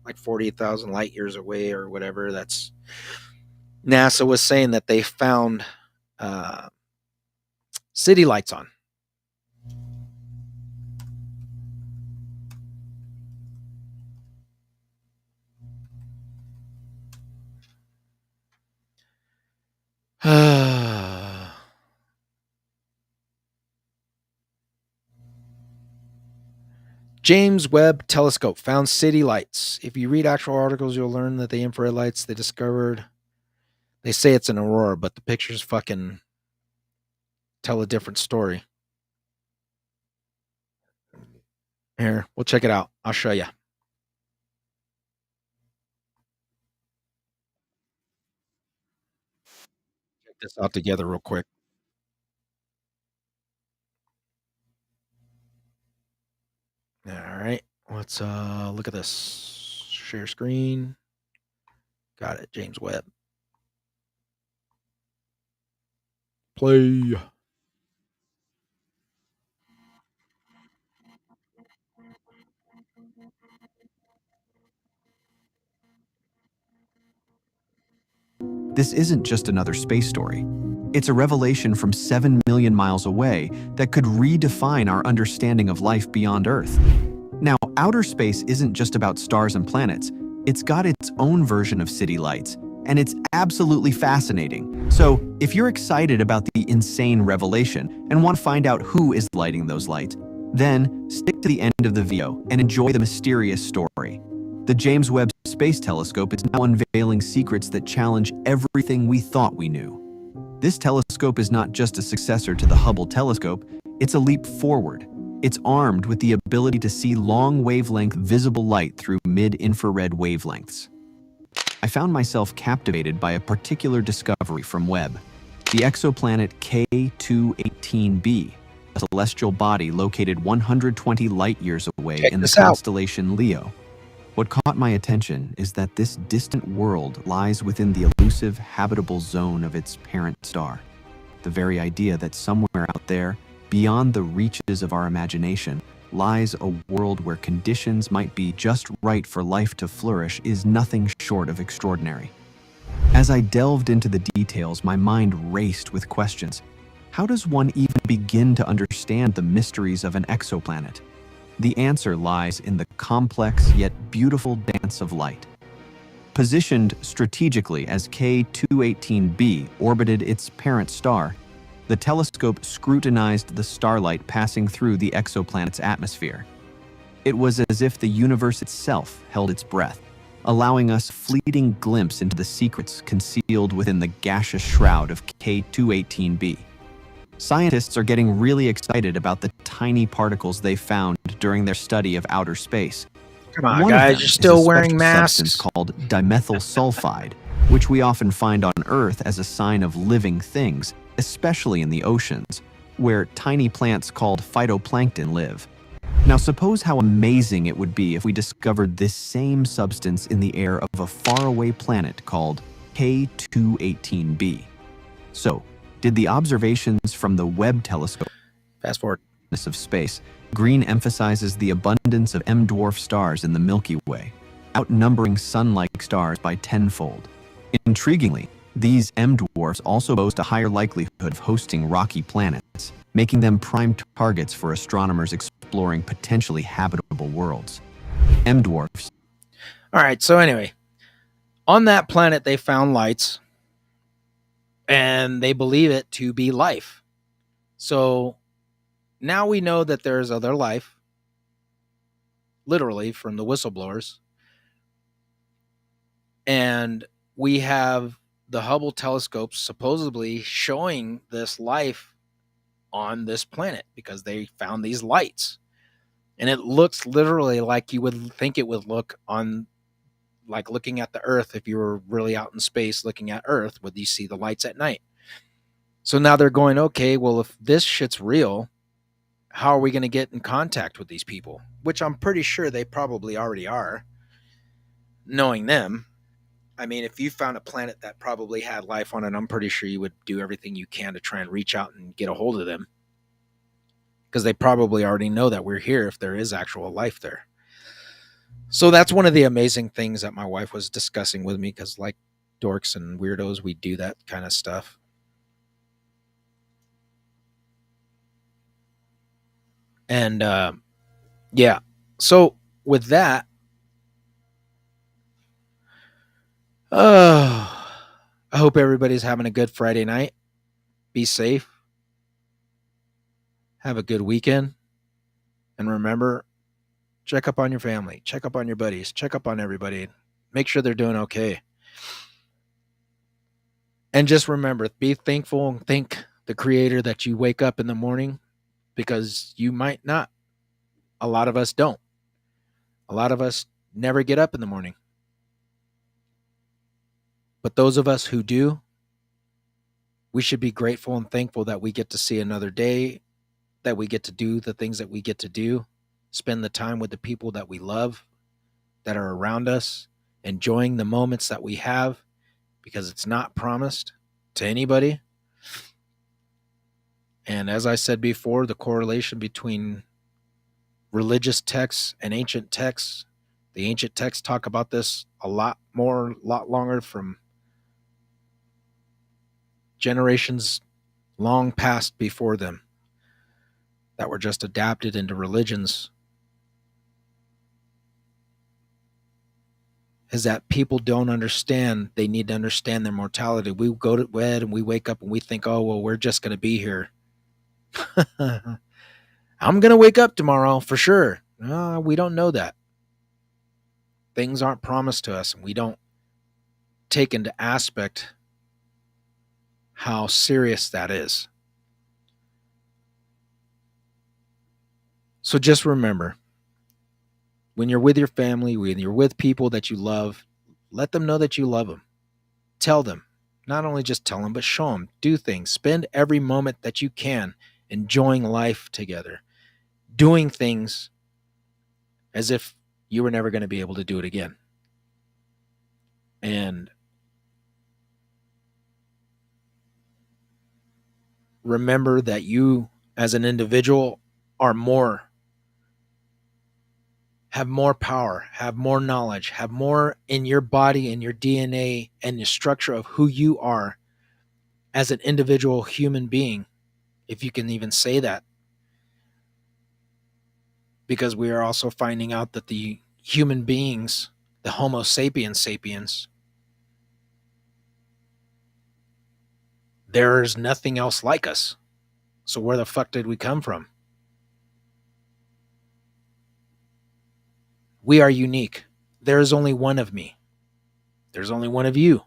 like 40,000 light years away or whatever. That's NASA was saying that they found city lights on. James Webb Telescope found city lights. If you read actual articles, you'll learn that the infrared lights they discovered, they say it's an aurora, but the pictures fucking tell a different story. Here, we'll check it out. I'll show you. Check this out together real quick. All right. Let's look at this. Share screen. Got it. James Webb. Play. This isn't just another space story. It's a revelation from 7 million miles away that could redefine our understanding of life beyond Earth. Now, outer space isn't just about stars and planets. It's got its own version of city lights, and it's absolutely fascinating. So, if you're excited about the insane revelation and want to find out who is lighting those lights, then stick to the end of the video and enjoy the mysterious story. The James Webb Space Telescope is now unveiling secrets that challenge everything we thought we knew. This telescope is not just a successor to the Hubble telescope, it's a leap forward. It's armed with the ability to see long wavelength visible light through mid-infrared wavelengths. I found myself captivated by a particular discovery from Webb, the exoplanet K218b, a celestial body located 120 light-years away in the constellation Leo. What caught my attention is that this distant world lies within the elusive habitable zone of its parent star. The very idea that somewhere out there, beyond the reaches of our imagination, lies a world where conditions might be just right for life to flourish is nothing short of extraordinary. As I delved into the details, my mind raced with questions. How does one even begin to understand the mysteries of an exoplanet? The answer lies in the complex yet beautiful dance of light. Positioned strategically as K218b orbited its parent star, the telescope scrutinized the starlight passing through the exoplanet's atmosphere. It was as if the universe itself held its breath, allowing us a fleeting glimpse into the secrets concealed within the gaseous shroud of K218b. Scientists are getting really excited about the tiny particles they found during their study of outer space. Come on, One of guys, them you're is a still wearing special substance masks. called dimethyl sulfide, which we often find on Earth as a sign of living things, especially in the oceans, where tiny plants called phytoplankton live. Now, suppose how amazing it would be if we discovered this same substance in the air of a faraway planet called K218b. So, did the observations from the Webb telescope Fast forward. of space, Green emphasizes the abundance of M-dwarf stars in the Milky Way, outnumbering Sun-like stars by tenfold. Intriguingly, these M-dwarfs also boast a higher likelihood of hosting rocky planets, making them prime targets for astronomers exploring potentially habitable worlds. M-dwarfs. All right, so anyway, on that planet they found lights, and they believe it to be life. So now we know that there's other life, literally from the whistleblowers. And we have the Hubble telescopes supposedly showing this life on this planet because they found these lights. And it looks literally like you would think it would look on, like looking at the Earth. If you were really out in space looking at Earth, would you see the lights at night? So now they're going, okay, well, if this shit's real, how are we going to get in contact with these people? Which I'm pretty sure they probably already are, knowing them. I mean, if you found a planet that probably had life on it, I'm pretty sure you would do everything you can to try and reach out and get a hold of them, because they probably already know that we're here if there is actual life there. So that's one of the amazing things that my wife was discussing with me, because like dorks and weirdos, we do that kind of stuff. And yeah, so with that, I hope everybody's having a good Friday night. Be safe. Have a good weekend. And remember, check up on your family, check up on your buddies, check up on everybody. Make sure they're doing okay. And just remember, be thankful and thank the Creator that you wake up in the morning, because you might not. A lot of us don't. A lot of us never get up in the morning. But those of us who do, we should be grateful and thankful that we get to see another day, that we get to do the things that we get to do, spend the time with the people that we love, that are around us, enjoying the moments that we have, because it's not promised to anybody. And as I said before, the correlation between religious texts and ancient texts, the ancient texts talk about this a lot longer, from generations long past before them, that were just adapted into religions, is that people don't understand. They need to understand their mortality. We go to bed and we wake up and we think, oh, well, we're just going to be here. I'm going to wake up tomorrow for sure. No, we don't know that. Things aren't promised to us, and we don't take into aspect how serious that is. So just remember, when you're with your family, when you're with people that you love, let them know that you love them. Tell them. Not only just tell them, but show them. Do things. Spend every moment that you can enjoying life together, doing things as if you were never going to be able to do it again. And remember that you, as an individual, are more, have more power, have more knowledge, have more in your body and your DNA and the structure of who you are as an individual human being, if you can even say that. Because we are also finding out that the human beings, the Homo sapiens, there's nothing else like us. So where the fuck did we come from? We are unique. there is only one of me. There's only one of you.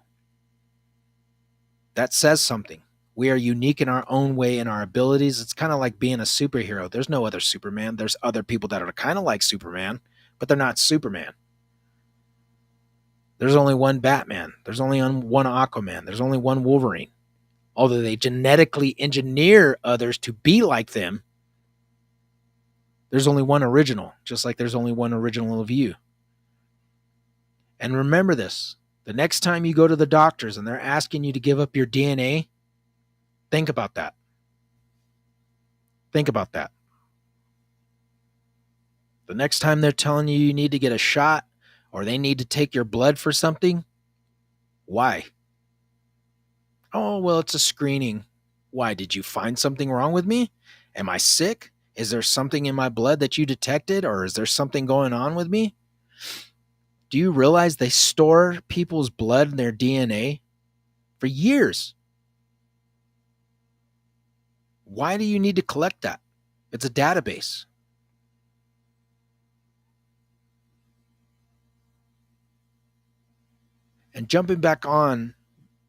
That says something. We are unique in our own way in our abilities. It's kind of like being a superhero. There's no other Superman. There's other people that are kind of like Superman, but they're not Superman. There's only one Batman. There's only one Aquaman. There's only one Wolverine. Although they genetically engineer others to be like them, there's only one original, just like there's only one original of you. And remember this, the next time you go to the doctors and they're asking you to give up your DNA, think about that. Think about that. The next time they're telling you you need to get a shot or they need to take your blood for something, why? Oh, well, it's a screening. Why? Did you find something wrong with me? Am I sick? Is there something in my blood that you detected, or is there something going on with me? Do you realize they store people's blood and their DNA for years? Why do you need to collect that? It's a database. And jumping back on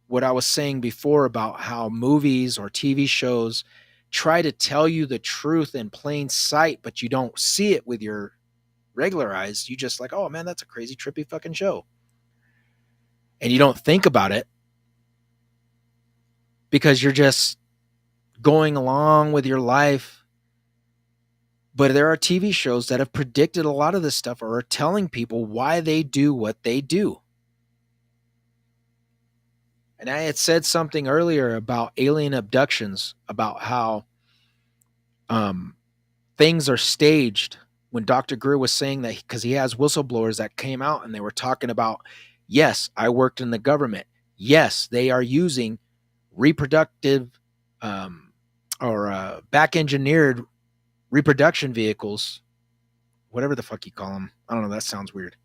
what I was saying before about how movies or TV shows try to tell you the truth in plain sight, but you don't see it with your regular eyes. You just like, oh man, that's a crazy, trippy fucking show. And you don't think about it because you're just going along with your life. But there are TV shows that have predicted a lot of this stuff or are telling people why they do what they do. And I had said something earlier about alien abductions, about how things are staged. When Dr. Greer was saying that, because he has whistleblowers that came out and they were talking about, yes, I worked in the government. Yes, they are using reproductive or back engineered reproduction vehicles, whatever the fuck you call them. I don't know. That sounds weird.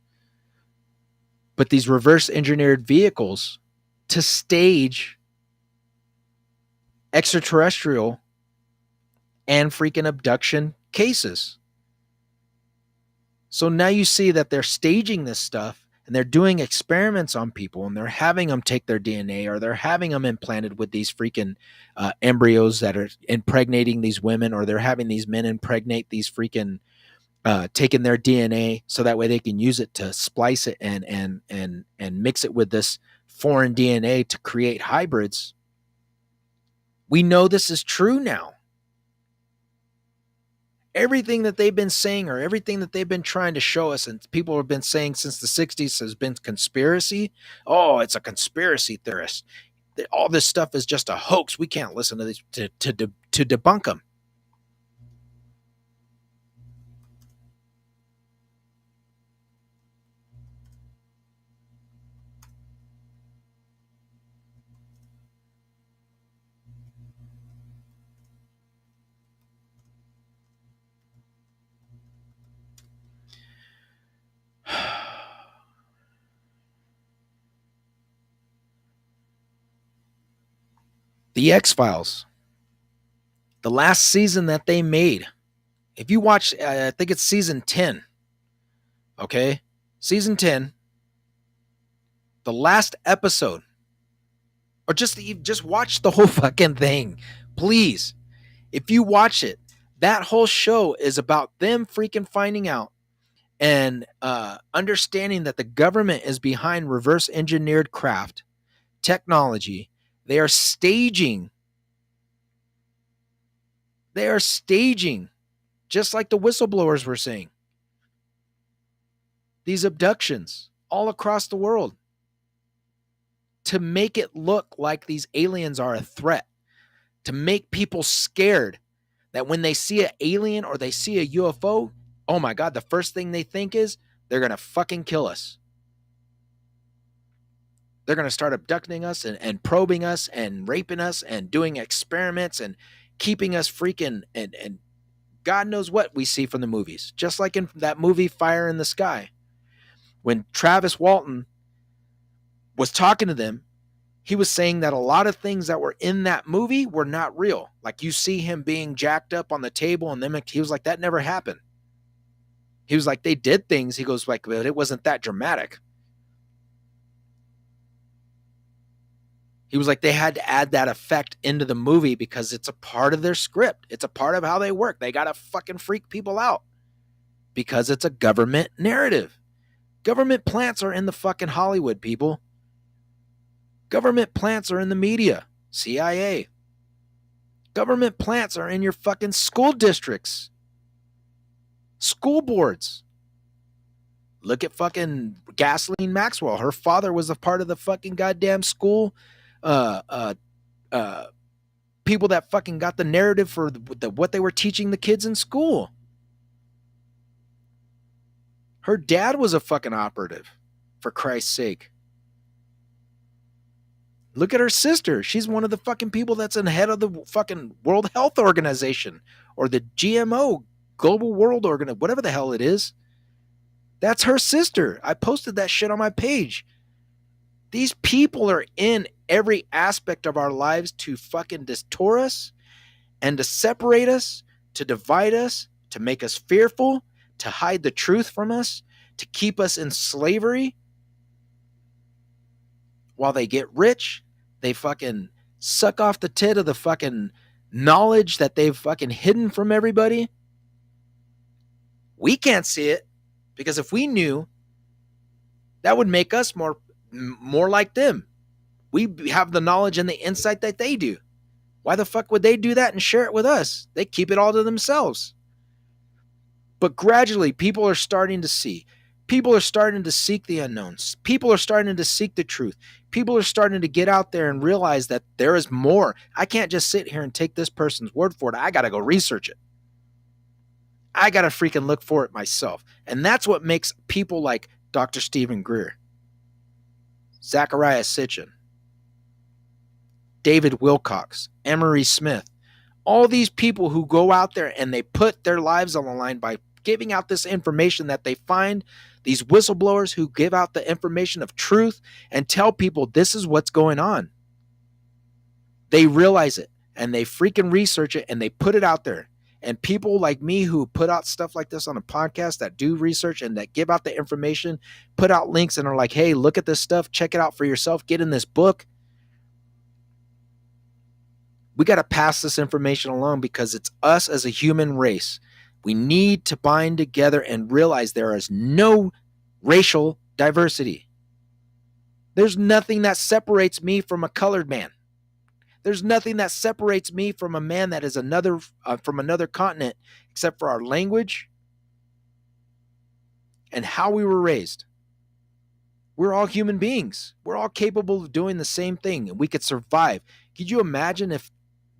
But these reverse engineered vehicles to stage extraterrestrial and freaking abduction cases. So now you see that they're staging this stuff and they're doing experiments on people and they're having them take their DNA or they're having them implanted with these freaking embryos that are impregnating these women, or they're having these men impregnate these freaking taking their DNA so that way they can use it to splice it and mix it with this foreign DNA to create hybrids. We know this is true now. Everything that they've been saying or everything that they've been trying to show us and people have been saying since the 60s has been conspiracy. Oh, it's a conspiracy theorist. All this stuff is just a hoax. We can't listen to this to debunk them. The X-Files, the last season that they made, if you watch, I think it's season 10, okay? Season 10, the last episode, or just watch the whole fucking thing, please. If you watch it, that whole show is about them freaking finding out and understanding that the government is behind reverse engineered craft technology. They are staging, just like the whistleblowers were saying, these abductions all across the world to make it look like these aliens are a threat, to make people scared that when they see an alien or they see a UFO, oh my God, the first thing they think is they're going to fucking kill us. They're going to start abducting us and probing us and raping us and doing experiments and keeping us freaking and God knows what we see from the movies. Just like in that movie Fire in the Sky. When Travis Walton was talking to them, he was saying that a lot of things that were in that movie were not real. Like you see him being jacked up on the table and them, he was like, that never happened. He was like, they did things. He goes like, but it wasn't that dramatic. He was like, they had to add that effect into the movie because it's a part of their script. It's a part of how they work. They got to fucking freak people out because it's a government narrative. Government plants are in the fucking Hollywood, people. Government plants are in the media, CIA. Government plants are in your fucking school districts, school boards. Look at fucking Gasoline Maxwell. Her father was a part of the fucking goddamn school people that fucking got the narrative for what they were teaching the kids in school. Her dad was a fucking operative, for Christ's sake. Look at her sister. She's one of the fucking people that's in the head of the fucking World Health Organization or the GMO, Global World Organization, whatever the hell it is. That's her sister. I posted that shit on my page. These people are in every aspect of our lives to fucking distort us and to separate us, to divide us, to make us fearful, to hide the truth from us, to keep us in slavery. While they get rich, they fucking suck off the tit of the fucking knowledge that they've fucking hidden from everybody. We can't see it because if we knew, that would make us more like them. We have the knowledge and the insight that they do. Why the fuck would they do that and share it with us? They keep it all to themselves. But gradually, people are starting to see. People are starting to seek the unknowns. People are starting to seek the truth. People are starting to get out there and realize that there is more. I can't just sit here and take this person's word for it. I got to go research it. I got to freaking look for it myself. And that's what makes people like Dr. Stephen Greer, Zachariah Sitchin, David Wilcox, Emery Smith, all these people who go out there and they put their lives on the line by giving out this information that they find, these whistleblowers who give out the information of truth and tell people this is what's going on. They realize it and they freaking research it and they put it out there. And people like me who put out stuff like this on a podcast that do research and that give out the information, put out links and are like, hey, look at this stuff. Check it out for yourself. Get in this book. We got to pass this information along because it's us as a human race. We need to bind together and realize there is no racial diversity. There's nothing that separates me from a colored man. There's nothing that separates me from a man that is from another continent except for our language and how we were raised. We're all human beings. We're all capable of doing the same thing and we could survive. Could you imagine if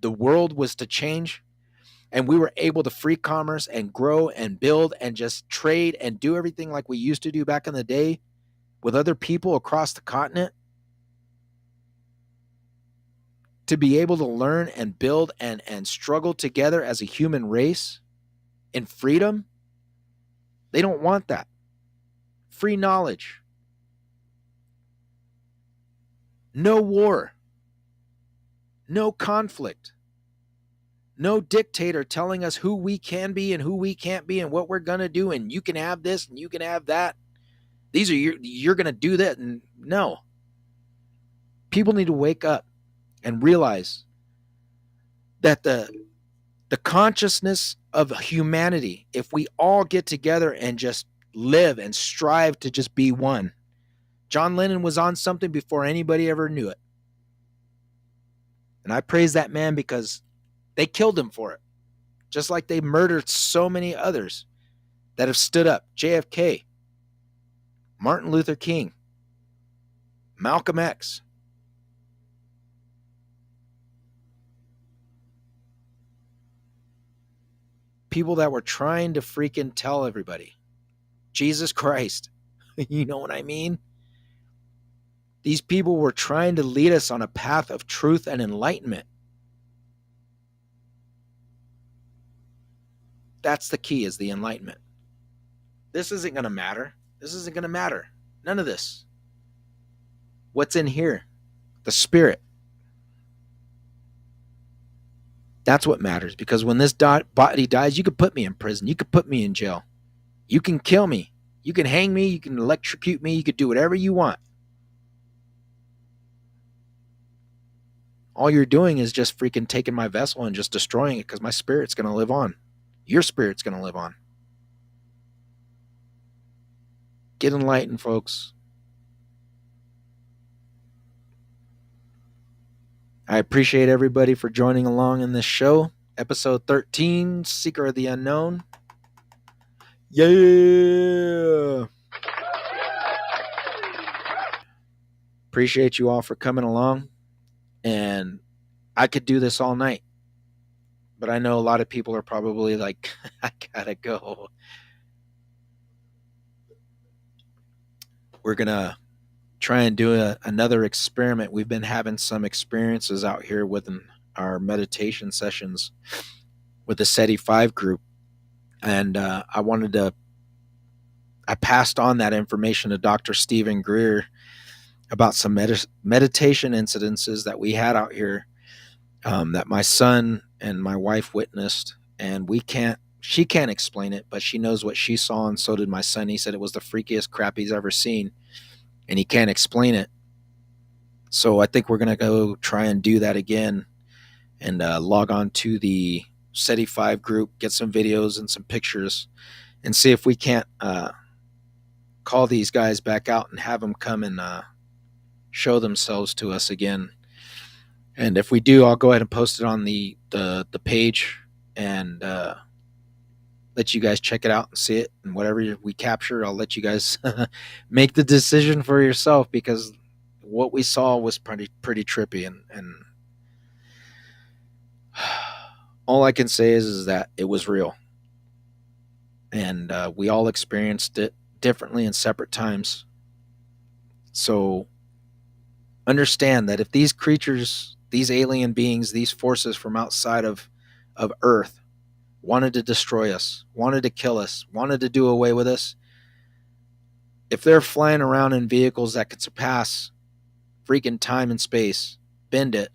the world was to change and we were able to free commerce and grow and build and just trade and do everything like we used to do back in the day with other people across the continent? To be able to learn and build and struggle together as a human race in freedom? They don't want that. Free knowledge. No war. No conflict. No dictator telling us who we can be and who we can't be and what we're going to do and you can have this and you can have that. These are you're going to do that. And no. People need to wake up and realize that the consciousness of humanity, if we all get together and just live and strive to just be one. John Lennon was on something before anybody ever knew it. And I praise that man because they killed him for it. Just like they murdered so many others that have stood up. JFK, Martin Luther King, Malcolm X. People that were trying to freaking tell everybody, Jesus Christ, you know what I mean? These people were trying to lead us on a path of truth and enlightenment. That's the key, is the enlightenment. This isn't going to matter. This isn't going to matter. None of this. What's in here? The spirit. That's what matters, because when this body dies, you could put me in prison. You could put me in jail. You can kill me. You can hang me. You can electrocute me. You could do whatever you want. All you're doing is just freaking taking my vessel and just destroying it because my spirit's going to live on. Your spirit's going to live on. Get enlightened, folks. I appreciate everybody for joining along in this show. Episode 13, Seeker of the Unknown. Yeah. Appreciate you all for coming along. And I could do this all night. But I know a lot of people are probably like, I gotta go. We're going to try and do another experiment. We've been having some experiences out here within our meditation sessions with the SETI 5 group. And I passed on that information to Dr. Stephen Greer about some meditation incidences that we had out here that my son and my wife witnessed. And she can't explain it, but she knows what she saw, and so did my son. He said it was the freakiest crap he's ever seen, and he can't explain it. So I think we're going to go try and do that again and log on to the SETI 5 group, get some videos and some pictures, and see if we can't call these guys back out and have them come and show themselves to us again. And if we do, I'll go ahead and post it on the page and let you guys check it out and see it. And whatever we capture, I'll let you guys make the decision for yourself, because what we saw was pretty trippy. And all I can say is that it was real. And we all experienced it differently in separate times. So understand that if these creatures, these alien beings, these forces from outside of Earth wanted to destroy us, wanted to kill us, wanted to do away with us, if they're flying around in vehicles that could surpass freaking time and space, bend it,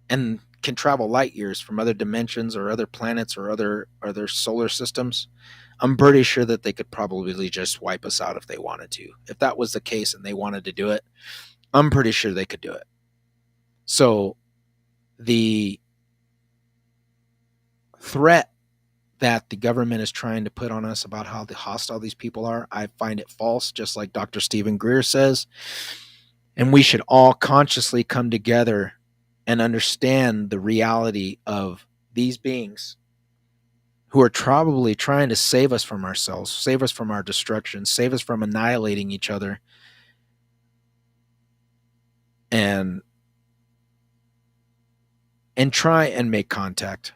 and can travel light years from other dimensions or other planets or other solar systems, I'm pretty sure that they could probably just wipe us out if they wanted to. If that was the case and they wanted to do it, I'm pretty sure they could do it. So the threat that the government is trying to put on us about how hostile these people are, I find it false, just like Dr. Stephen Greer says. And we should all consciously come together and understand the reality of these beings who are probably trying to save us from ourselves, save us from our destruction, save us from annihilating each other, and try and make contact.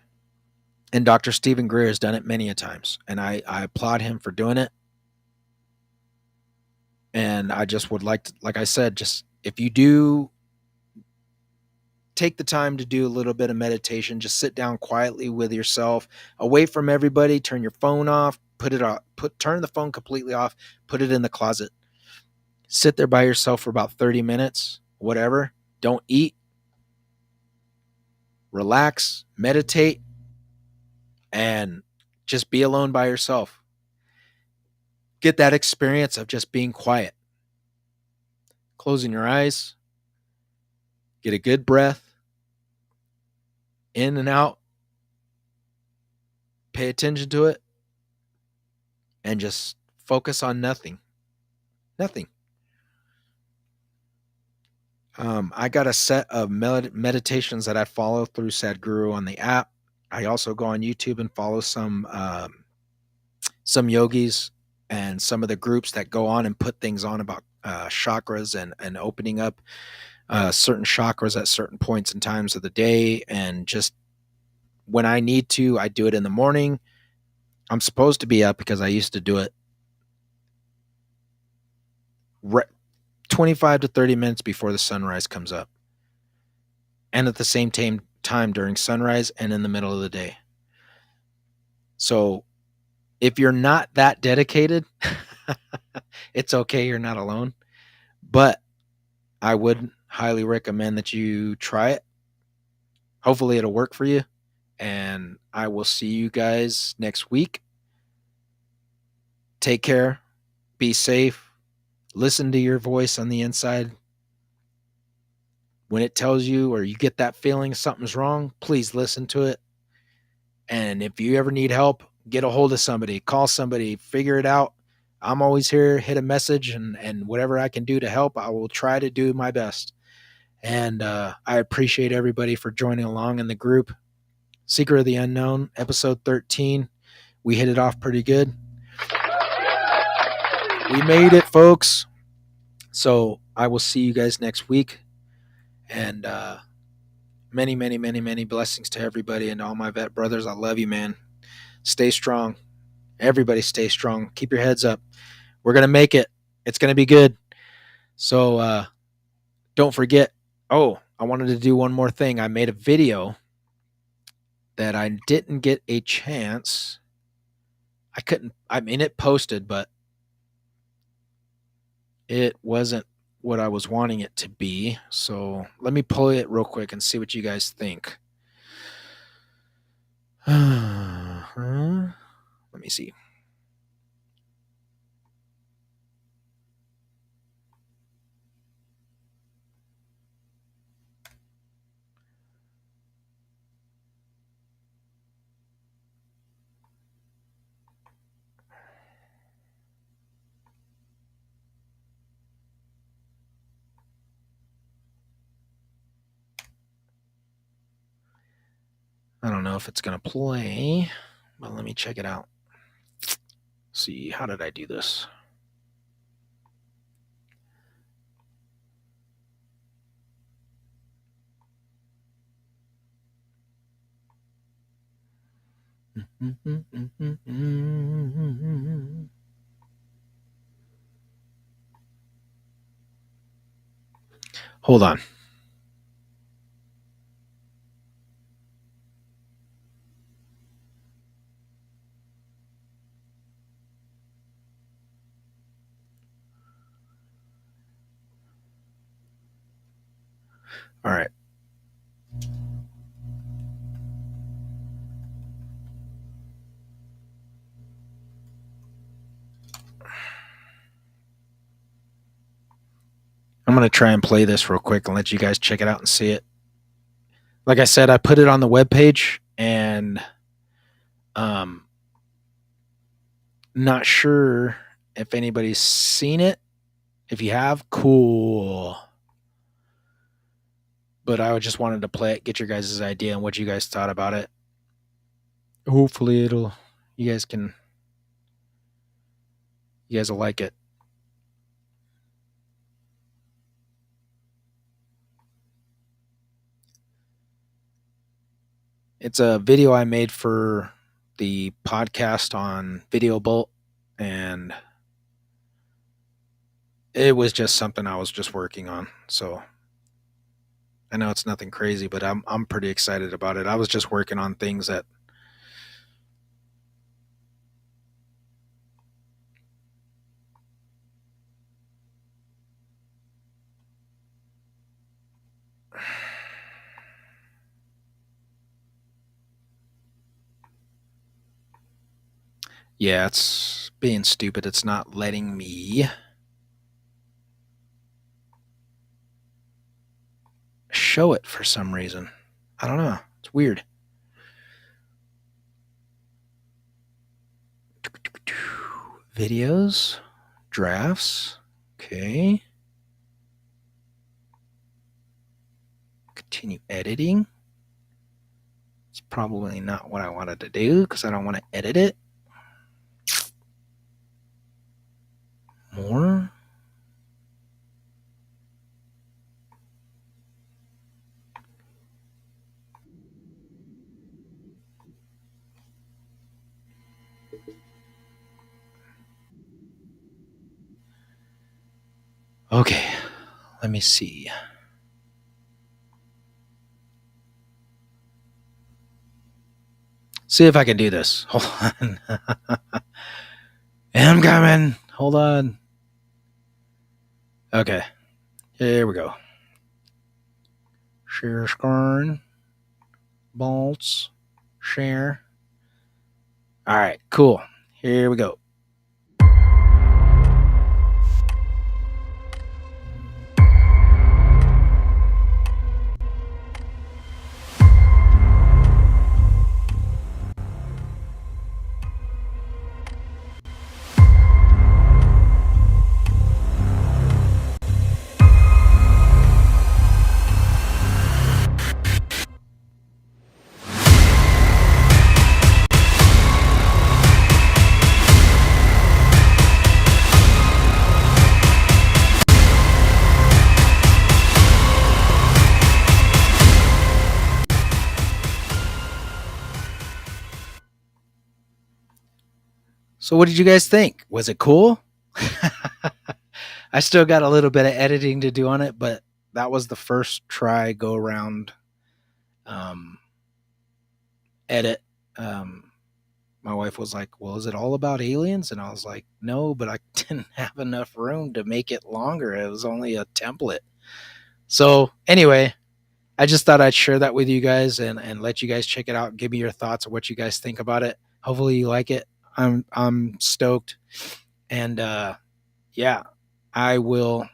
And Dr. Stephen Greer has done it many a times, and I applaud him for doing it. And I just would like to, like I said, just if you do take the time to do a little bit of meditation, just sit down quietly with yourself, away from everybody, turn your phone off, turn the phone completely off, put it in the closet. Sit there by yourself for about 30 minutes, whatever. Don't eat. Relax, meditate, and just be alone by yourself. Get that experience of just being quiet. Closing your eyes. Get a good breath. In and out. Pay attention to it. And just focus on nothing. Nothing. I got a set of meditations that I follow through Sadhguru on the app. I also go on YouTube and follow some yogis and some of the groups that go on and put things on about chakras and opening up certain chakras at certain points and times of the day. And just when I need to, I do it in the morning. I'm supposed to be up because I used to do it 25 to 30 minutes before the sunrise comes up, and at the same time during sunrise and in the middle of the day. So if you're not that dedicated, it's okay. You're not alone. But I would highly recommend that you try it. Hopefully it'll work for you. And I will see you guys next week. Take care. Be safe. Listen to your voice on the inside. When it tells you or you get that feeling something's wrong, please listen to it. And if you ever need help, get a hold of somebody, call somebody, figure it out. I'm always here. Hit a message, and whatever I can do to help, I will try to do my best. And I appreciate everybody for joining along in the group. Secret of the Unknown, episode 13. We hit it off pretty good. We made it, folks. So I will see you guys next week. And many, many, many, many blessings to everybody and all my vet brothers. I love you, man. Stay strong. Everybody stay strong. Keep your heads up. We're going to make it. It's going to be good. So don't forget. Oh, I wanted to do one more thing. I made a video that I didn't get a chance. It posted, but it wasn't what I was wanting it to be. So let me pull it real quick and see what you guys think. Let me see. I don't know if it's going to play, but let me check it out. See, how did I do this? Hold on. All right. I'm going to try and play this real quick and let you guys check it out and see it. Like I said, I put it on the webpage and not sure if anybody's seen it. If you have, cool. But I just wanted to play it, get your guys' idea on what you guys thought about it. Hopefully you guys will like it. It's a video I made for the podcast on Video Bolt, and it was just something I was just working on. So I know it's nothing crazy, but I'm pretty excited about it. I was just working on things that yeah, it's being stupid. It's not letting me show it for some reason. I don't know. It's weird. Videos, drafts. Okay. Continue editing. It's probably not what I wanted to do because I don't want to edit it. More. Okay, let me see. See if I can do this. Hold on. I'm coming. Hold on. Okay, here we go. Share screen. Bolts. Share. All right, cool. Here we go. So what did you guys think? Was it cool? I still got a little bit of editing to do on it, but that was the first try go around um, edit. Um, my wife was like, "Well, is it all about aliens?" And I was like, "No, but I didn't have enough room to make it longer. It was only a template." So anyway, I just thought I'd share that with you guys and let you guys check it out. Give me your thoughts on what you guys think about it. Hopefully you like it. I'm stoked. And yeah, I will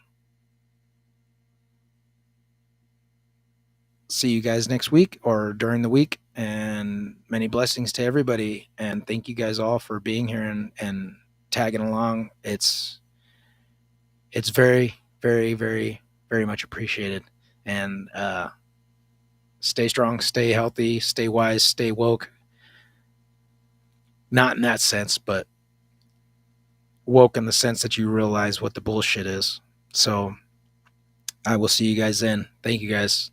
see you guys next week or during the week. And many blessings to everybody. And thank you guys all for being here and tagging along. It's very, very, very, very much appreciated. And stay strong, stay healthy, stay wise, stay woke. Not in that sense, but woke in the sense that you realize what the bullshit is. So I will see you guys then. Thank you guys.